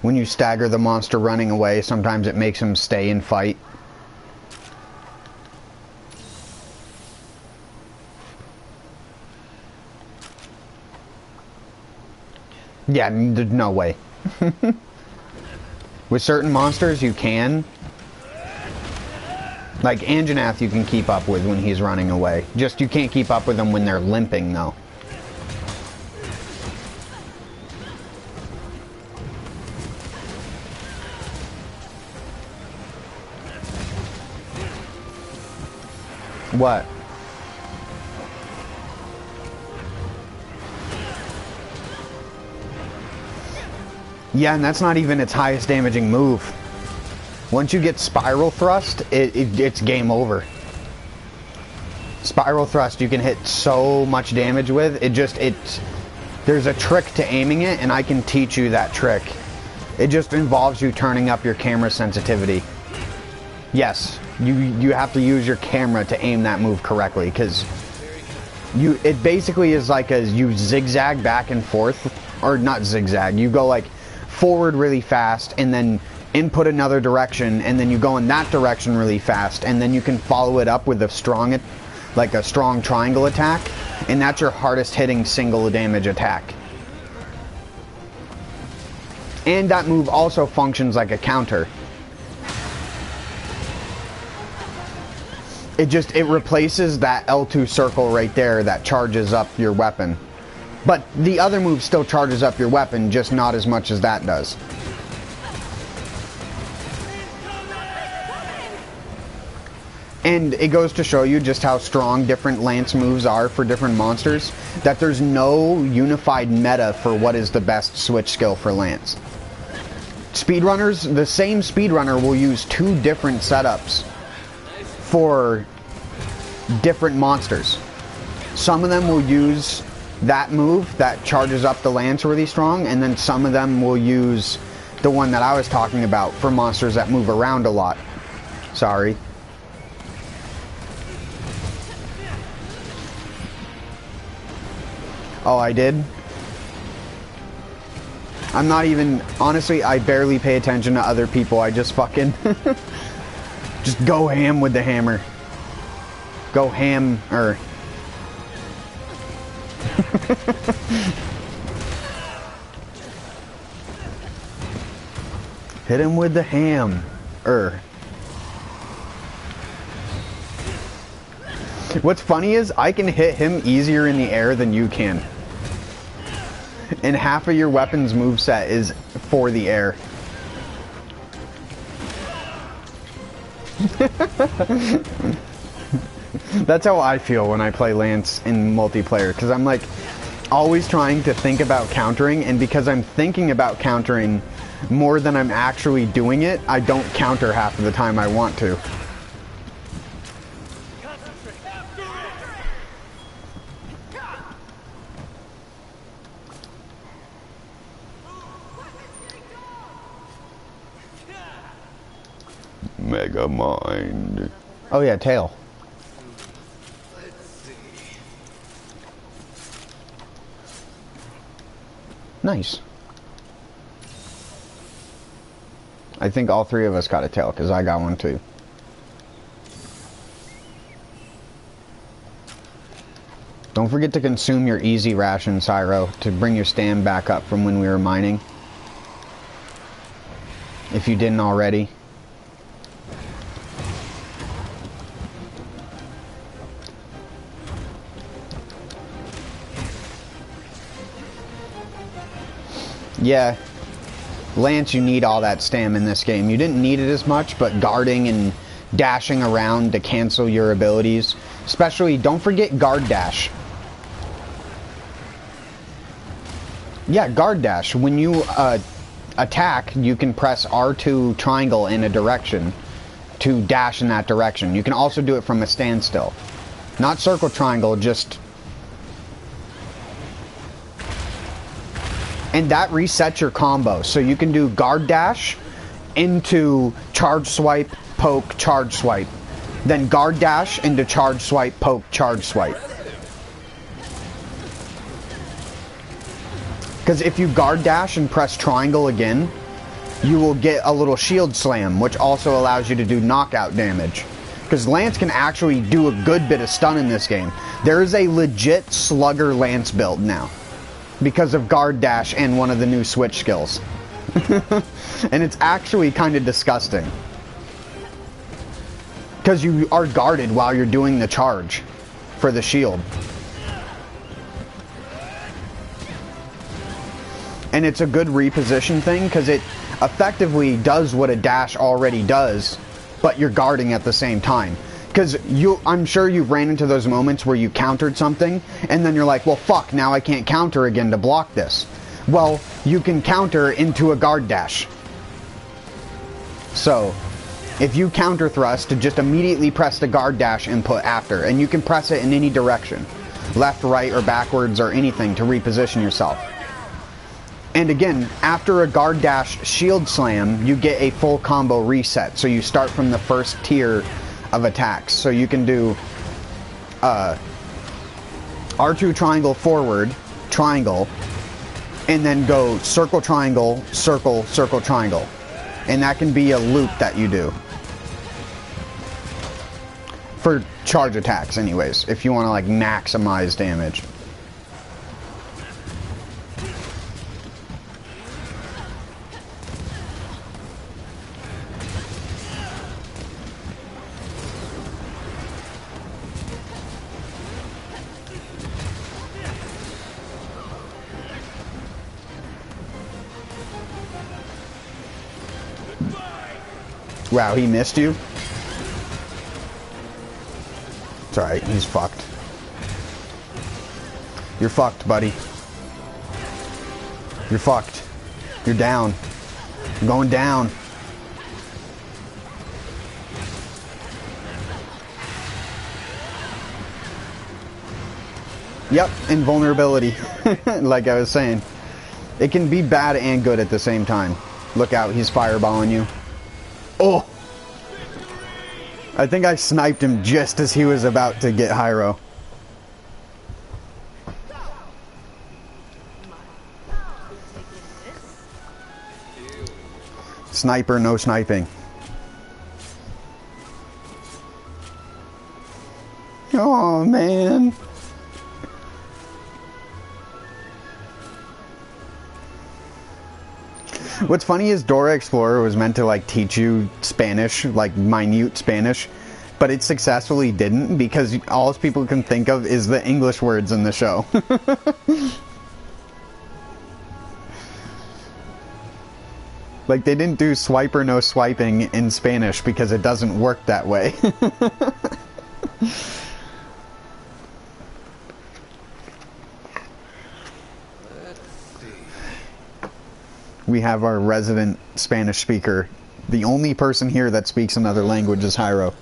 When you stagger the monster running away, sometimes it makes him stay and fight. Yeah, there's no way. With certain monsters, you can. Like Anjanath you can keep up with when he's running away. Just you can't keep up with them when they're limping, though. What? Yeah, and that's not even its highest damaging move. Once you get Spiral Thrust, it's game over. Spiral Thrust you can hit so much damage with, There's a trick to aiming it, and I can teach you that trick. It just involves you turning up your camera sensitivity. Yes, you have to use your camera to aim that move correctly, because it basically is like you zigzag back and forth, or not zigzag, you go like forward really fast and then input another direction, and then you go in that direction really fast, and then you can follow it up with a strong triangle attack, and that's your hardest hitting single damage attack. And that move also functions like a counter. It replaces that L2 circle right there that charges up your weapon. But the other move still charges up your weapon, just not as much as that does. And it goes to show you just how strong different Lance moves are for different monsters, that there's no unified meta for what is the best switch skill for Lance. Speedrunners, the same speedrunner will use 2 different setups for different monsters. Some of them will use that move that charges up the Lance really strong, and then some of them will use the one that I was talking about for monsters that move around a lot. Sorry. Oh, I did? I'm not even... Honestly, I barely pay attention to other people. I just fucking... just go ham with the hammer. Go ham-er. Hit him with the ham-er. What's funny is, I can hit him easier in the air than you can. And half of your weapon's moveset is for the air. That's how I feel when I play Lance in multiplayer, because I'm like always trying to think about countering, and because I'm thinking about countering more than I'm actually doing it, I don't counter half of the time I want to. Mega Mind. Oh yeah, tail. Nice. I think all 3 of us got a tail, because I got one too. Don't forget to consume your easy ration, Cyro, to bring your stam back up from when we were mining. If you didn't already. Yeah, Lance, you need all that stam in this game. You didn't need it as much, but guarding and dashing around to cancel your abilities. Especially, don't forget guard dash. Yeah, guard dash. When you attack, you can press R2 triangle in a direction to dash in that direction. You can also do it from a standstill. Not circle triangle, just... And that resets your combo, so you can do guard dash into charge swipe, poke, charge swipe. Then guard dash into charge swipe, poke, charge swipe. Because if you guard dash and press triangle again, you will get a little shield slam, which also allows you to do knockout damage. Because Lance can actually do a good bit of stun in this game. There is a legit slugger Lance build now, because of guard dash and one of the new switch skills. And it's actually kind of disgusting, because you are guarded while you're doing the charge for the shield. And it's a good reposition thing, because it effectively does what a dash already does, but you're guarding at the same time. Because I'm sure you've ran into those moments where you countered something, and then you're like, well, fuck, now I can't counter again to block this. Well, you can counter into a guard dash. So, if you counter thrust, just immediately press the guard dash input after, and you can press it in any direction. left, right, or backwards or anything to reposition yourself. And again, after a guard dash shield slam, you get a full combo reset. So you start from the first tier of attacks. So you can do R2 triangle forward, triangle, and then go circle triangle, circle, circle triangle. And that can be a loop that you do. For charge attacks anyways, if you want to like maximize damage. Wow, he missed you? It's alright, he's fucked. You're fucked, buddy. You're fucked. You're down. You're going down. Yep, invulnerability. Like I was saying. It can be bad and good at the same time. Look out, he's fireballing you. Oh! I think I sniped him just as he was about to get Hyro. Sniper, no sniping. Oh, man. What's funny is Dora Explorer was meant to like teach you Spanish, like minute Spanish, but it successfully didn't because all people can think of is the English words in the show. Like they didn't do swipe or no swiping in Spanish because it doesn't work that way. We have our resident Spanish speaker. The only person here that speaks another language is Hyro.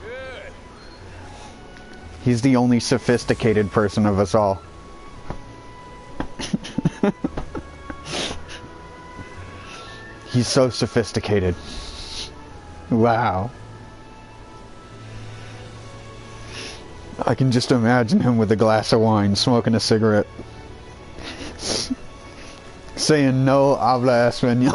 Good. He's the only sophisticated person of us all. He's so sophisticated. Wow. I can just imagine him with a glass of wine, smoking a cigarette. Saying no habla español.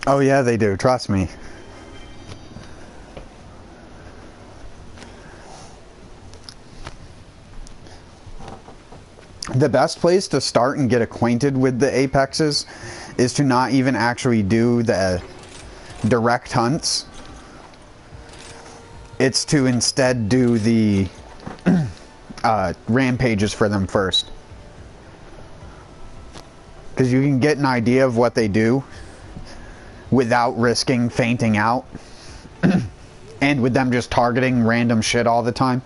Oh yeah, they do, trust me. The best place to start and get acquainted with the Apexes is to not even actually do the direct hunts. It's to instead do the rampages for them first. Because you can get an idea of what they do without risking fainting out. And with them just targeting random shit all the time.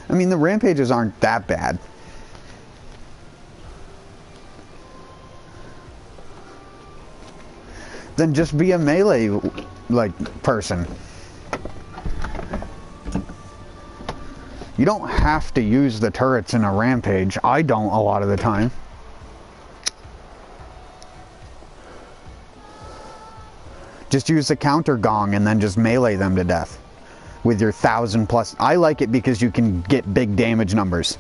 I mean, the rampages aren't that bad. Then just be a melee, like, person. You don't have to use the turrets in a rampage. I don't a lot of the time. Just use the counter gong and then just melee them to death. With your 1,000+. I like it because you can get big damage numbers.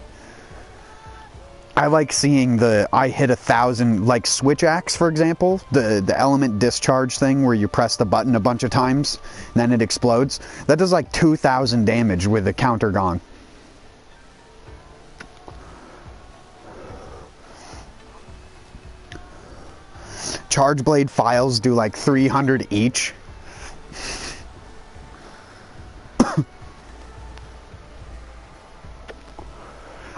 I like seeing I hit 1,000, like Switch Axe, for example, the element discharge thing where you press the button a bunch of times, and then it explodes. That does like 2,000 damage with a counter gong. Charge Blade files do like 300 each.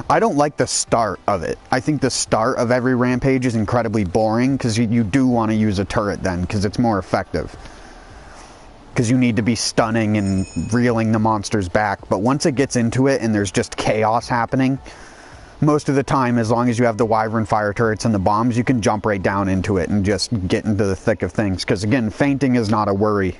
I don't like the start of it. I think the start of every rampage is incredibly boring because you do want to use a turret then because it's more effective. Because you need to be stunning and reeling the monsters back. But once it gets into it and there's just chaos happening, most of the time, as long as you have the Wyvern fire turrets and the bombs, you can jump right down into it and just get into the thick of things. Because again, fainting is not a worry.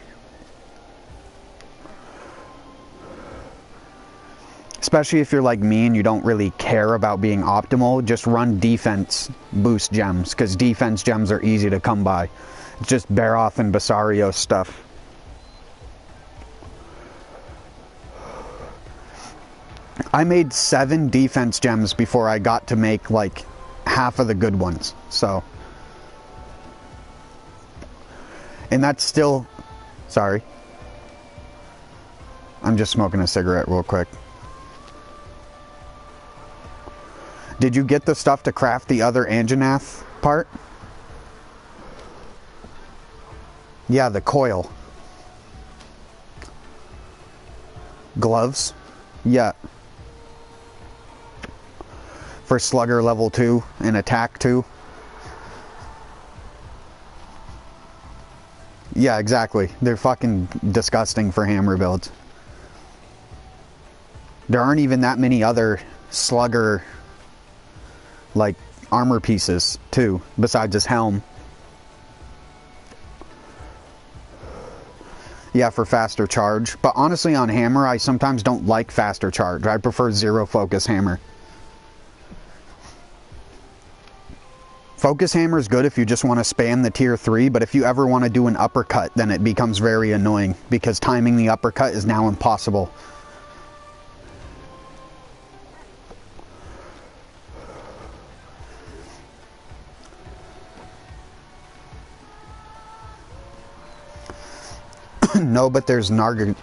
Especially if you're like me and you don't really care about being optimal, just run defense boost gems, because defense gems are easy to come by. It's just Baroth and Basario stuff. I made 7 defense gems before I got to make like half of the good ones, so. And that's still, sorry. I'm just smoking a cigarette real quick. Did you get the stuff to craft the other Anjanath part? Yeah, the coil. Gloves? Yeah. For Slugger level 2 and attack 2. Yeah, exactly. They're fucking disgusting for hammer builds. There aren't even that many other Slugger like armor pieces too, besides his helm. Yeah, for faster charge. But honestly on hammer, I sometimes don't like faster charge. I prefer zero focus hammer. Focus hammer is good if you just want to spam the tier 3, but if you ever want to do an uppercut, then it becomes very annoying because timing the uppercut is now impossible. No, but there's necklaces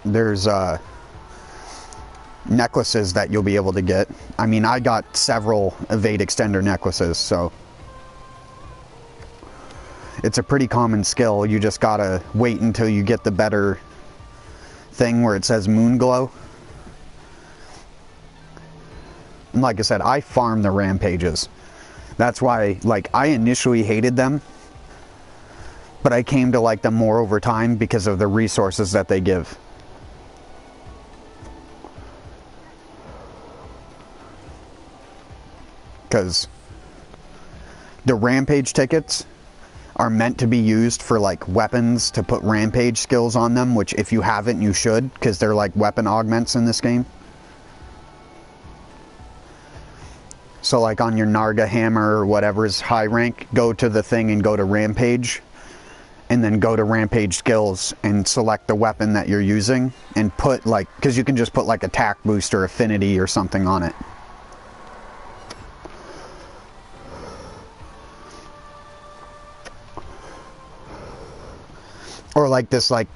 that you'll be able to get. I mean, I got several evade extender necklaces, so it's a pretty common skill. You just gotta wait until you get the better thing where it says moon glow. And like I said, I farm the rampages. That's why, like, I initially hated them, but I came to like them more over time because of the resources that they give. Because the rampage tickets are meant to be used for like weapons to put rampage skills on them, which if you haven't, you should, because they're like weapon augments in this game. So like on your Narga hammer or whatever is high rank, go to the thing and go to rampage. And then go to rampage skills and select the weapon that you're using and put like, because you can just put like attack boost or affinity or something on it. Or like this like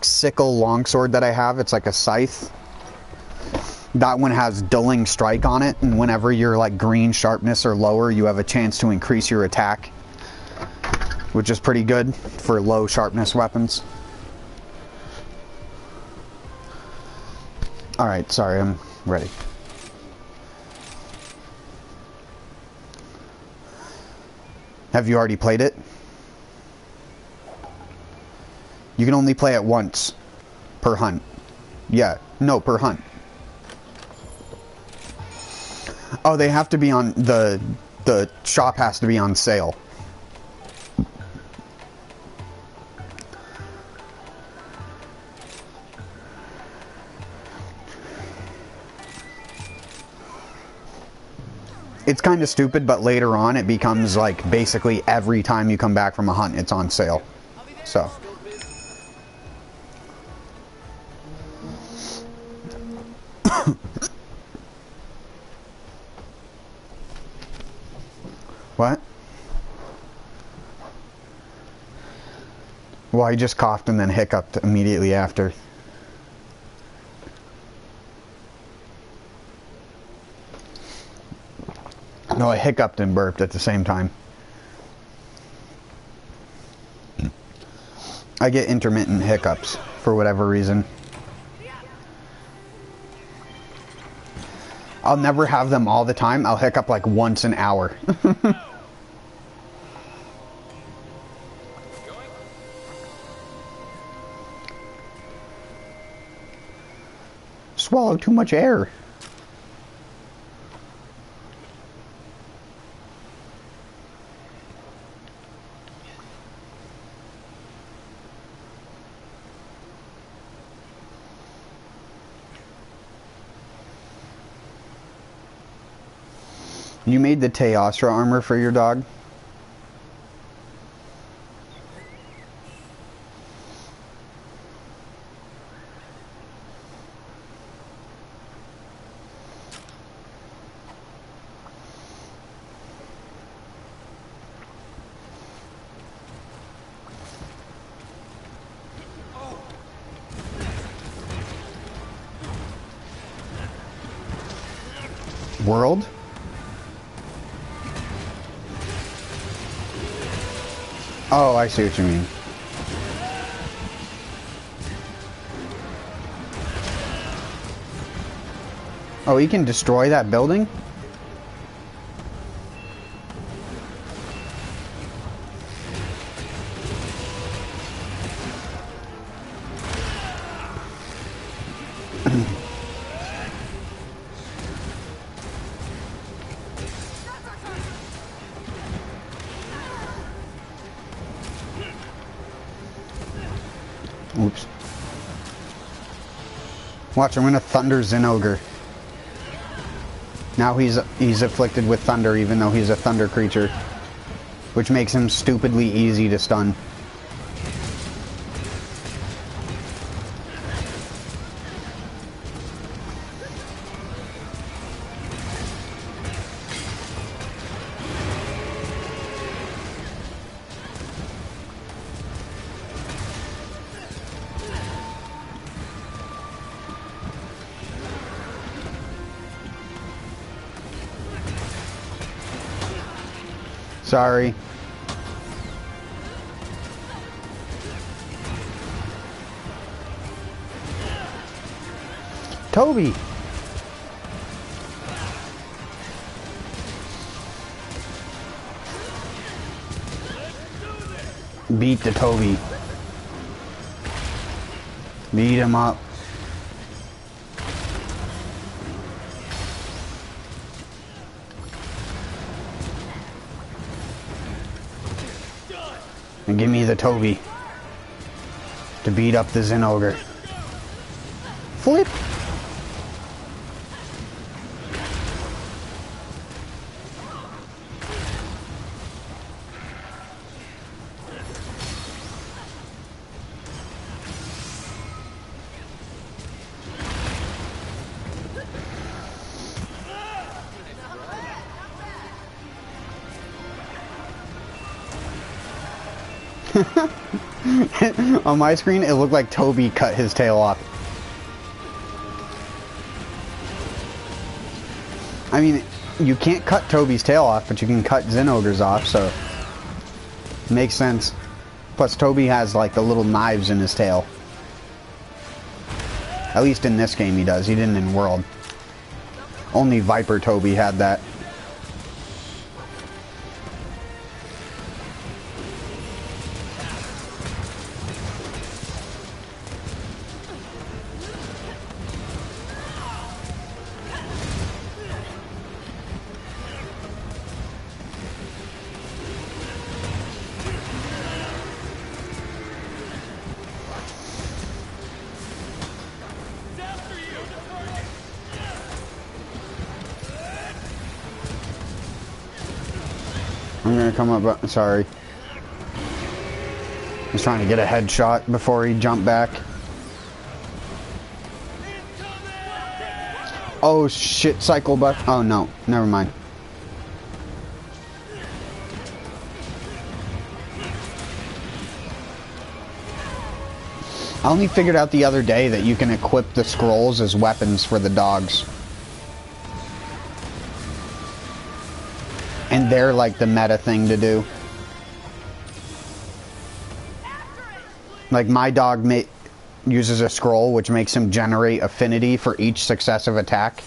sickle longsword that I have, it's like a scythe. That one has dulling strike on it, and whenever you're like green sharpness or lower, you have a chance to increase your attack, which is pretty good for low sharpness weapons. Alright, sorry, I'm ready. Have you already played it? You can only play it once per hunt. Yeah, no, per hunt. Oh, they have to be on, the shop has to be on sale. It's kind of stupid, but later on it becomes like basically every time you come back from a hunt, it's on sale. So. What? Well, I just coughed and then hiccuped immediately after. No, I hiccuped and burped at the same time. I get intermittent hiccups for whatever reason. I'll never have them all the time. I'll hiccup like once an hour. Swallow too much air. You made the Teostra armor for your dog? World? Oh, I see what you mean. Oh, he can destroy that building? Oops. Watch, I'm gonna thunder Zinogre. Now he's afflicted with thunder even though he's a thunder creature, which makes him stupidly easy to stun. Sorry. Toby! Beat the Toby. Beat him up. And give me the Toby to beat up the Zinogre. Flip! On my screen, it looked like Toby cut his tail off. I mean, you can't cut Toby's tail off, but you can cut Zinogre's off, so... Makes sense. Plus, Toby has, like, the little knives in his tail. At least in this game he does. He didn't in World. Only Viper Toby had that. I'm gonna come up, sorry. I was trying to get a headshot before he jumped back. Oh shit, cycle buff. Oh no, never mind. I only figured out the other day that you can equip the scrolls as weapons for the dogs. And they're like the meta thing to do. Like my dog uses a scroll which makes him generate affinity for each successive attack.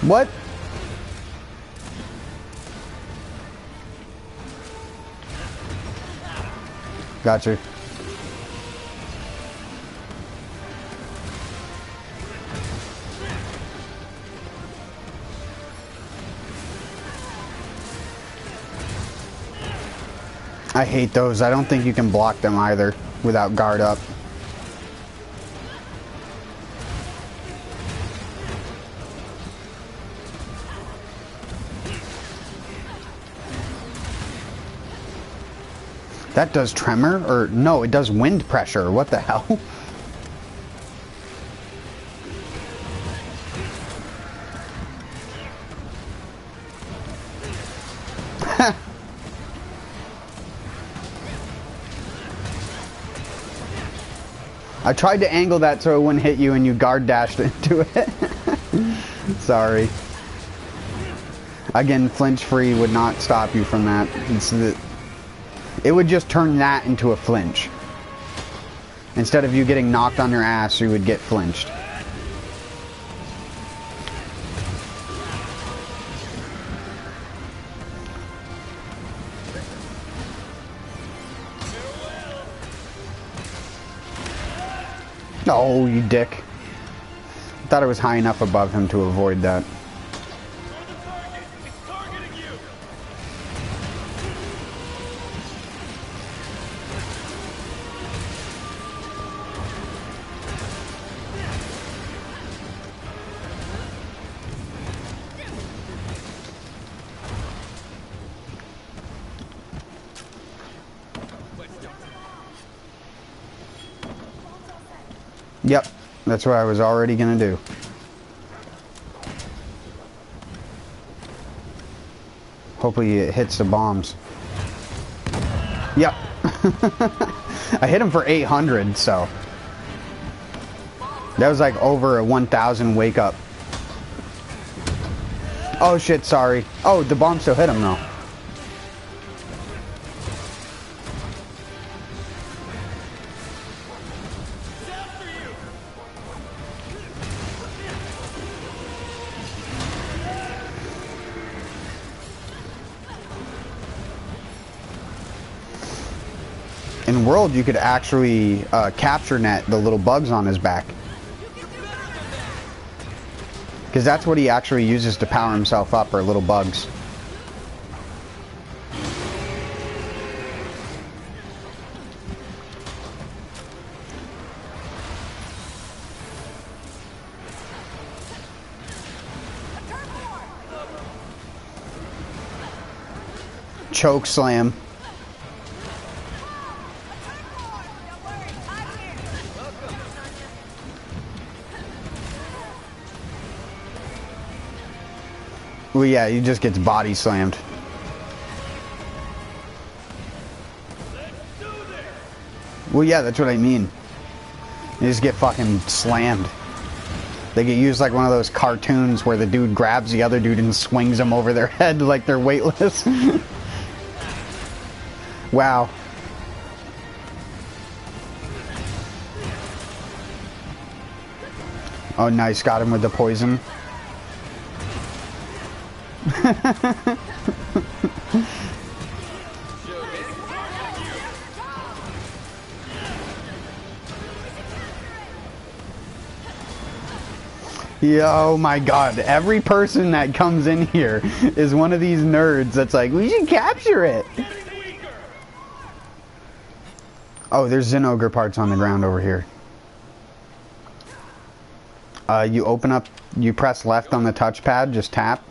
What? Gotcha. I hate those. I don't think you can block them either without guard up. That does tremor? Or no, it does wind pressure. What the hell? I tried to angle that so it wouldn't hit you and you guard dashed into it. Sorry. Again, flinch free would not stop you from that. It would just turn that into a flinch. Instead of you getting knocked on your ass, you would get flinched. Oh, you dick. I thought it was high enough above him to avoid that. Yep, that's what I was already gonna do. Hopefully it hits the bombs. Yep. I hit him for 800, so. That was like over a 1,000 wake up. Oh shit, sorry. Oh, the bomb still hit him though. In World, you could actually capture net the little bugs on his back. Because that's what he actually uses to power himself up, are little bugs. Choke slam. Well, yeah, he just gets body slammed. Well, yeah, that's what I mean. They just get fucking slammed. They get used like one of those cartoons where the dude grabs the other dude and swings them over their head like they're weightless. Wow. Oh, nice. Got him with the poison. Yeah, oh my god, every person that comes in here is one of these nerds that's like, we should capture it. Oh, there's Zinogre parts on the ground over here. You open up, you press left on the touchpad, just tap.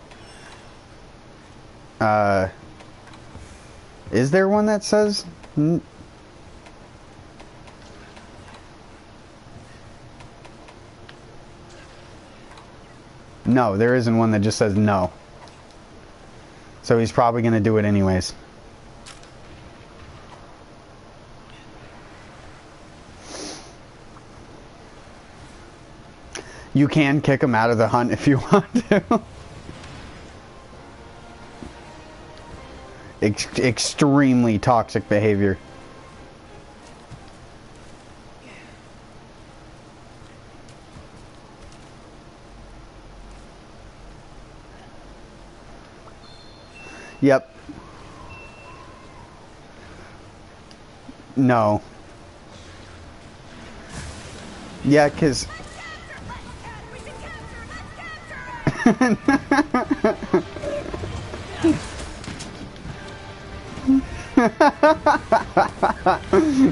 Is there one that says... No, there isn't one that just says no. So he's probably going to do it anyways. You can kick him out of the hunt if you want to. Extremely toxic behavior. Yep. No. Yeah, cause.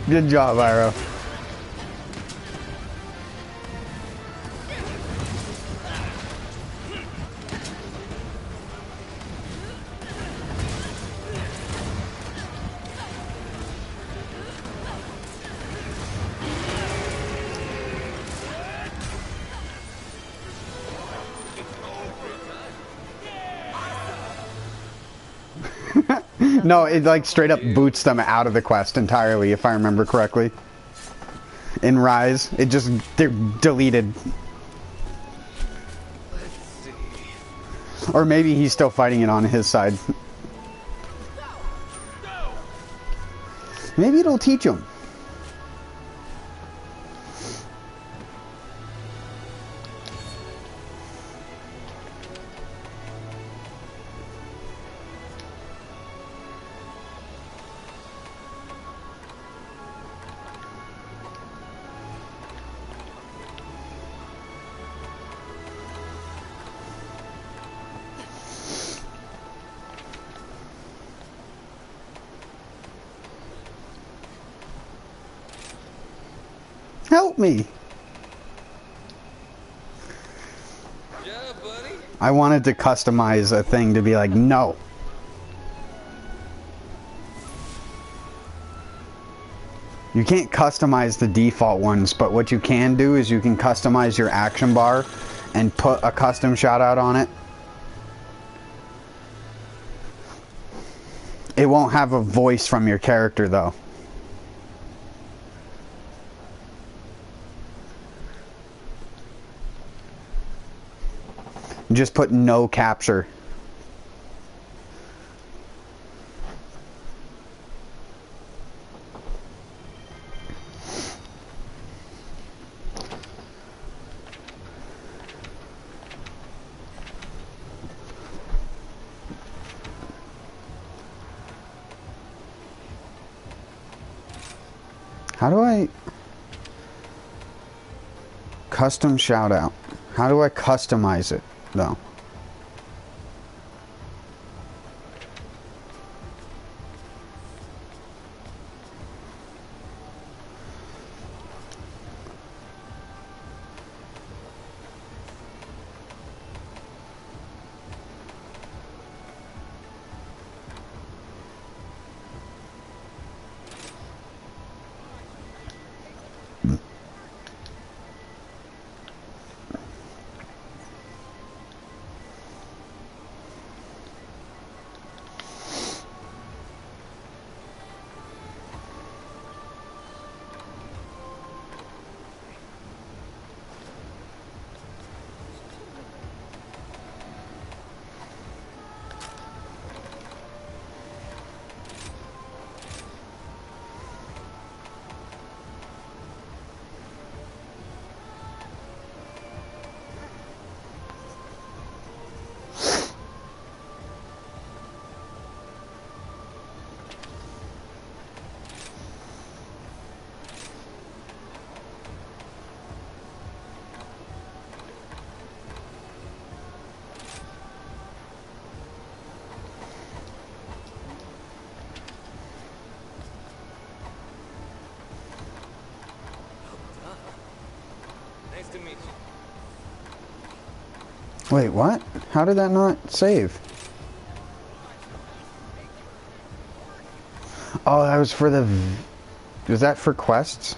Good job, Iro. No, it like straight up boots them out of the quest entirely, if I remember correctly. In Rise, it just, they're deleted. Or maybe he's still fighting it on his side. Maybe it'll teach him. Help me! Yeah, buddy. I wanted to customize a thing to be like, no. You can't customize the default ones, but what you can do is you can customize your action bar and put a custom shout out on it. It won't have a voice from your character though. Just put no capture. How do I custom shout out? How do I customize it though? Nice to meet you. Wait, what? How did that not save? Oh, that was for the... Was that for quests?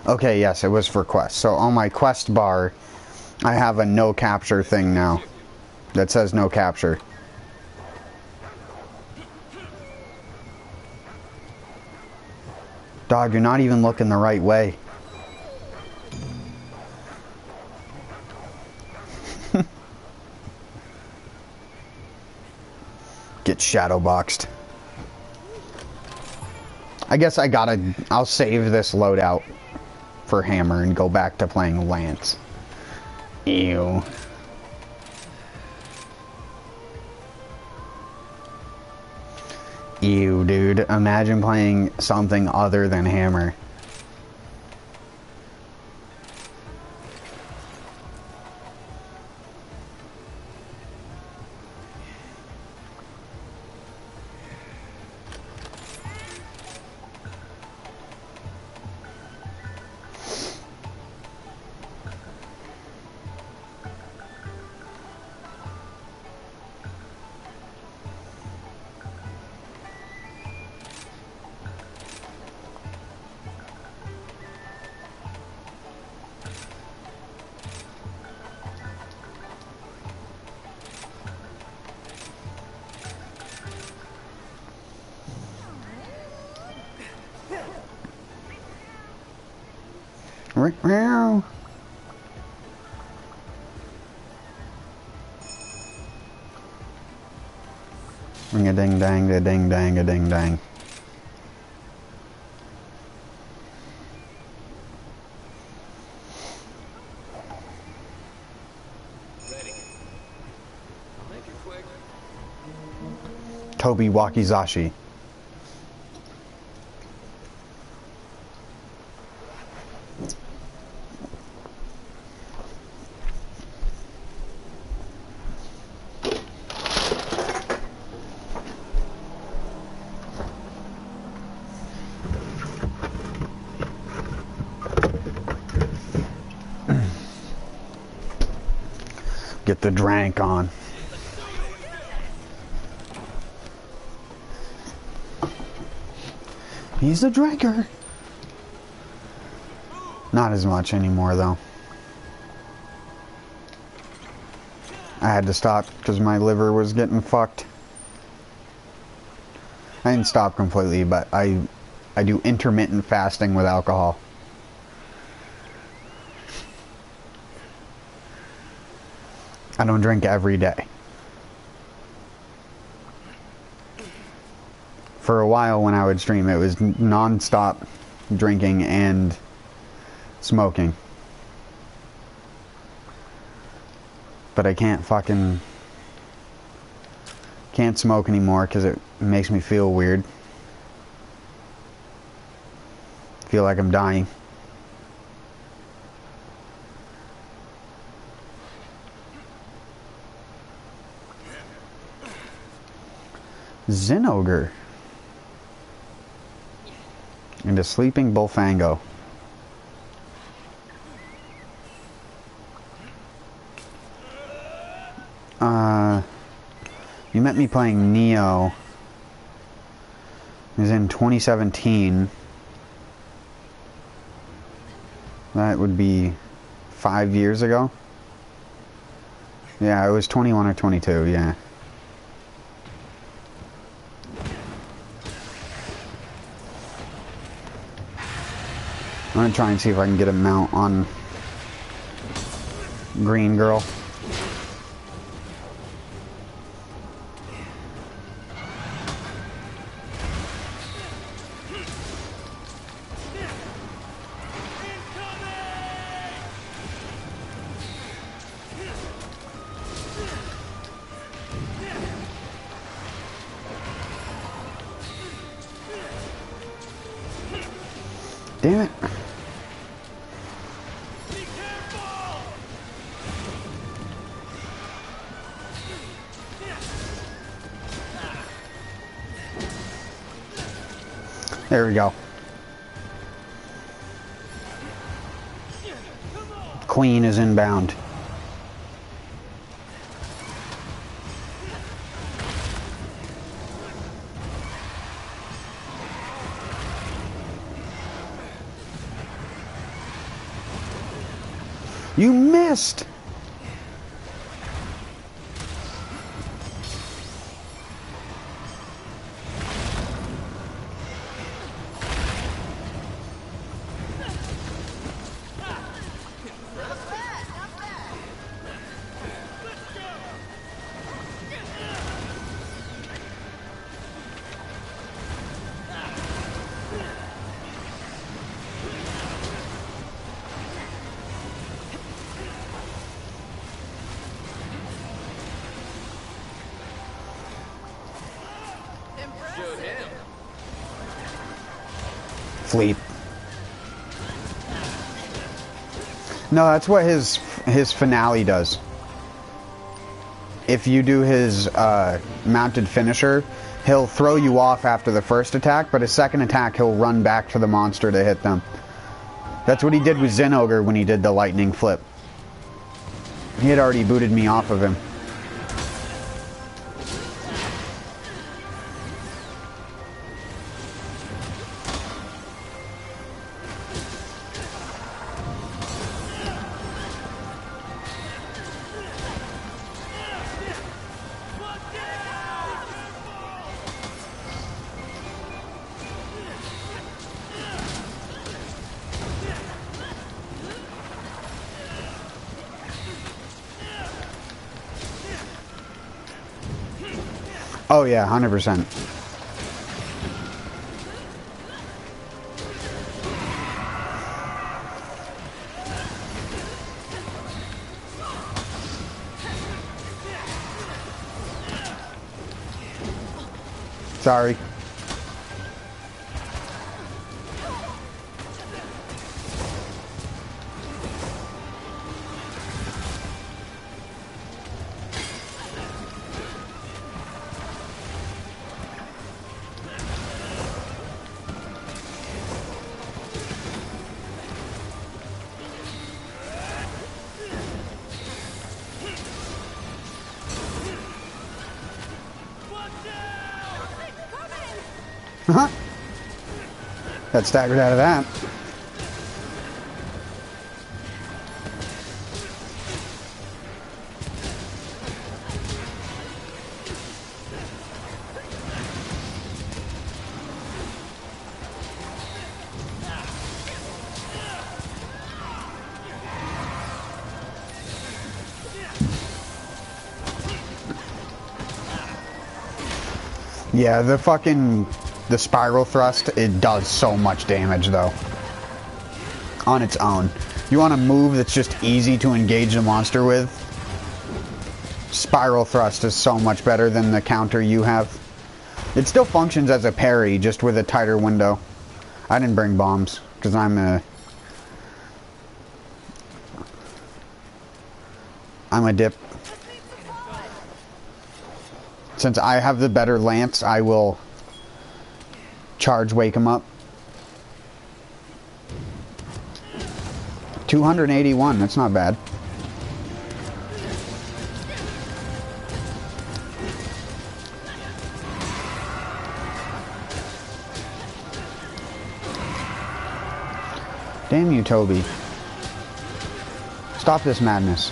Okay, yes, it was for quests. So on my quest bar, I have a no capture thing now. That says no capture. Dog, you're not even looking the right way. Get shadow boxed. I guess I'll save this loadout. for Hammer and go back to playing Lance. Ew. Ew, dude. Imagine playing something other than Hammer. Ring a ding dang, a ding dang, a ding dang. Ready. I'll make it quick. Toby Wakizashi. Get the drank on. He's a drinker. Not as much anymore, though. I had to stop because my liver was getting fucked. I didn't stop completely, but I do intermittent fasting with alcohol. I don't drink every day. For a while when I would stream, it was non-stop drinking and smoking. But I can't smoke anymore because it makes me feel weird. Feel like I'm dying. Zinogre. And a sleeping Bullfango. You met me playing Neo. It was in 2017. That would be 5 years ago. Yeah, it was 21 or 22, yeah. I'm gonna try and see if I can get a mount on Green Girl. Damn it. There we go. Queen is inbound. You missed! Fleet. No, that's what his finale does. If you do his mounted finisher, he'll throw you off after the first attack, but his second attack he'll run back to the monster to hit them. That's what he did with Zinogre when he did the lightning flip. He had already booted me off of him. Oh yeah, 100%. Sorry. Huh? Got staggered out of that. Yeah, the spiral thrust, it does so much damage though. On its own. You want a move that's just easy to engage the monster with? Spiral thrust is so much better than the counter you have. It still functions as a parry, just with a tighter window. I didn't bring bombs, because I'm a dip. Since I have the better lance, I will charge wake him up. 281, that's not bad. Damn you, Toby. Stop this madness.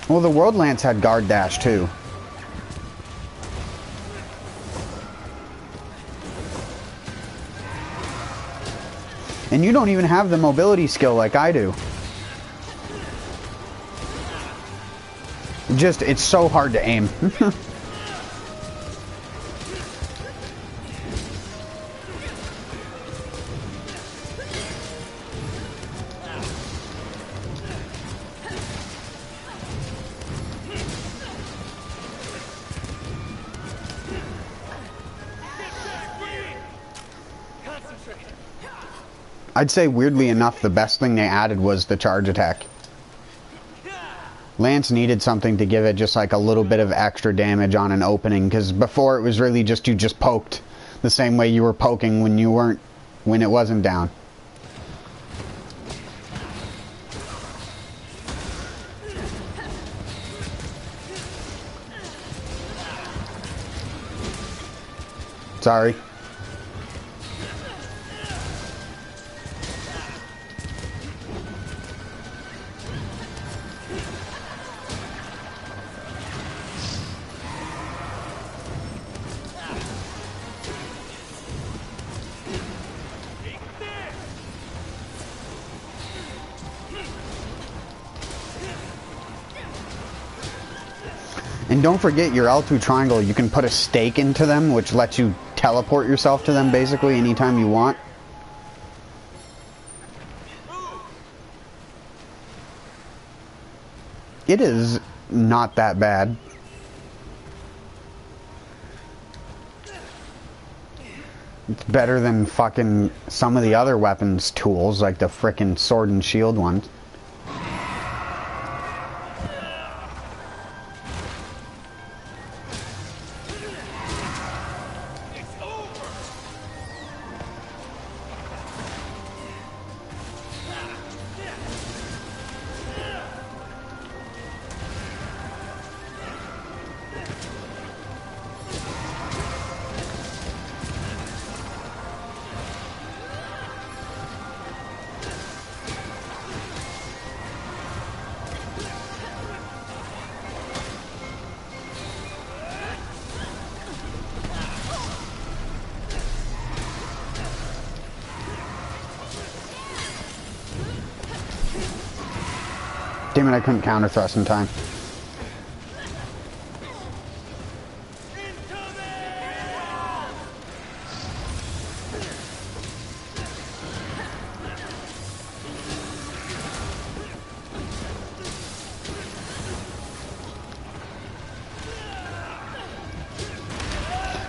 Well, the World Lance had guard dash too. And you don't even have the mobility skill like I do. It's so hard to aim. I'd say, weirdly enough, the best thing they added was the charge attack. Lance needed something to give it just like a little bit of extra damage on an opening, because before it was really just you just poked the same way you were poking when it wasn't down. Sorry. And don't forget your L2 triangle, you can put a stake into them, which lets you teleport yourself to them basically anytime you want. It is not that bad. It's better than fucking some of the other weapons tools, like the frickin' sword and shield ones. Damn it, I couldn't counter thrust in time.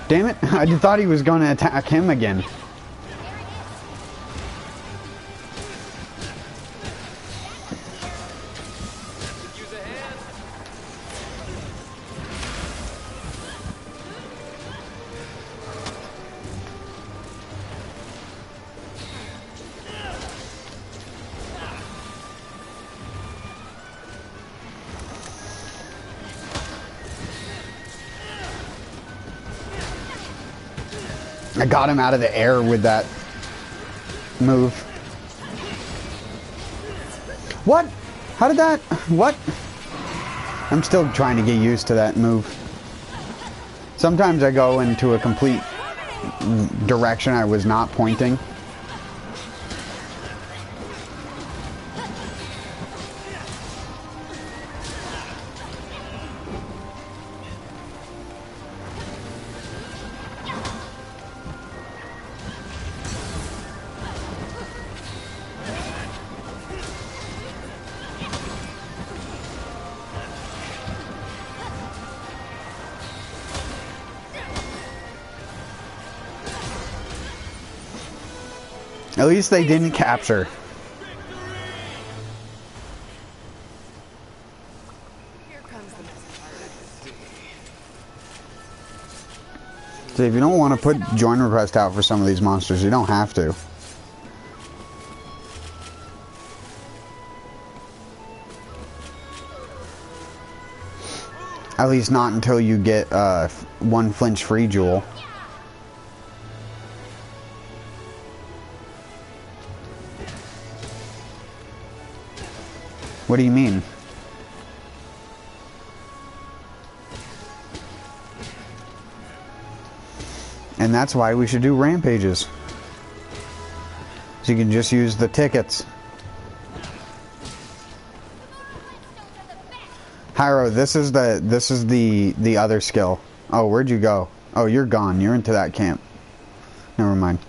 Damn it, I thought he was going to attack him again. I got him out of the air with that move. What? How did that? What? I'm still trying to get used to that move. Sometimes I go into a complete direction I was not pointing. At least they didn't capture. Here comes the best part. So if you don't want to put join request out for some of these monsters, you don't have to. At least not until you get one flinch free jewel. What do you mean? And that's why we should do rampages. So you can just use the tickets. Hyro, this is the other skill. Oh, where'd you go? Oh, you're gone. You're into that camp. Never mind.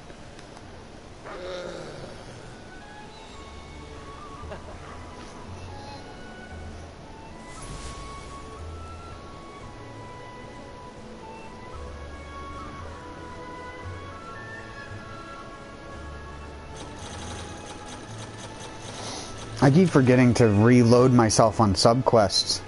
I keep forgetting to reload myself on subquests.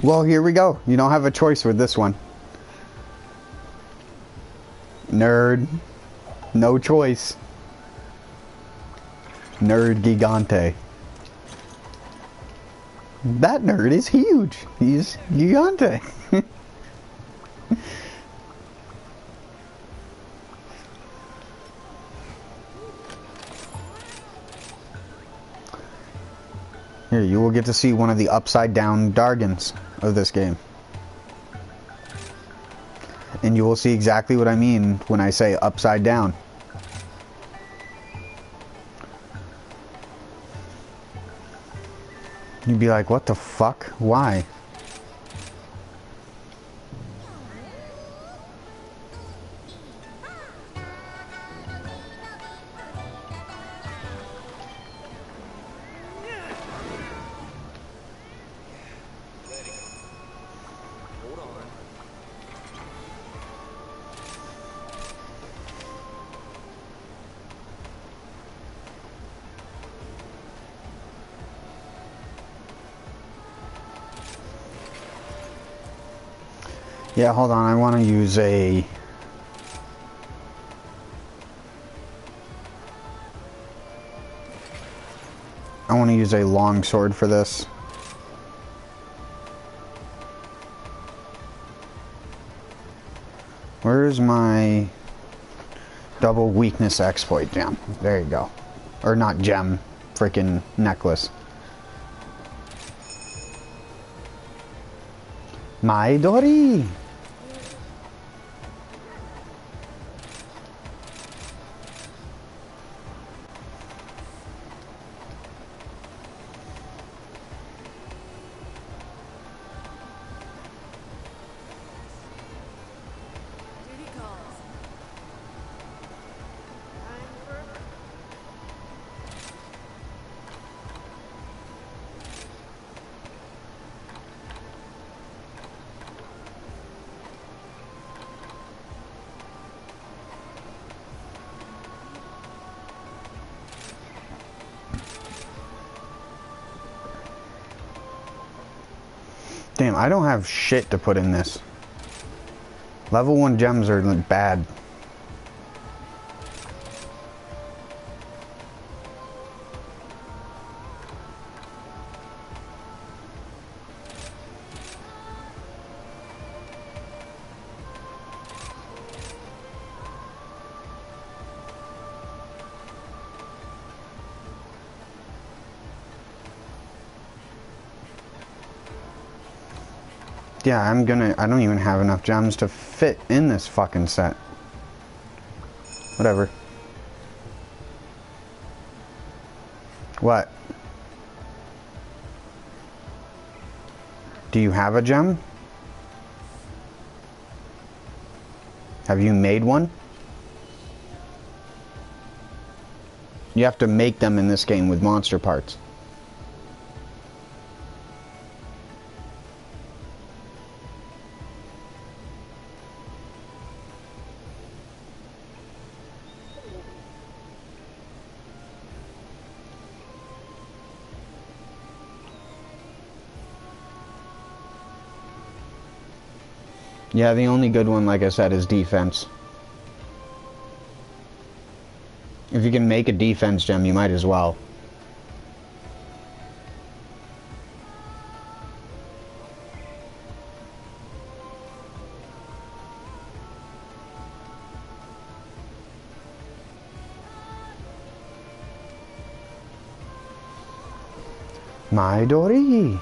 Well, here we go. You don't have a choice with this one. Nerd. No choice. Nerd gigante. That nerd is huge. He's gigante. Here, you will get to see one of the upside down Dargans of this game. And you will see exactly what I mean when I say upside down. You'd be like, what the fuck? Why? Ready. Hold on. Yeah, hold on. I want to use a... I want to use a long sword for this. Where's my double weakness exploit gem? There you go. Or not gem, freaking necklace. My Dory! Duty calls. I'm forever. Damn, I don't have shit to put in this. Level 1 gems are bad. Yeah, I don't even have enough gems to fit in this fucking set. Whatever. What? Do you have a gem? Have you made one? You have to make them in this game with monster parts. Yeah, the only good one, like I said, is defense. If you can make a defense gem, you might as well. My Dory.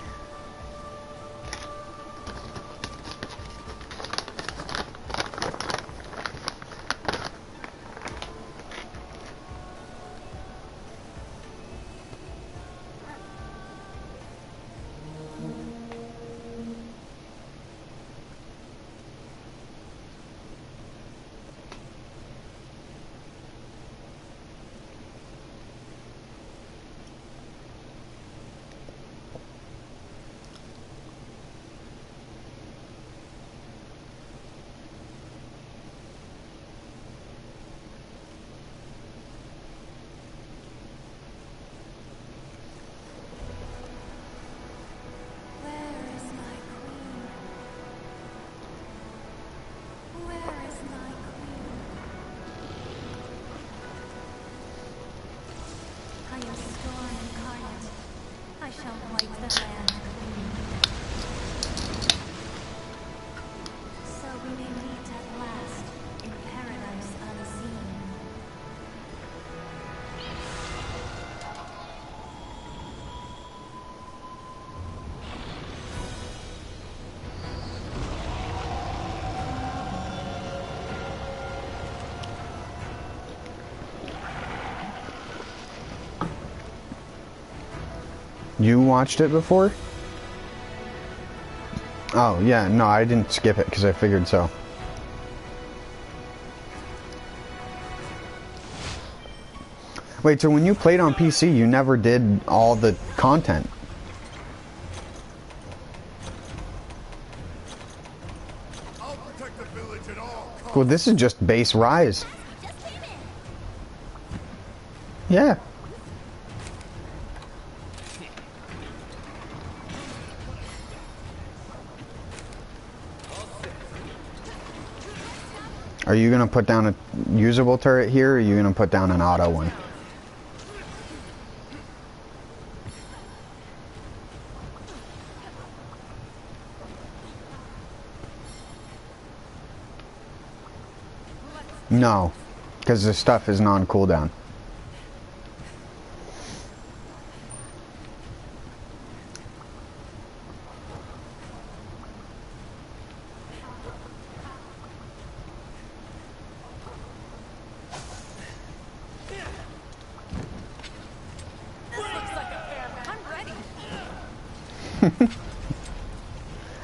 am storm incarnate. I shall wipe the land clean. So we may meet at last in paradise unseen. You watched it before? Oh, yeah, no, I didn't skip it because I figured so. Wait, so when you played on PC, you never did all the content? I'll protect the village at all costs. Well, this is just base Rise. Just came in. Yeah. Are you gonna put down a usable turret here, or are you gonna put down an auto one? No, because the stuff is non-cooldown.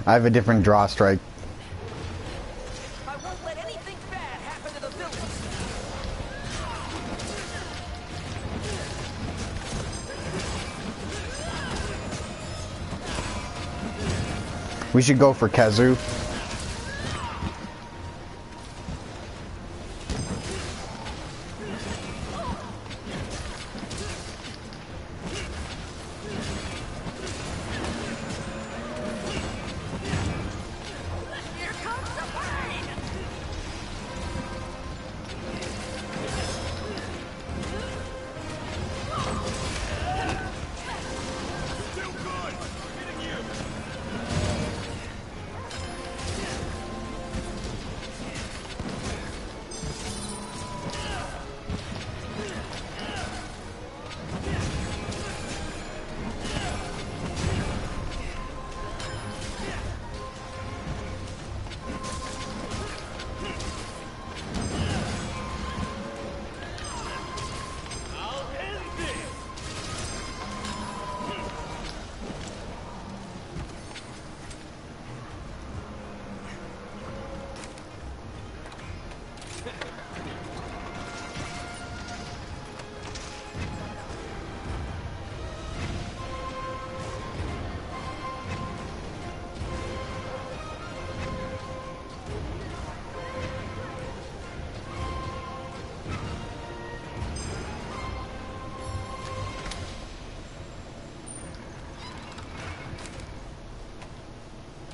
I have a different draw strike. I won't let anything bad happen to the village. We should go for Kazoo. Here comes the pain. Still good. Hitting you. I'll end this.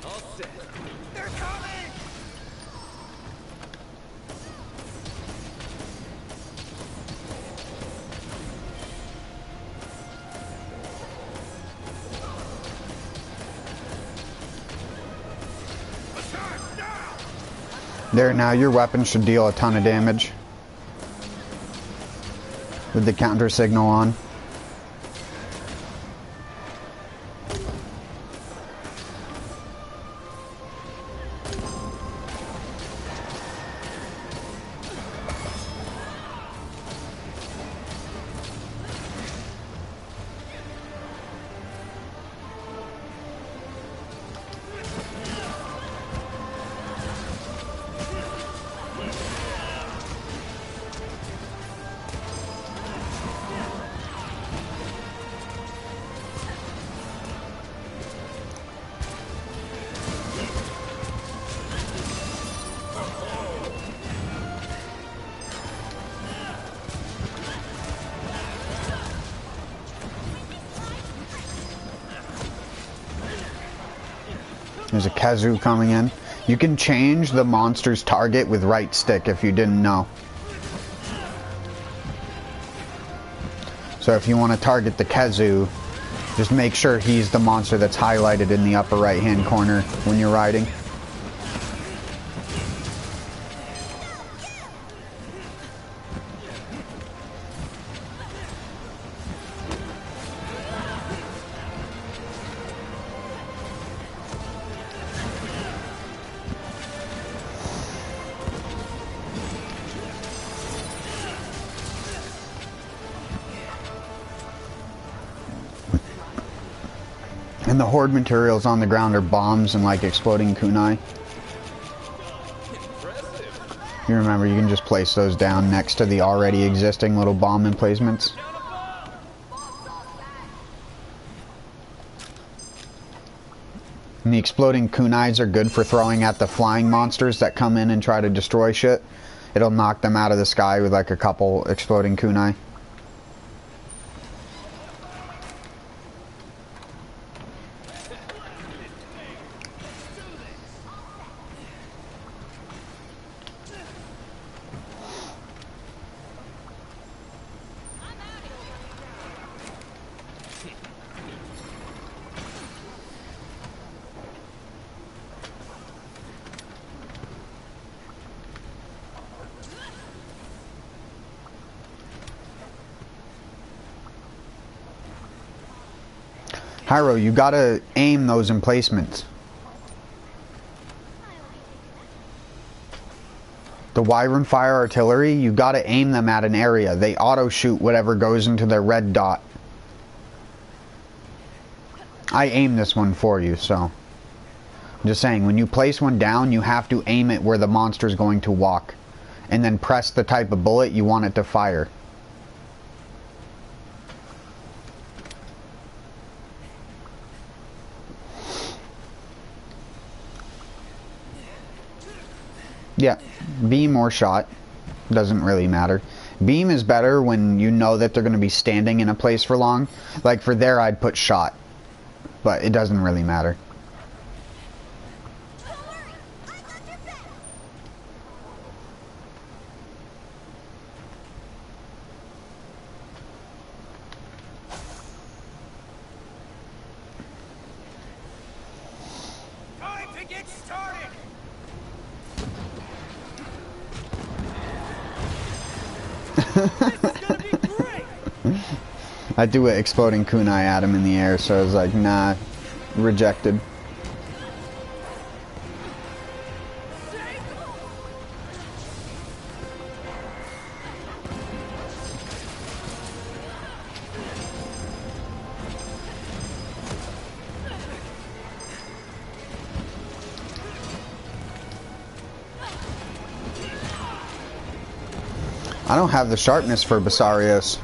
All set. They're coming! Attack now! There, now your weapon should deal a ton of damage. With the counter signal on. There's a Kazoo coming in. You can change the monster's target with right stick if you didn't know. So if you want to target the Khezu, just make sure he's the monster that's highlighted in the upper right hand corner when you're riding. And the horde materials on the ground are bombs and like exploding kunai. You remember, you can just place those down next to the already existing little bomb emplacements. And the exploding kunais are good for throwing at the flying monsters that come in and try to destroy shit. It'll knock them out of the sky with like a couple exploding kunai. Hyro, you gotta aim those emplacements. The Wyvern Fire Artillery, you gotta aim them at an area. They auto-shoot whatever goes into their red dot. I aim this one for you, so... I'm just saying, when you place one down, you have to aim it where the monster's going to walk. And then press the type of bullet you want it to fire. Yeah, beam or shot, doesn't really matter. Beam is better when you know that they're going to be standing in a place for long. Like for there, I'd put shot, but it doesn't really matter. Time to get started! I do an exploding kunai at him in the air, so I was like, nah, rejected. I don't have the sharpness for Basarios.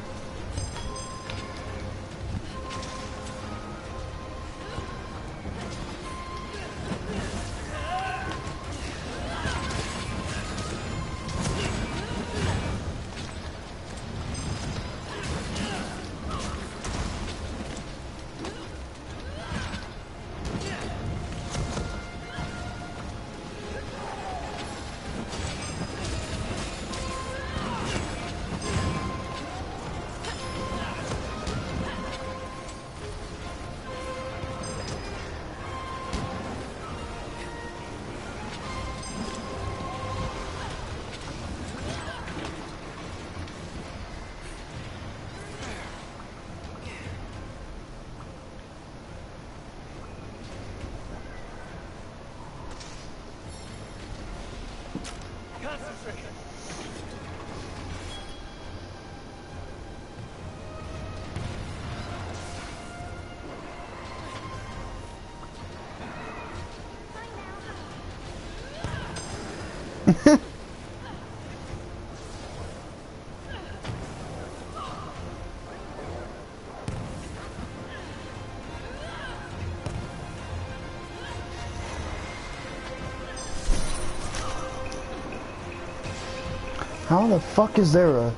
How the fuck is there a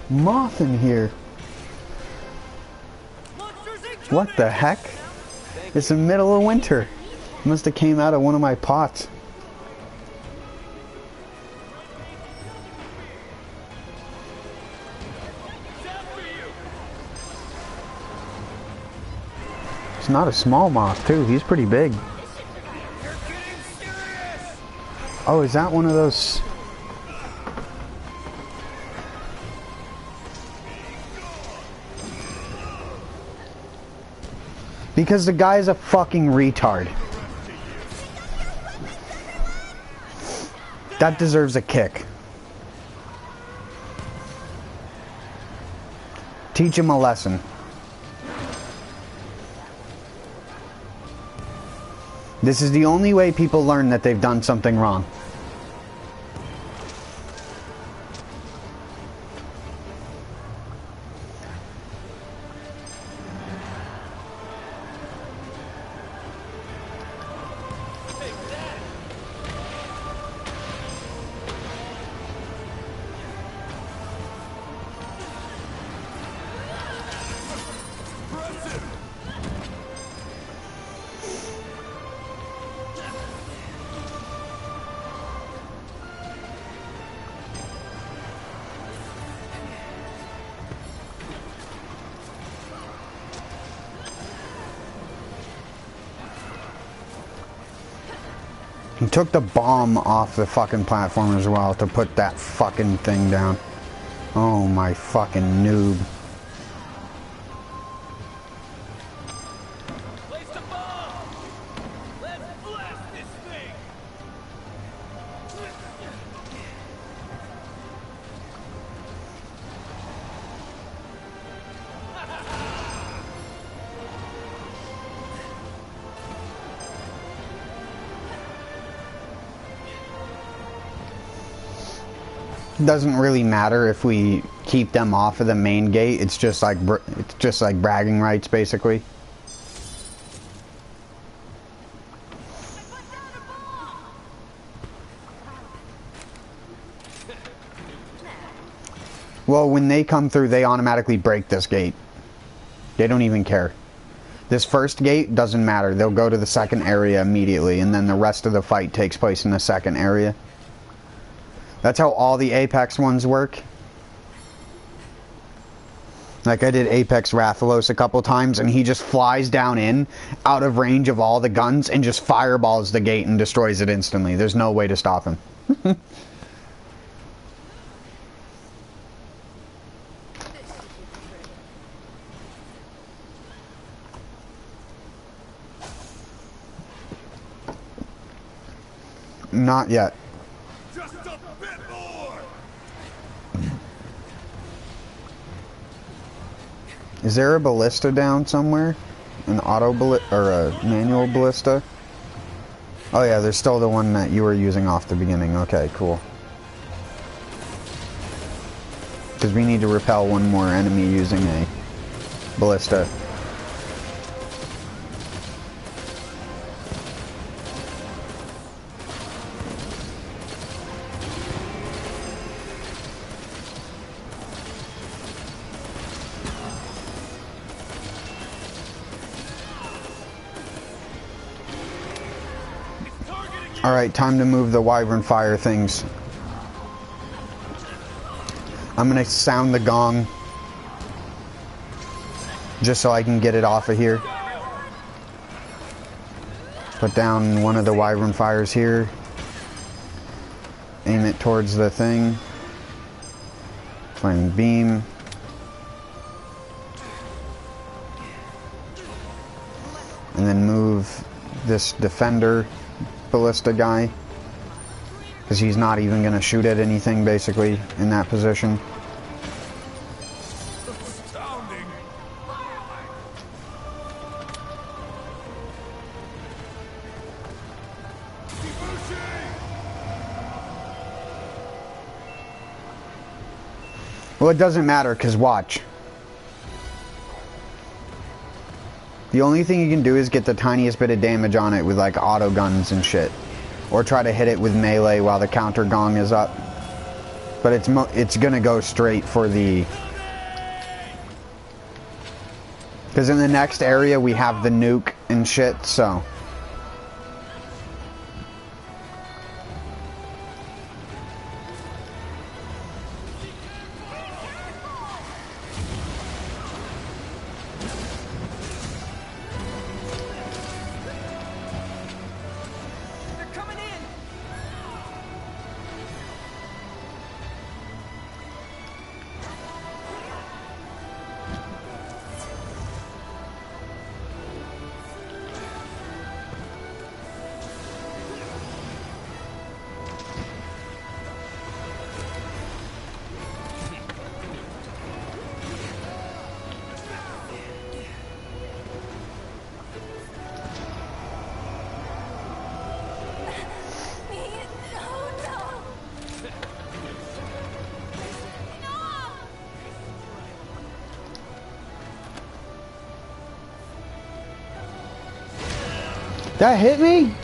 moth in here? What the heck? It's the middle of winter. Must have came out of one of my pots. It's not a small moth, too. He's pretty big. Oh, is that one of those... Because the guy's a fucking retard. That deserves a kick. Teach him a lesson. This is the only way people learn that they've done something wrong. He took the bomb off the fucking platform as well to put that fucking thing down. Oh my fucking noob. Place the bomb! Let's blast this thing! Doesn't really matter if we keep them off of the main gate. It's just like bragging rights, basically. Well, when they come through, they automatically break this gate. They don't even care. This first gate doesn't matter. They'll go to the second area immediately, and then the rest of the fight takes place in the second area. That's how all the Apex ones work. Like, I did Apex Rathalos a couple times, and he just flies down in, out of range of all the guns, and just fireballs the gate and destroys it instantly. There's no way to stop him. Not yet. Just a bit more. Is there a ballista down somewhere? An auto ballista or a manual ballista? Oh yeah, there's still the one that you were using off the beginning. Okay, cool. Because we need to repel one more enemy using a ballista. Alright, time to move the wyvern fire things. I'm gonna sound the gong just so I can get it off of here. Put down one of the wyvern fires here. Aim it towards the thing. Flaming beam. And then move this defender ballista guy, because he's not even going to shoot at anything basically in that position. Astounding. Well, it doesn't matter, because watch. The only thing you can do is get the tiniest bit of damage on it with like auto guns and shit. Or try to hit it with melee while the counter gong is up. But it's gonna go straight for the... Because in the next area we have the nuke and shit, so... That hit me?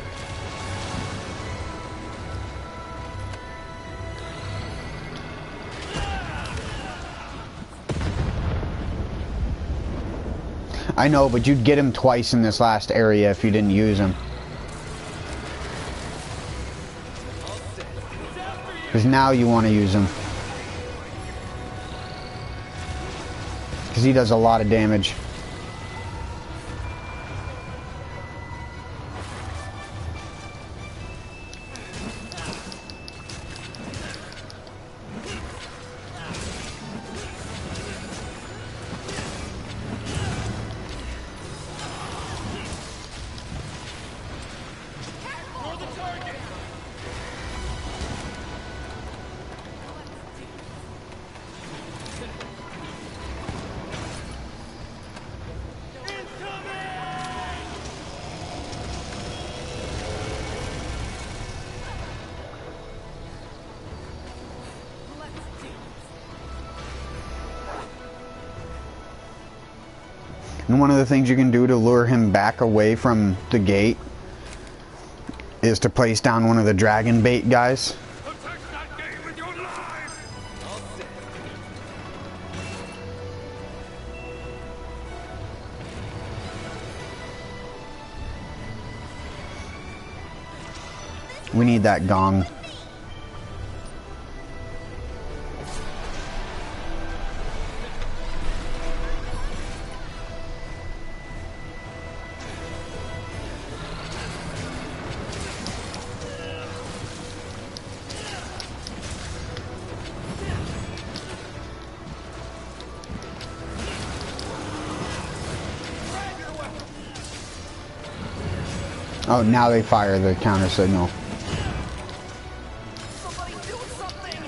I know, but you'd get him twice in this last area if you didn't use him. Because now you want to use him. Because he does a lot of damage. And one of the things you can do to lure him back away from the gate is to place down one of the dragon bait guys. Protect that gate with your life! We need that gong. Oh, now they fire the counter signal. Somebody do something!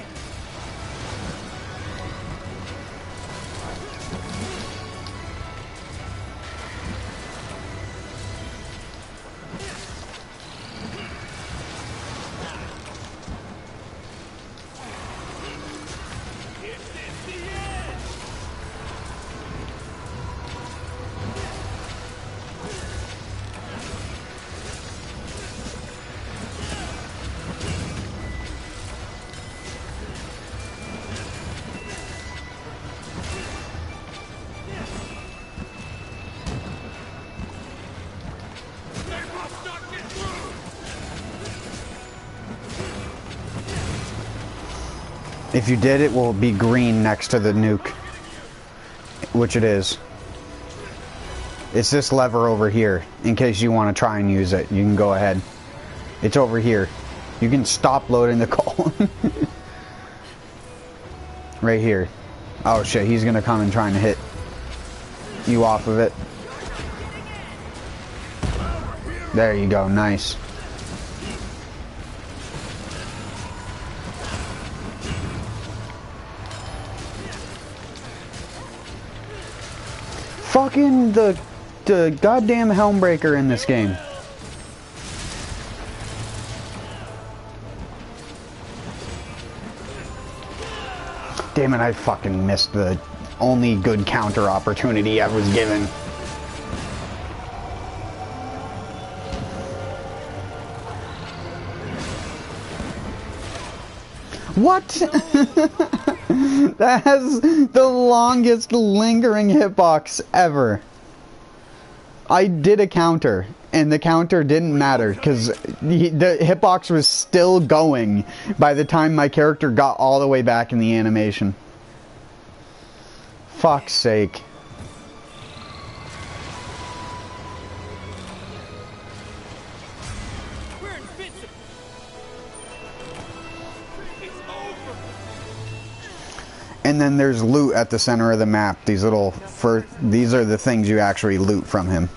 If you did, it will be green next to the nuke. Which it is. It's this lever over here. In case you want to try and use it, you can go ahead. It's over here. You can stop loading the call. Right here. Oh shit, he's gonna come and try and hit you off of it. There you go, nice. Fucking the goddamn Helmbreaker in this game. Damn it, I fucking missed the only good counter opportunity I was given. What? That has the longest lingering hitbox ever. I did a counter, and the counter didn't matter, because the hitbox was still going by the time my character got all the way back in the animation. Fuck's sake. We're invincible! It's over! And then there's loot at the center of the map. These little these are the things you actually loot from him.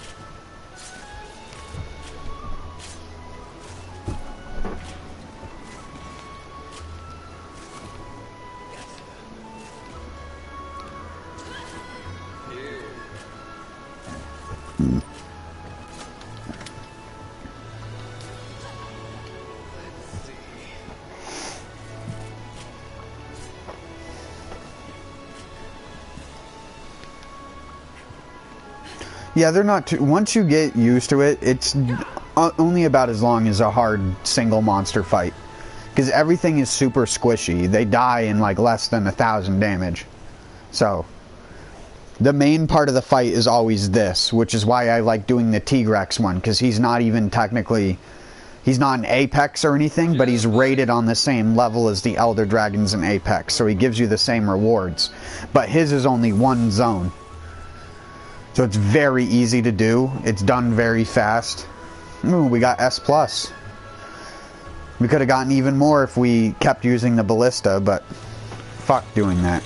Yeah, they're not too... Once you get used to it, it's only about as long as a hard single monster fight. Because everything is super squishy. They die in like less than 1,000 damage. So, the main part of the fight is always this, which is why I like doing the T-Rex one, because he's not even technically, he's not an Apex or anything, but he's rated on the same level as the Elder Dragons in Apex, so he gives you the same rewards. But his is only one zone. So it's very easy to do. It's done very fast. Ooh, we got S+. We could have gotten even more if we kept using the ballista, but fuck doing that.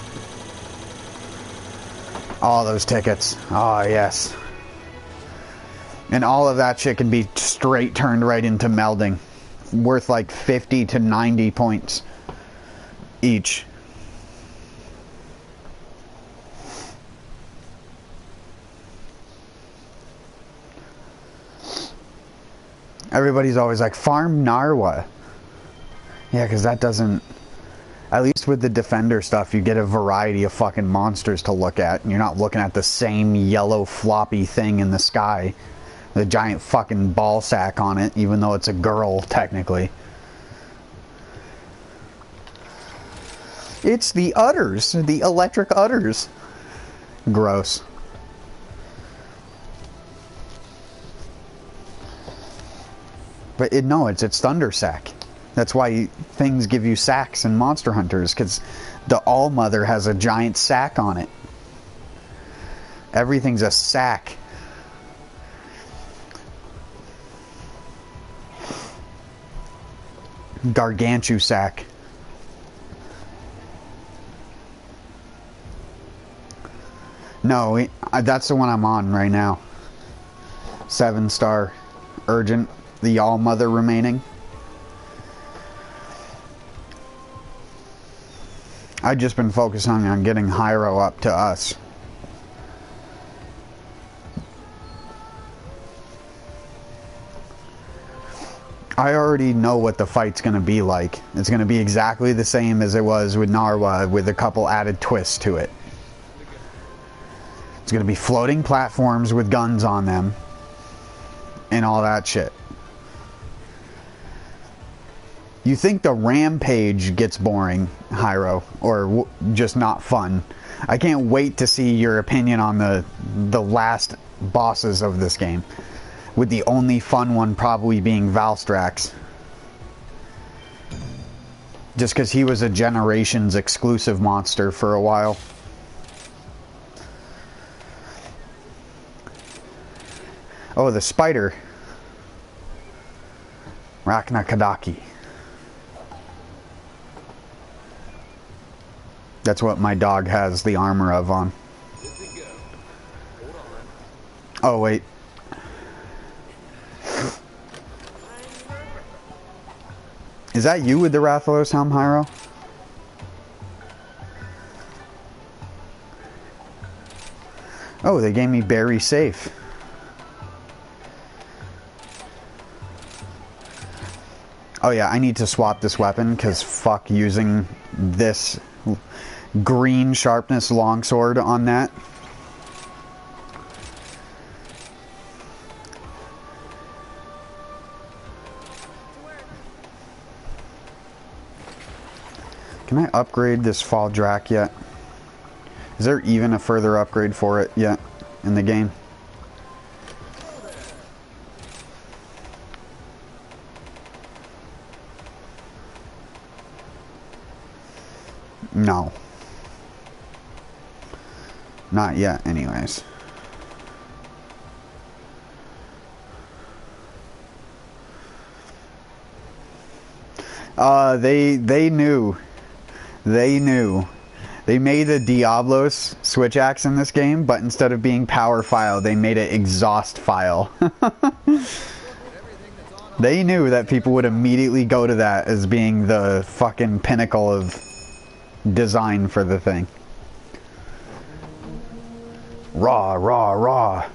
All those tickets. Oh, yes. And all of that shit can be straight turned right into melding. Worth like 50 to 90 points each. Everybody's always like, farm Narwa. Yeah, because that doesn't... At least with the Defender stuff, you get a variety of fucking monsters to look at. And you're not looking at the same yellow floppy thing in the sky. The giant fucking ball sack on it, even though it's a girl, technically. It's the udders. The electric udders. Gross. But no, it's Thunder Sack. That's why things give you sacks in Monster Hunters, because the All-Mother has a giant sack on it. Everything's a sack. Gargantu sack. No, that's the one I'm on right now. 7-star urgent. The All-Mother remaining. I've just been focusing on getting Hyro up to us. I already know what the fight's going to be like. It's going to be exactly the same as it was with Narwa, with a couple added twists to it. It's going to be floating platforms with guns on them. And all that shit. You think the rampage gets boring, Hyro, or just not fun. I can't wait to see your opinion on the last bosses of this game. With the only fun one probably being Valstrax. Just because he was a Generations exclusive monster for a while. Oh, the spider. Rakna Kadaki. That's what my dog has the armor of on. Oh, wait. Is that you with the Rathalos helm, Hyro? Oh, they gave me Berry Safe. Oh yeah, I need to swap this weapon, because fuck using this green sharpness longsword on that. Can I upgrade this Fall Drak yet? Is there even a further upgrade for it yet in the game? No. Not yet, anyways. They knew. They knew. They made a Diablos switch axe in this game, but instead of being power file, they made it exhaust file. They knew that people would immediately go to that as being the fucking pinnacle of design for the thing. Raw, raw, raw.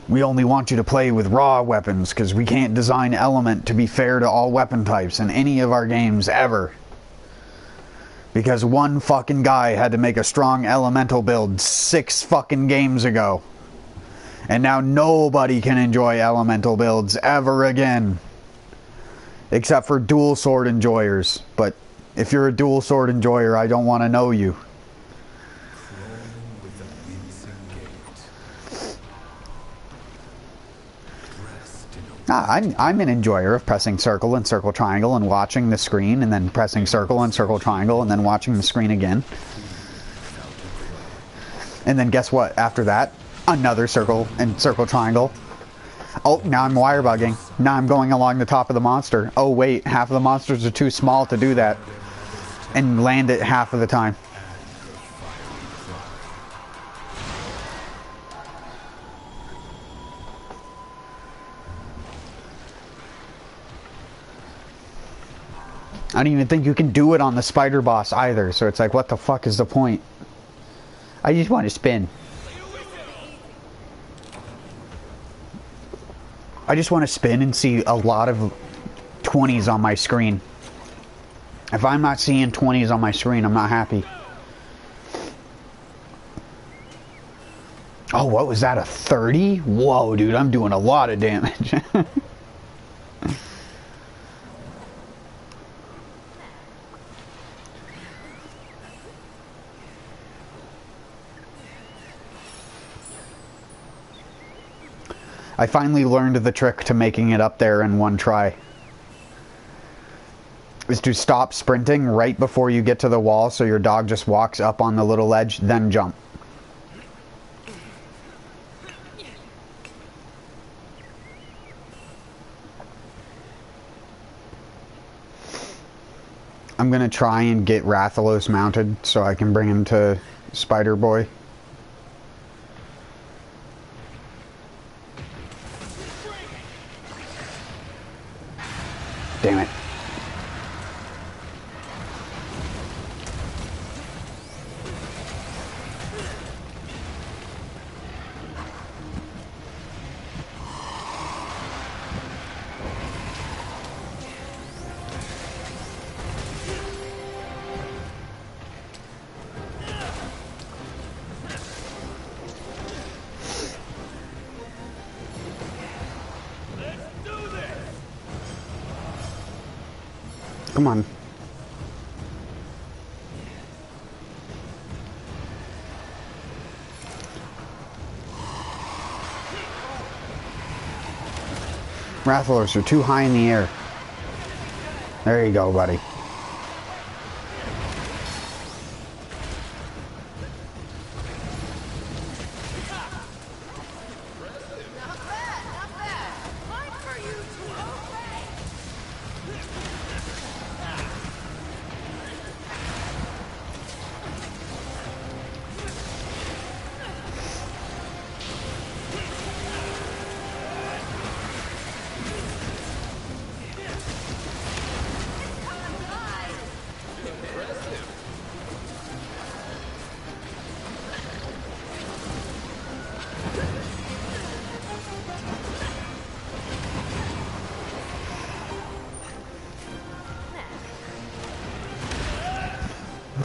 We only want you to play with raw weapons because we can't design element to be fair to all weapon types in any of our games ever. Because one fucking guy had to make a strong elemental build 6 fucking games ago. And now nobody can enjoy elemental builds ever again. Except for dual sword enjoyers. But if you're a dual sword enjoyer, I don't want to know you. I'm an enjoyer of pressing circle and circle triangle and watching the screen and then pressing circle and circle triangle and then watching the screen again. And then guess what? After that, another circle and circle triangle. Oh, now I'm wire bugging. Now I'm going along the top of the monster. Oh wait, half of the monsters are too small to do that. And land it half of the time. I don't even think you can do it on the spider boss either, so it's like, what the fuck is the point? I just want to spin. I just want to spin and see a lot of 20s on my screen. If I'm not seeing 20s on my screen, I'm not happy. Oh, what was that, a 30? Whoa, dude, I'm doing a lot of damage. I finally learned the trick to making it up there in one try. Is to stop sprinting right before you get to the wall so your dog just walks up on the little ledge, then jump. I'm gonna try and get Rathalos mounted so I can bring him to Spider Boy. Damn it. Come on. Rathalos, you're too high in the air. There you go, buddy.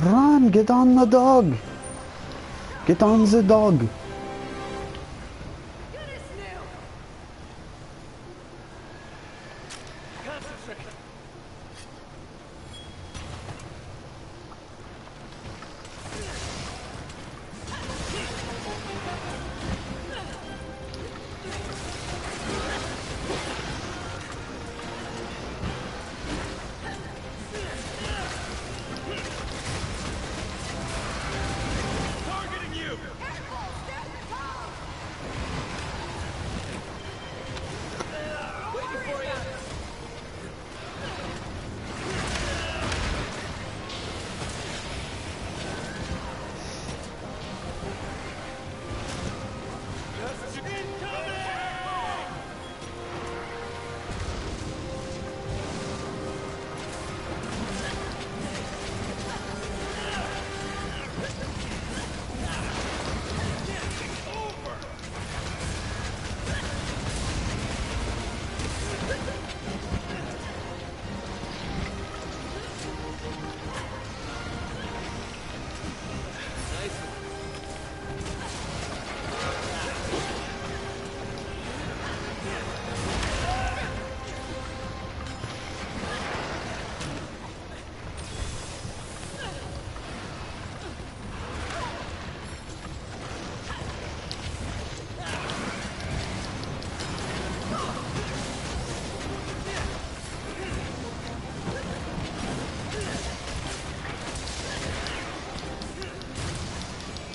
Run! Get on the dog! Get on the dog!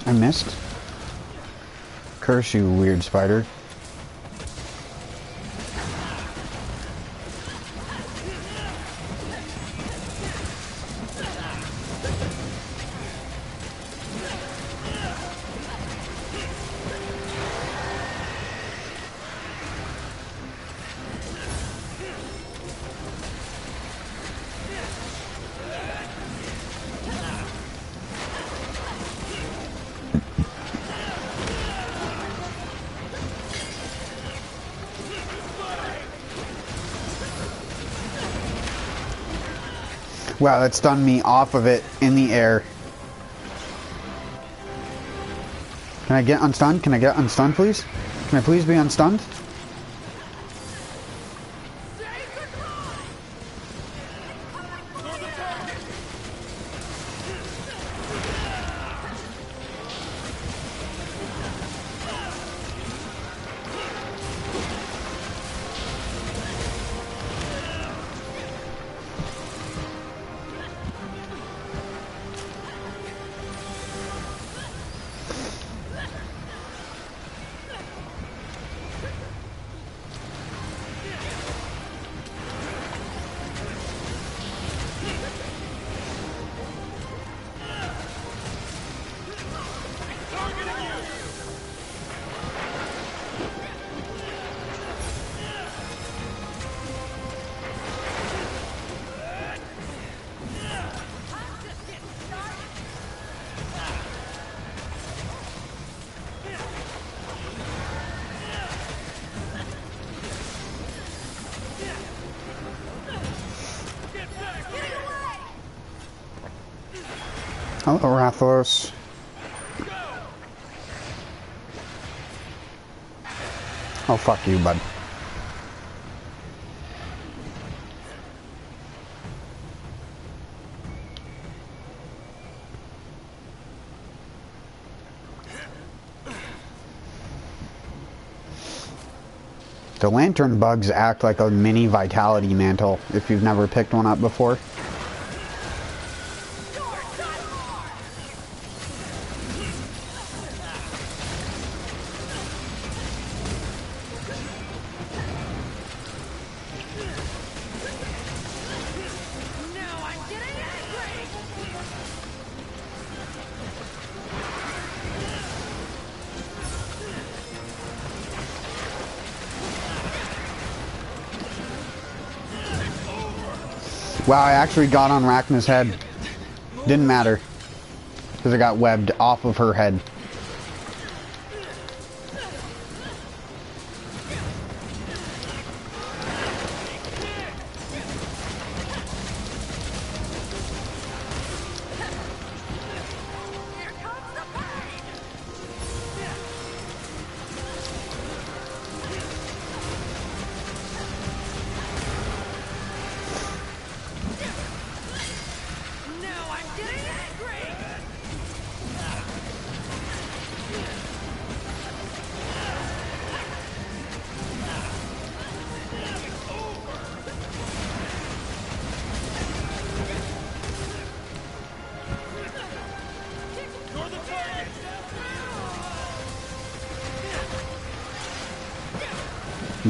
I missed. Curse you, weird spider. Wow, that stunned me off of it in the air. Can I get unstunned? Can I get unstunned, please? Can I please be unstunned? Hello, Rathalos. Oh, fuck you, bud. The lantern bugs act like a mini vitality mantle if you've never picked one up before. Wow, I actually got on Rachna's head. Didn't matter. Because I got webbed off of her head.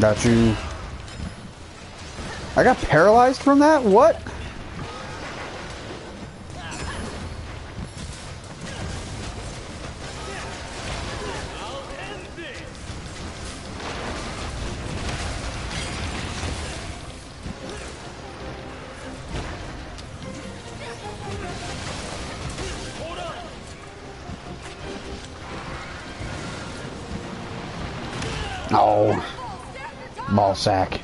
Got you. I got paralyzed from that? What? Oh. Ball sack.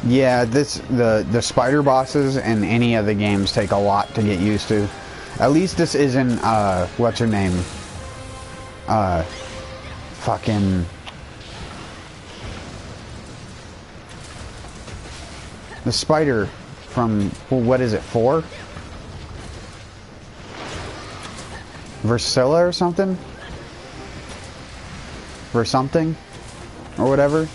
Yeah, the spider bosses in any of the games take a lot to get used to. At least this isn't what's her name? Fucking the spider from, well, what is it, 4? Versilla or something? Or something? Or whatever?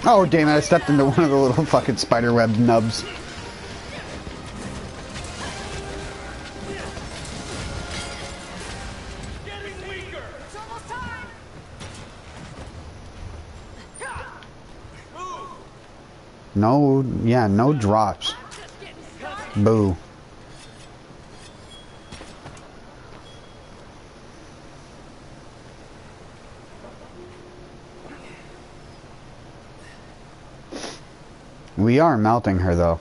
Oh, damn it, I stepped into one of the little fucking spiderweb nubs. Getting weaker. It's almost time. Move. No, yeah, no drops. Just getting started. Boo. We are melting her, though.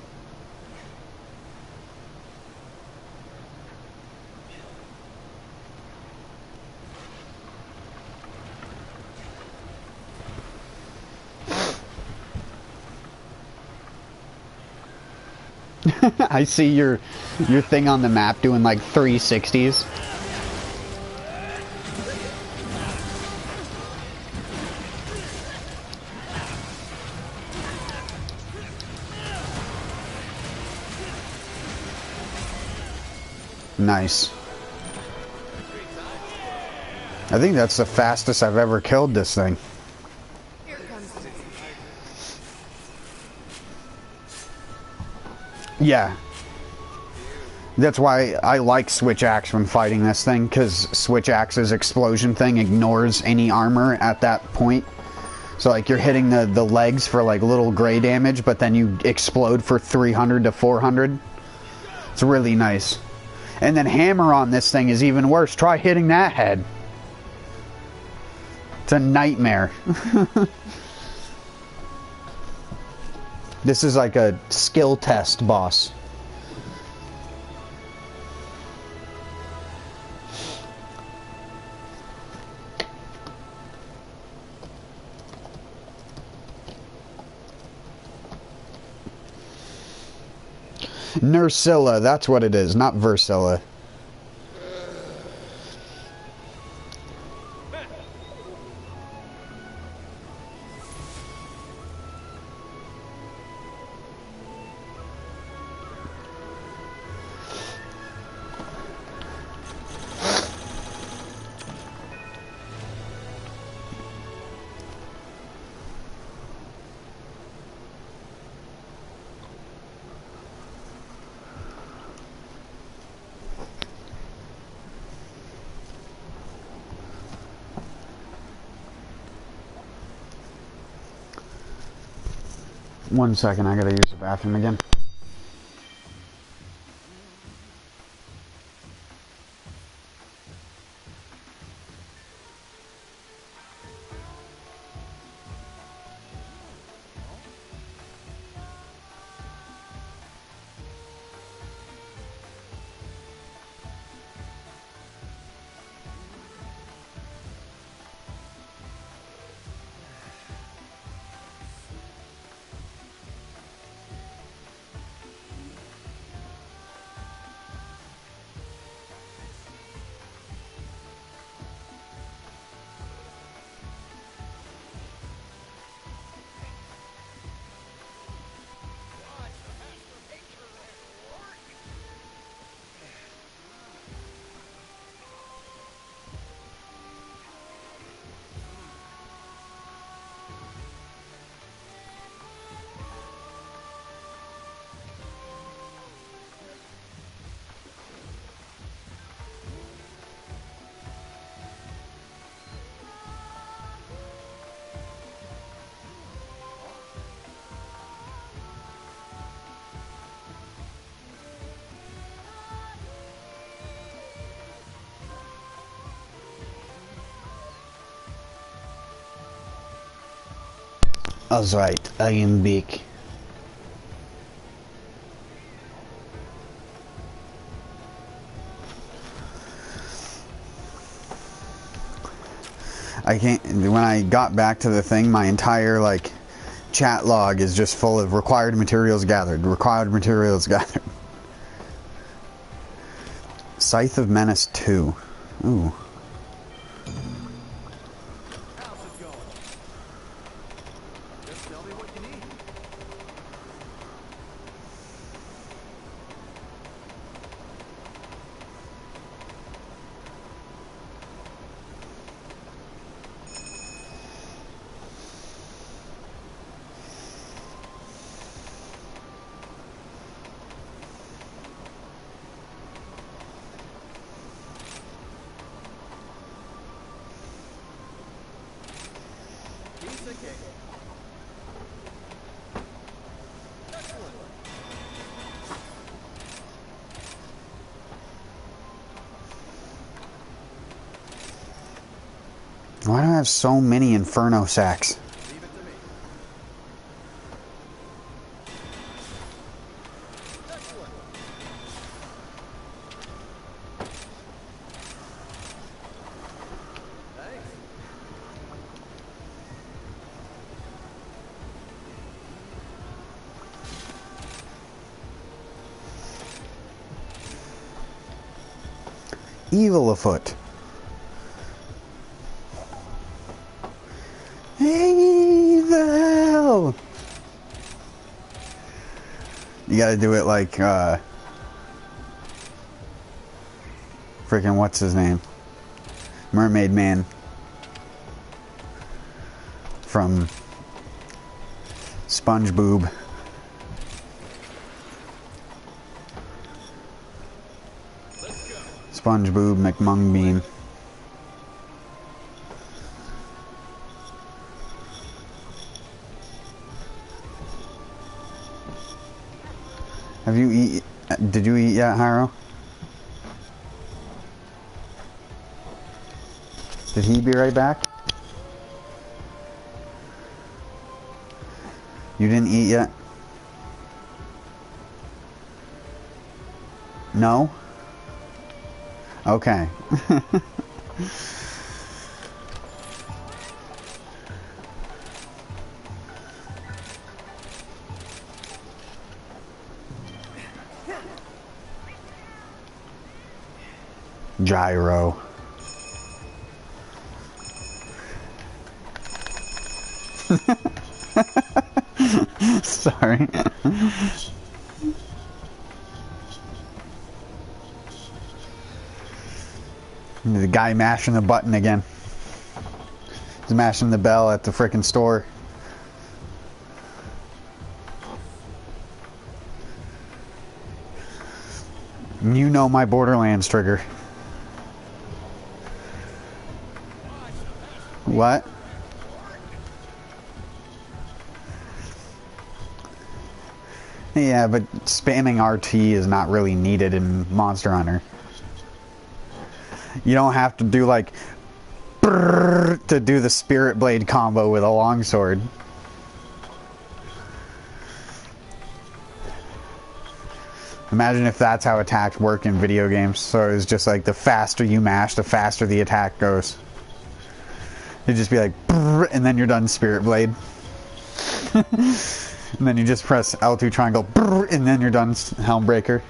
I see your thing on the map doing like 360s. Nice. I think that's the fastest I've ever killed this thing. Here comes the Yeah. That's why I like Switch Axe when fighting this thing, because Switch Axe's explosion thing ignores any armor at that point. So like you're hitting the legs for like little gray damage, but then you explode for 300 to 400. It's really nice. And then hammer on this thing is even worse. Try hitting that head. It's a nightmare. This is like a skill test boss. Nursilla, that's what it is, not Versilla. One second, I gotta use the bathroom again. That's right, I am big. I can't, when I got back to the thing, my entire, like, chat log is just full of required materials gathered, required materials gathered. Scythe of Menace 2. Ooh. How's it going? Just tell me what you need. Piece of cake. Excellent. Why do I have so many Inferno sacks? Leave it to me. Excellent. Thanks. Evil afoot. Evil! You gotta do it like, freaking what's his name? Mermaid Man. From SpongeBob. SpongeBob McMungbean. Have you eat? Did you eat yet, Hyro? Did he be right back? You didn't eat yet? No? Okay. Gyro. Sorry. The guy mashing the button again. He's mashing the bell at the frickin' store. You know my Borderlands trigger. What? Yeah, but spamming RT is not really needed in Monster Hunter. You don't have to do like brrr to do the Spirit Blade combo with a longsword. Imagine if that's how attacks work in video games. So it's just like the faster you mash, the faster the attack goes. It'd just be like brrr, and then you're done Spirit Blade. And then you just press L2 triangle brrr, and then you're done Helmbreaker.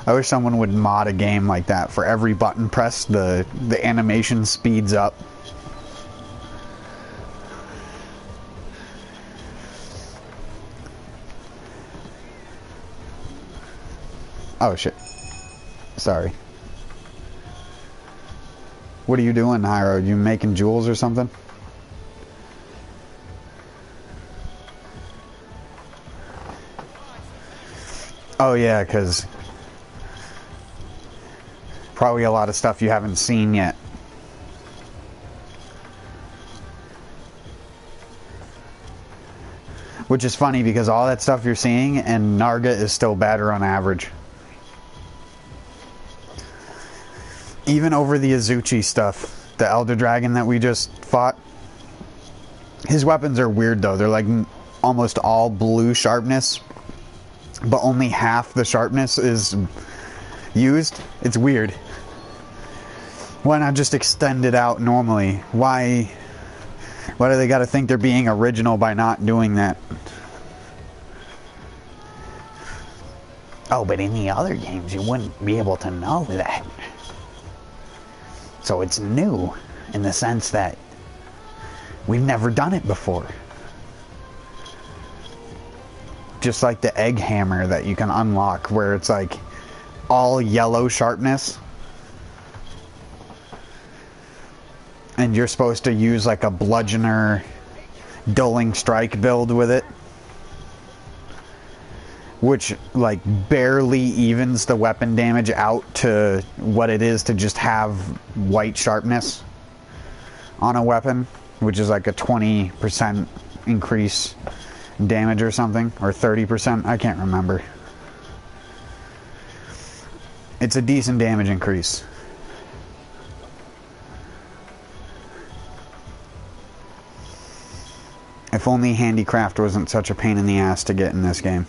I wish someone would mod a game like that. For every button press, the animation speeds up. Oh shit. Sorry. What are you doing, Hyro? You making jewels or something? Oh yeah, because probably a lot of stuff you haven't seen yet. Which is funny because all that stuff you're seeing and Narga is still better on average. Even over the Azuchi stuff. the Elder Dragon that we just fought. His weapons are weird though. They're like almost all blue sharpness, but only half the sharpness is used. It's weird. Why not just extend it out normally? Why do they gotta think they're being original by not doing that? Oh, but in the other games you wouldn't be able to know that. So it's new in the sense that we've never done it before. Just like the egg hammer that you can unlock, where it's like all yellow sharpness. And you're supposed to use like a bludgeoner dulling strike build with it. Which like barely evens the weapon damage out to what it is to just have white sharpness on a weapon. Which is like a 20% increase damage or something. Or 30%, I can't remember. It's a decent damage increase. If only handicraft wasn't such a pain in the ass to get in this game.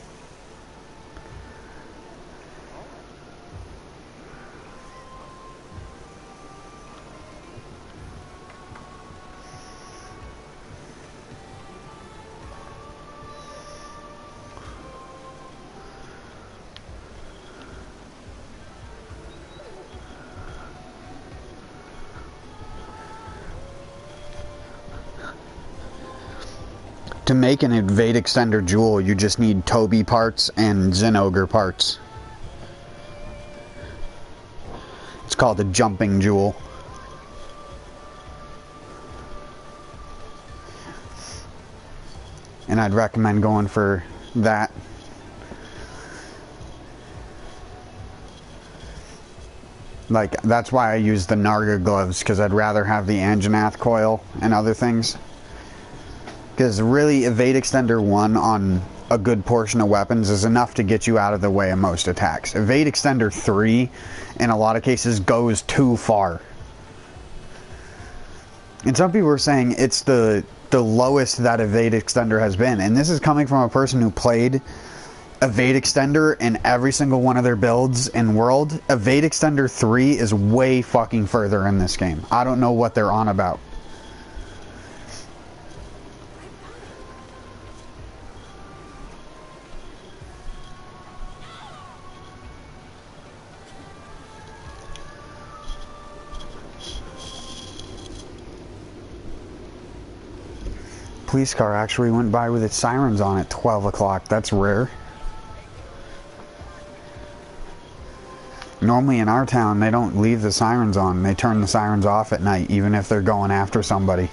To make an Evade Extender Jewel, you just need Toby parts and Zinogre parts. It's called a Jumping Jewel. And I'd recommend going for that. Like, that's why I use the Narga gloves, because I'd rather have the Anjanath coil and other things. Because really, Evade Extender 1 on a good portion of weapons is enough to get you out of the way of most attacks. Evade Extender 3, in a lot of cases, goes too far. And some people are saying it's the lowest that Evade Extender has been. And this is coming from a person who played Evade Extender in every single one of their builds in World. Evade Extender 3 is way fucking further in this game. I don't know what they're on about. Police car actually went by with its sirens on at 12 o'clock. That's rare. Normally in our town, they don't leave the sirens on. They turn the sirens off at night, even if they're going after somebody.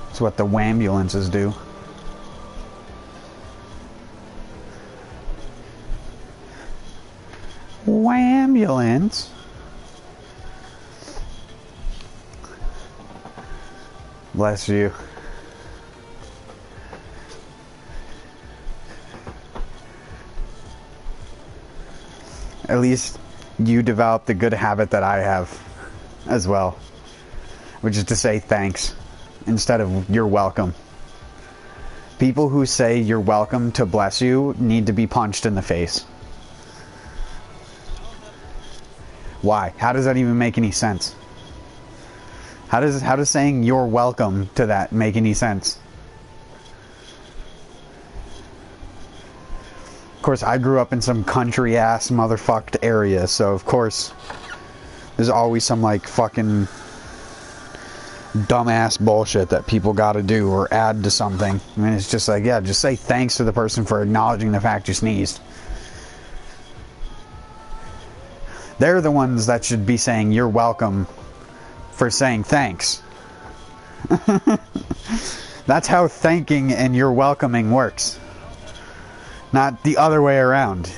That's what the wambulances do. Wambulance? Bless you. At least you developed the good habit that I have as well, which is to say thanks instead of you're welcome. People who say you're welcome to bless you need to be punched in the face. Why? How does that even make any sense? How does saying you're welcome to that make any sense? Of course, I grew up in some country ass motherfucked area, so of course there's always some like fucking dumbass bullshit that people gotta do or add to something. I mean, it's just like, yeah, just say thanks to the person for acknowledging the fact you sneezed. They're the ones that should be saying you're welcome for saying thanks. That's how thanking and you're welcoming works. Not the other way around.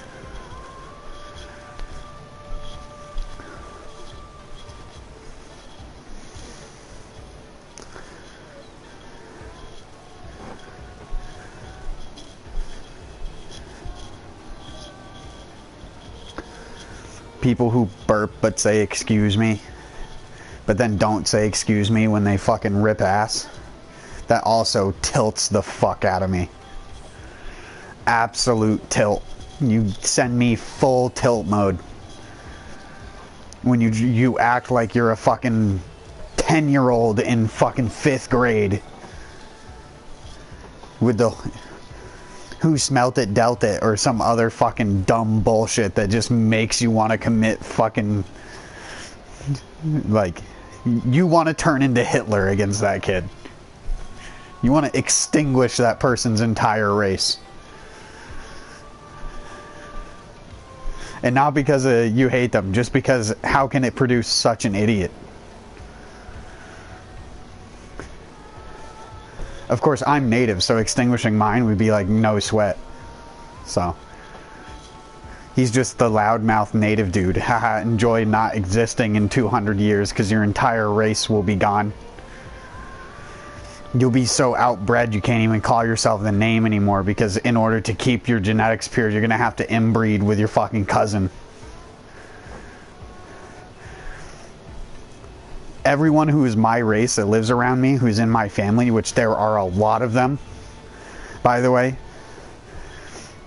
people who burp but say excuse me, but then don't say excuse me when they fucking rip ass. That also tilts the fuck out of me. Absolute tilt. You send me full tilt mode. When you act like you're a fucking 10-year-old in fucking 5th grade. With the who smelt it dealt it or some other fucking dumb bullshit that just makes you want to commit fucking, like, you want to turn into Hitler against that kid. You want to extinguish that person's entire race. And not because you hate them, just because how can it produce such an idiot? Of course, I'm native, so extinguishing mine would be like no sweat. So, he's just the loudmouth native dude. Haha, enjoy not existing in 200 years because your entire race will be gone. You'll be so outbred you can't even call yourself the name anymore because in order to keep your genetics pure, you're gonna have to inbreed with your fucking cousin. Everyone who is my race that lives around me, who's in my family, which there are a lot of them, by the way,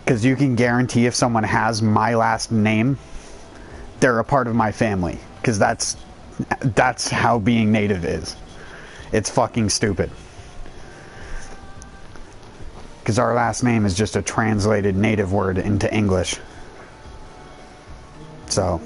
because you can guarantee if someone has my last name, they're a part of my family, because that's how being native is. It's fucking stupid. Because our last name is just a translated native word into English. So...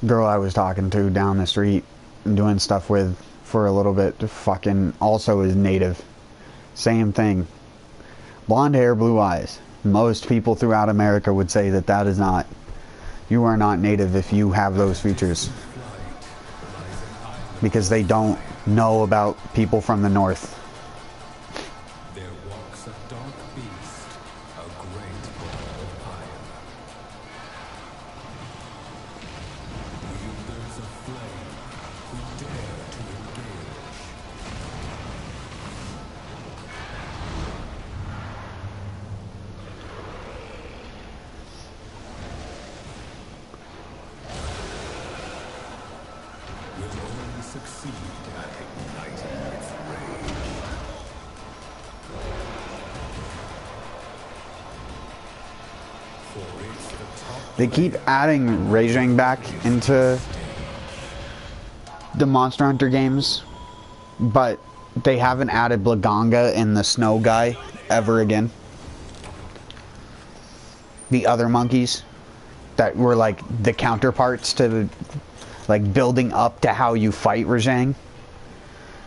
girl I was talking to down the street and doing stuff with for a little bit fucking also is native. Same thing. Blonde hair, blue eyes. Most people throughout America would say that that is not. You are not native if you have those features. Because they don't know about people from the north. There walks a dark beast, a great ball of fire. Wielders of flame who dare to engage. Will only succeed at igniting its rage. For it's the top. They keep adding Raging back into the Monster Hunter games, but they haven't added Blaganga and the Snow Guy ever again. The other monkeys that were like the counterparts to like building up to how you fight Rajang.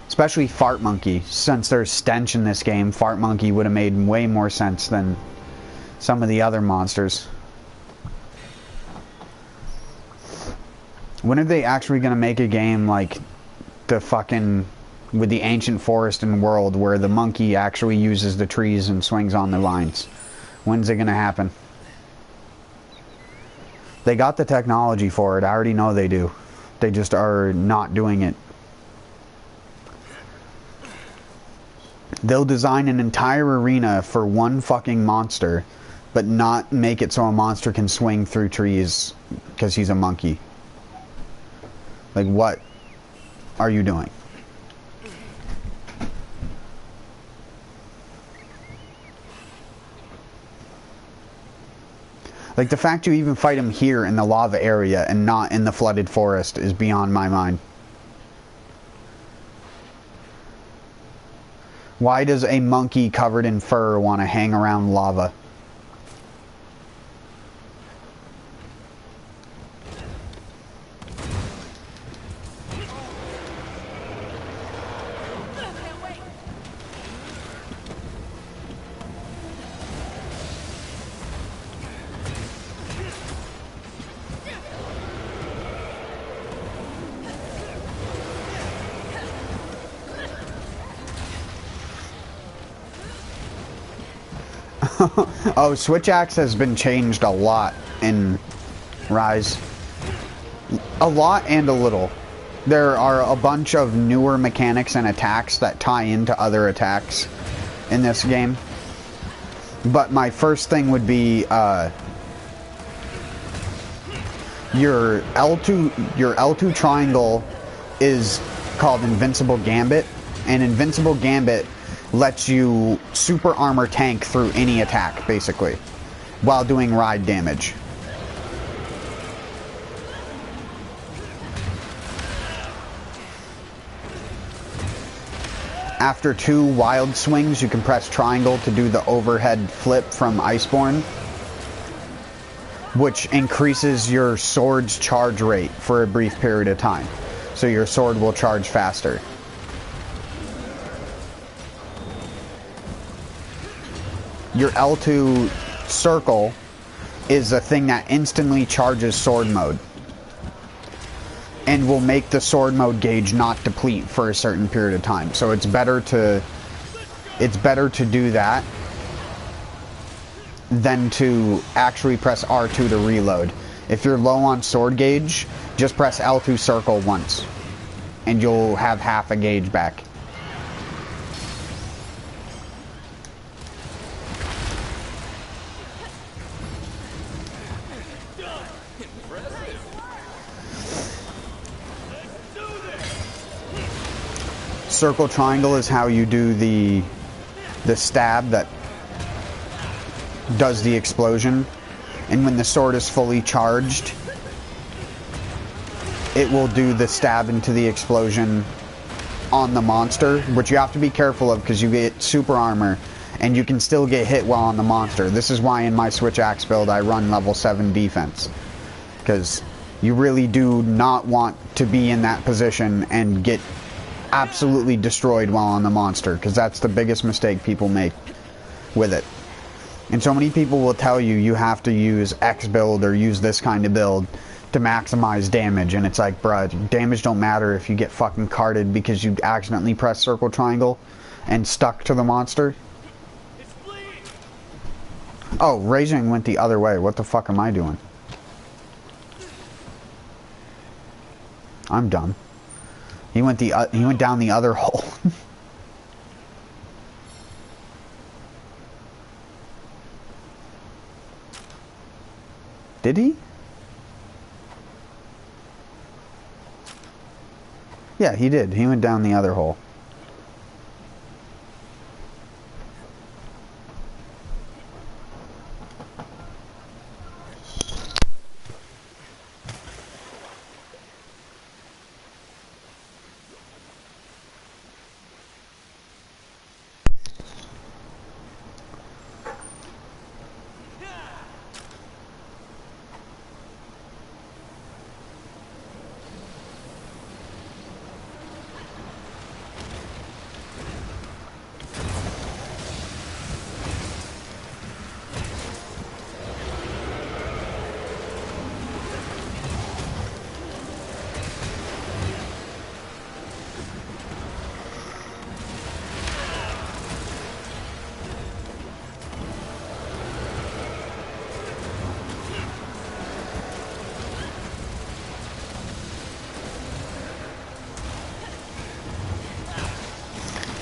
Especially Fart Monkey. Since there's stench in this game, Fart Monkey would have made way more sense than some of the other monsters. When are they actually going to make a game like the fucking... with the Ancient Forest and World where the monkey actually uses the trees and swings on the lines? When's it going to happen? They got the technology for it. I already know they do. They just are not doing it. They'll design an entire arena for one fucking monster, but not make it so a monster can swing through trees because he's a monkey. Like, what are you doing? Like, the fact you even fight him here in the lava area and not in the flooded forest is beyond my mind. Why does a monkey covered in fur want to hang around lava? Oh, Switch Axe has been changed a lot in Rise. A lot and a little. There are a bunch of newer mechanics and attacks that tie into other attacks in this game. But my first thing would be your L2 triangle is called Invincible Gambit, and Invincible Gambit lets you super armor tank through any attack, basically, while doing ride damage. After 2 wild swings, you can press triangle to do the overhead flip from Iceborne, which increases your sword's charge rate for a brief period of time. So your sword will charge faster. Your L2 circle is a thing that instantly charges sword mode, and will make the sword mode gauge not deplete for a certain period of time. So it's better to do that than to actually press R2 to reload. If you're low on sword gauge, just press L2 circle once and you'll have half a gauge back. Circle triangle is how you do the stab that does the explosion, and when the sword is fully charged, it will do the stab into the explosion on the monster, which you have to be careful of because you get super armor and you can still get hit while on the monster. This is why in my switch axe build I run level 7 defense, because you really do not want to be in that position and get absolutely destroyed while on the monster, because that's the biggest mistake people make with it. And so many people will tell you you have to use X build or use this kind of build to maximize damage, and it's like, bruh, damage don't matter if you get fucking carded because you accidentally press circle triangle and stuck to the monster. Oh, Raging went the other way. What the fuck am I doing? I'm dumb. He went down the other hole. Did he? Yeah, he did. He went down the other hole.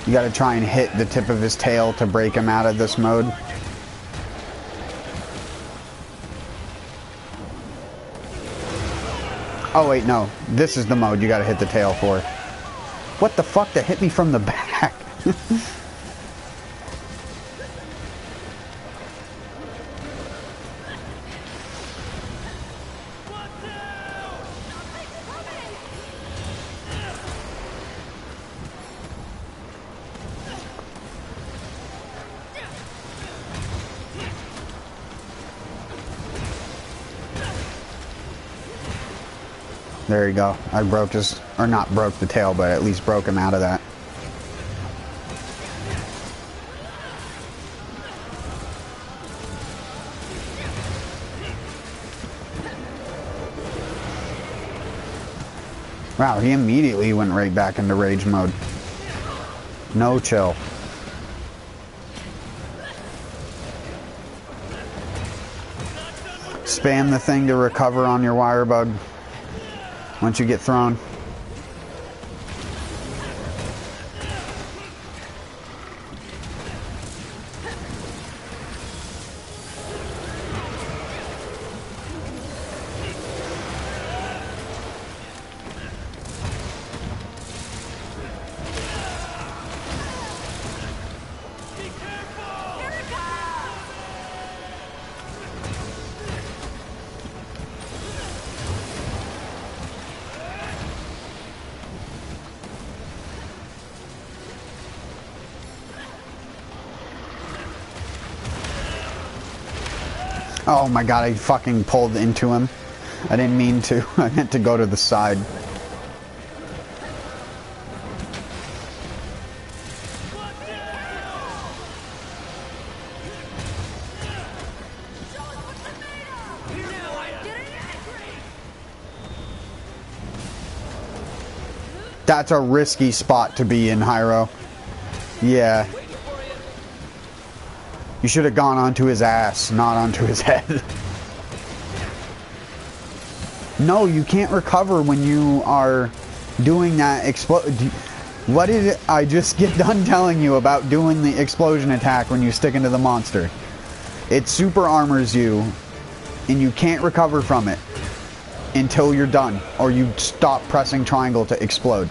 You gotta try and hit the tip of his tail to break him out of this mode. Oh wait, no. This is the mode you gotta hit the tail for. What the fuck? That hit me from the back. There you go. I broke his, or not broke the tail, but at least broke him out of that. Wow, he immediately went right back into rage mode. No chill. Spam the thing to recover on your wire bug. Once you get thrown. Oh my god, I fucking pulled into him. I didn't mean to. I meant to go to the side. That's a risky spot to be in, Hyro. Yeah. You should have gone onto his ass, not onto his head. No, you can't recover when you are doing that What did I just get done telling you about doing the explosion attack when you stick into the monster? It super armors you, and you can't recover from it until you're done, or you stop pressing triangle to explode.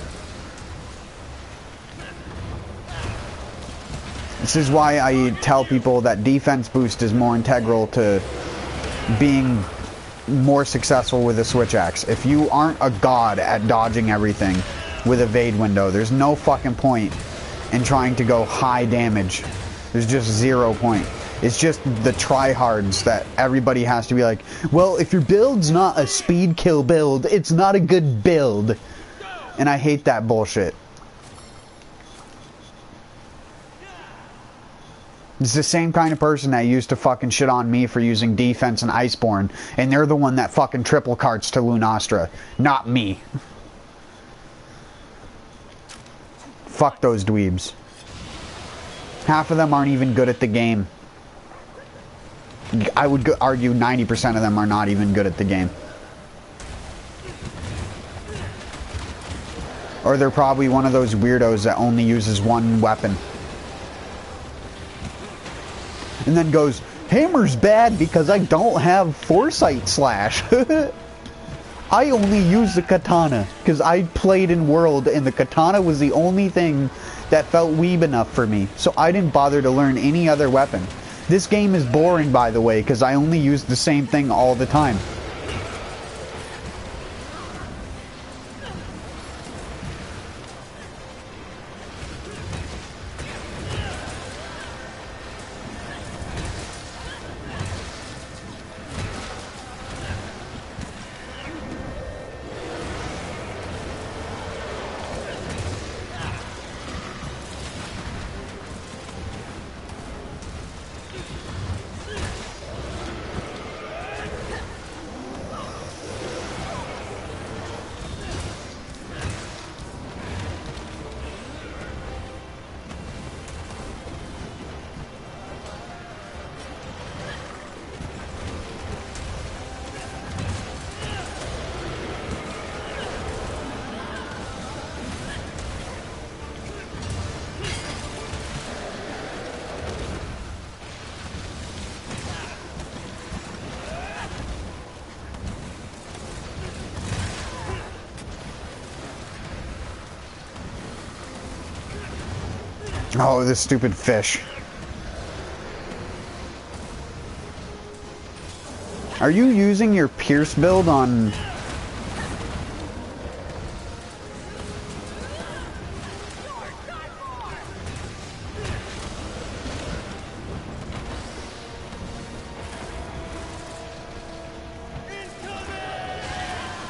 This is why I tell people that defense boost is more integral to being more successful with a switch axe. If you aren't a god at dodging everything with evade window, there's no fucking point in trying to go high damage. There's just 0 point. It's just the tryhards that everybody has to be like, well, if your build's not a speed kill build, it's not a good build. And I hate that bullshit. It's the same kind of person that used to fucking shit on me for using defense and Iceborne, and they're the one that fucking triple carts to Lunastra, not me. Fuck those dweebs. Half of them aren't even good at the game. I would argue 90% of them are not even good at the game. Or they're probably one of those weirdos that only uses one weapon. And then goes, hammer's bad because I don't have foresight slash. I only use the katana because I played in World and the katana was the only thing that felt weeb enough for me. So I didn't bother to learn any other weapon. This game is boring, by the way, because I only use the same thing all the time. Oh, this stupid fish. Are you using your Pierce build on...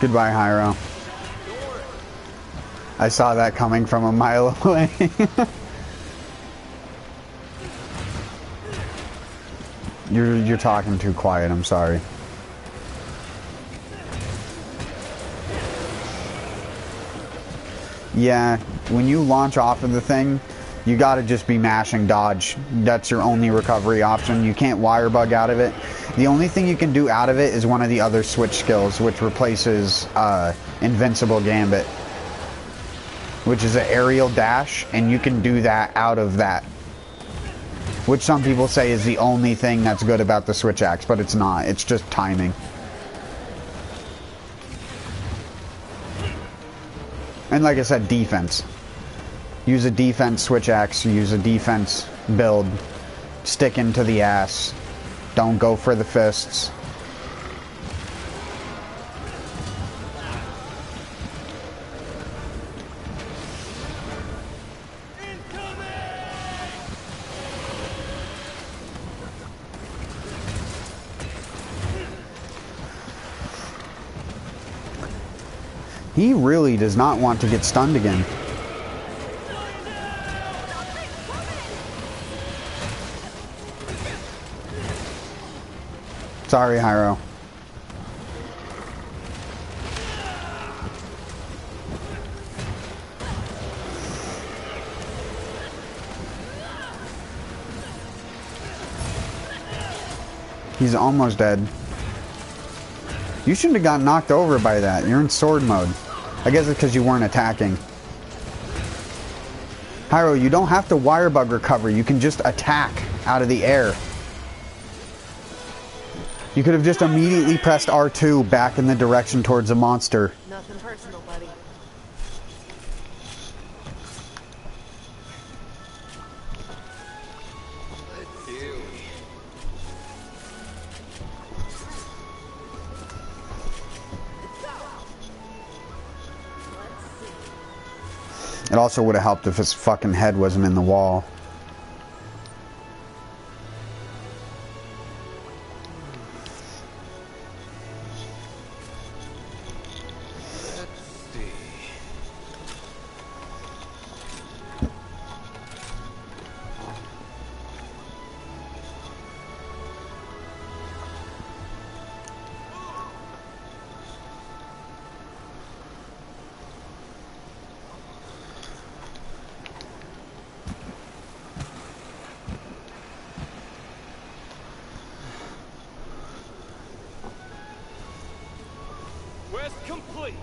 Goodbye, Hyro. I saw that coming from a mile away. You're talking too quiet, I'm sorry. Yeah, when you launch off of the thing, You gotta just be mashing dodge. That's your only recovery option. You can't wire bug out of it. The only thing you can do out of it is one of the other switch skills, which replaces Invincible Gambit, which is an aerial dash, and you can do that out of that. Which some people say is the only thing that's good about the switch axe, but it's not. It's just timing. And like I said, defense. Use a defense switch axe, use a defense build, stick into the ass, don't go for the fists. He really does not want to get stunned again. Sorry, Hyro. He's almost dead. You shouldn't have gotten knocked over by that. You're in sword mode. I guess it's because you weren't attacking. Hyro, you don't have to wire bug recover. You can just attack out of the air. You could have just immediately pressed R2 back in the direction towards the monster. Nothing personal, buddy. It also would have helped if his fucking head wasn't in the wall. Quest complete.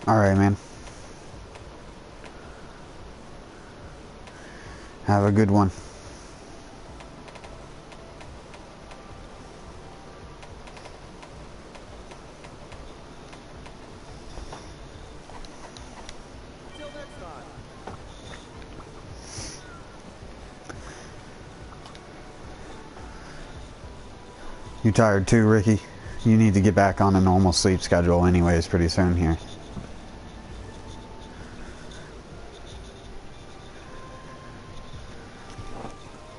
Alright, man. Have a good one. You tired too, Ricky? You need to get back on a normal sleep schedule anyways pretty soon here.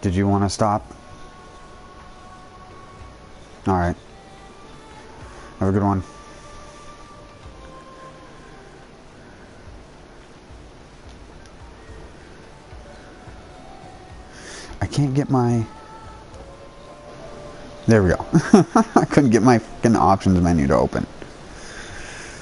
Did you want to stop? Alright. Have a good one. I can't get my... There we go. I couldn't get my fucking options menu to open.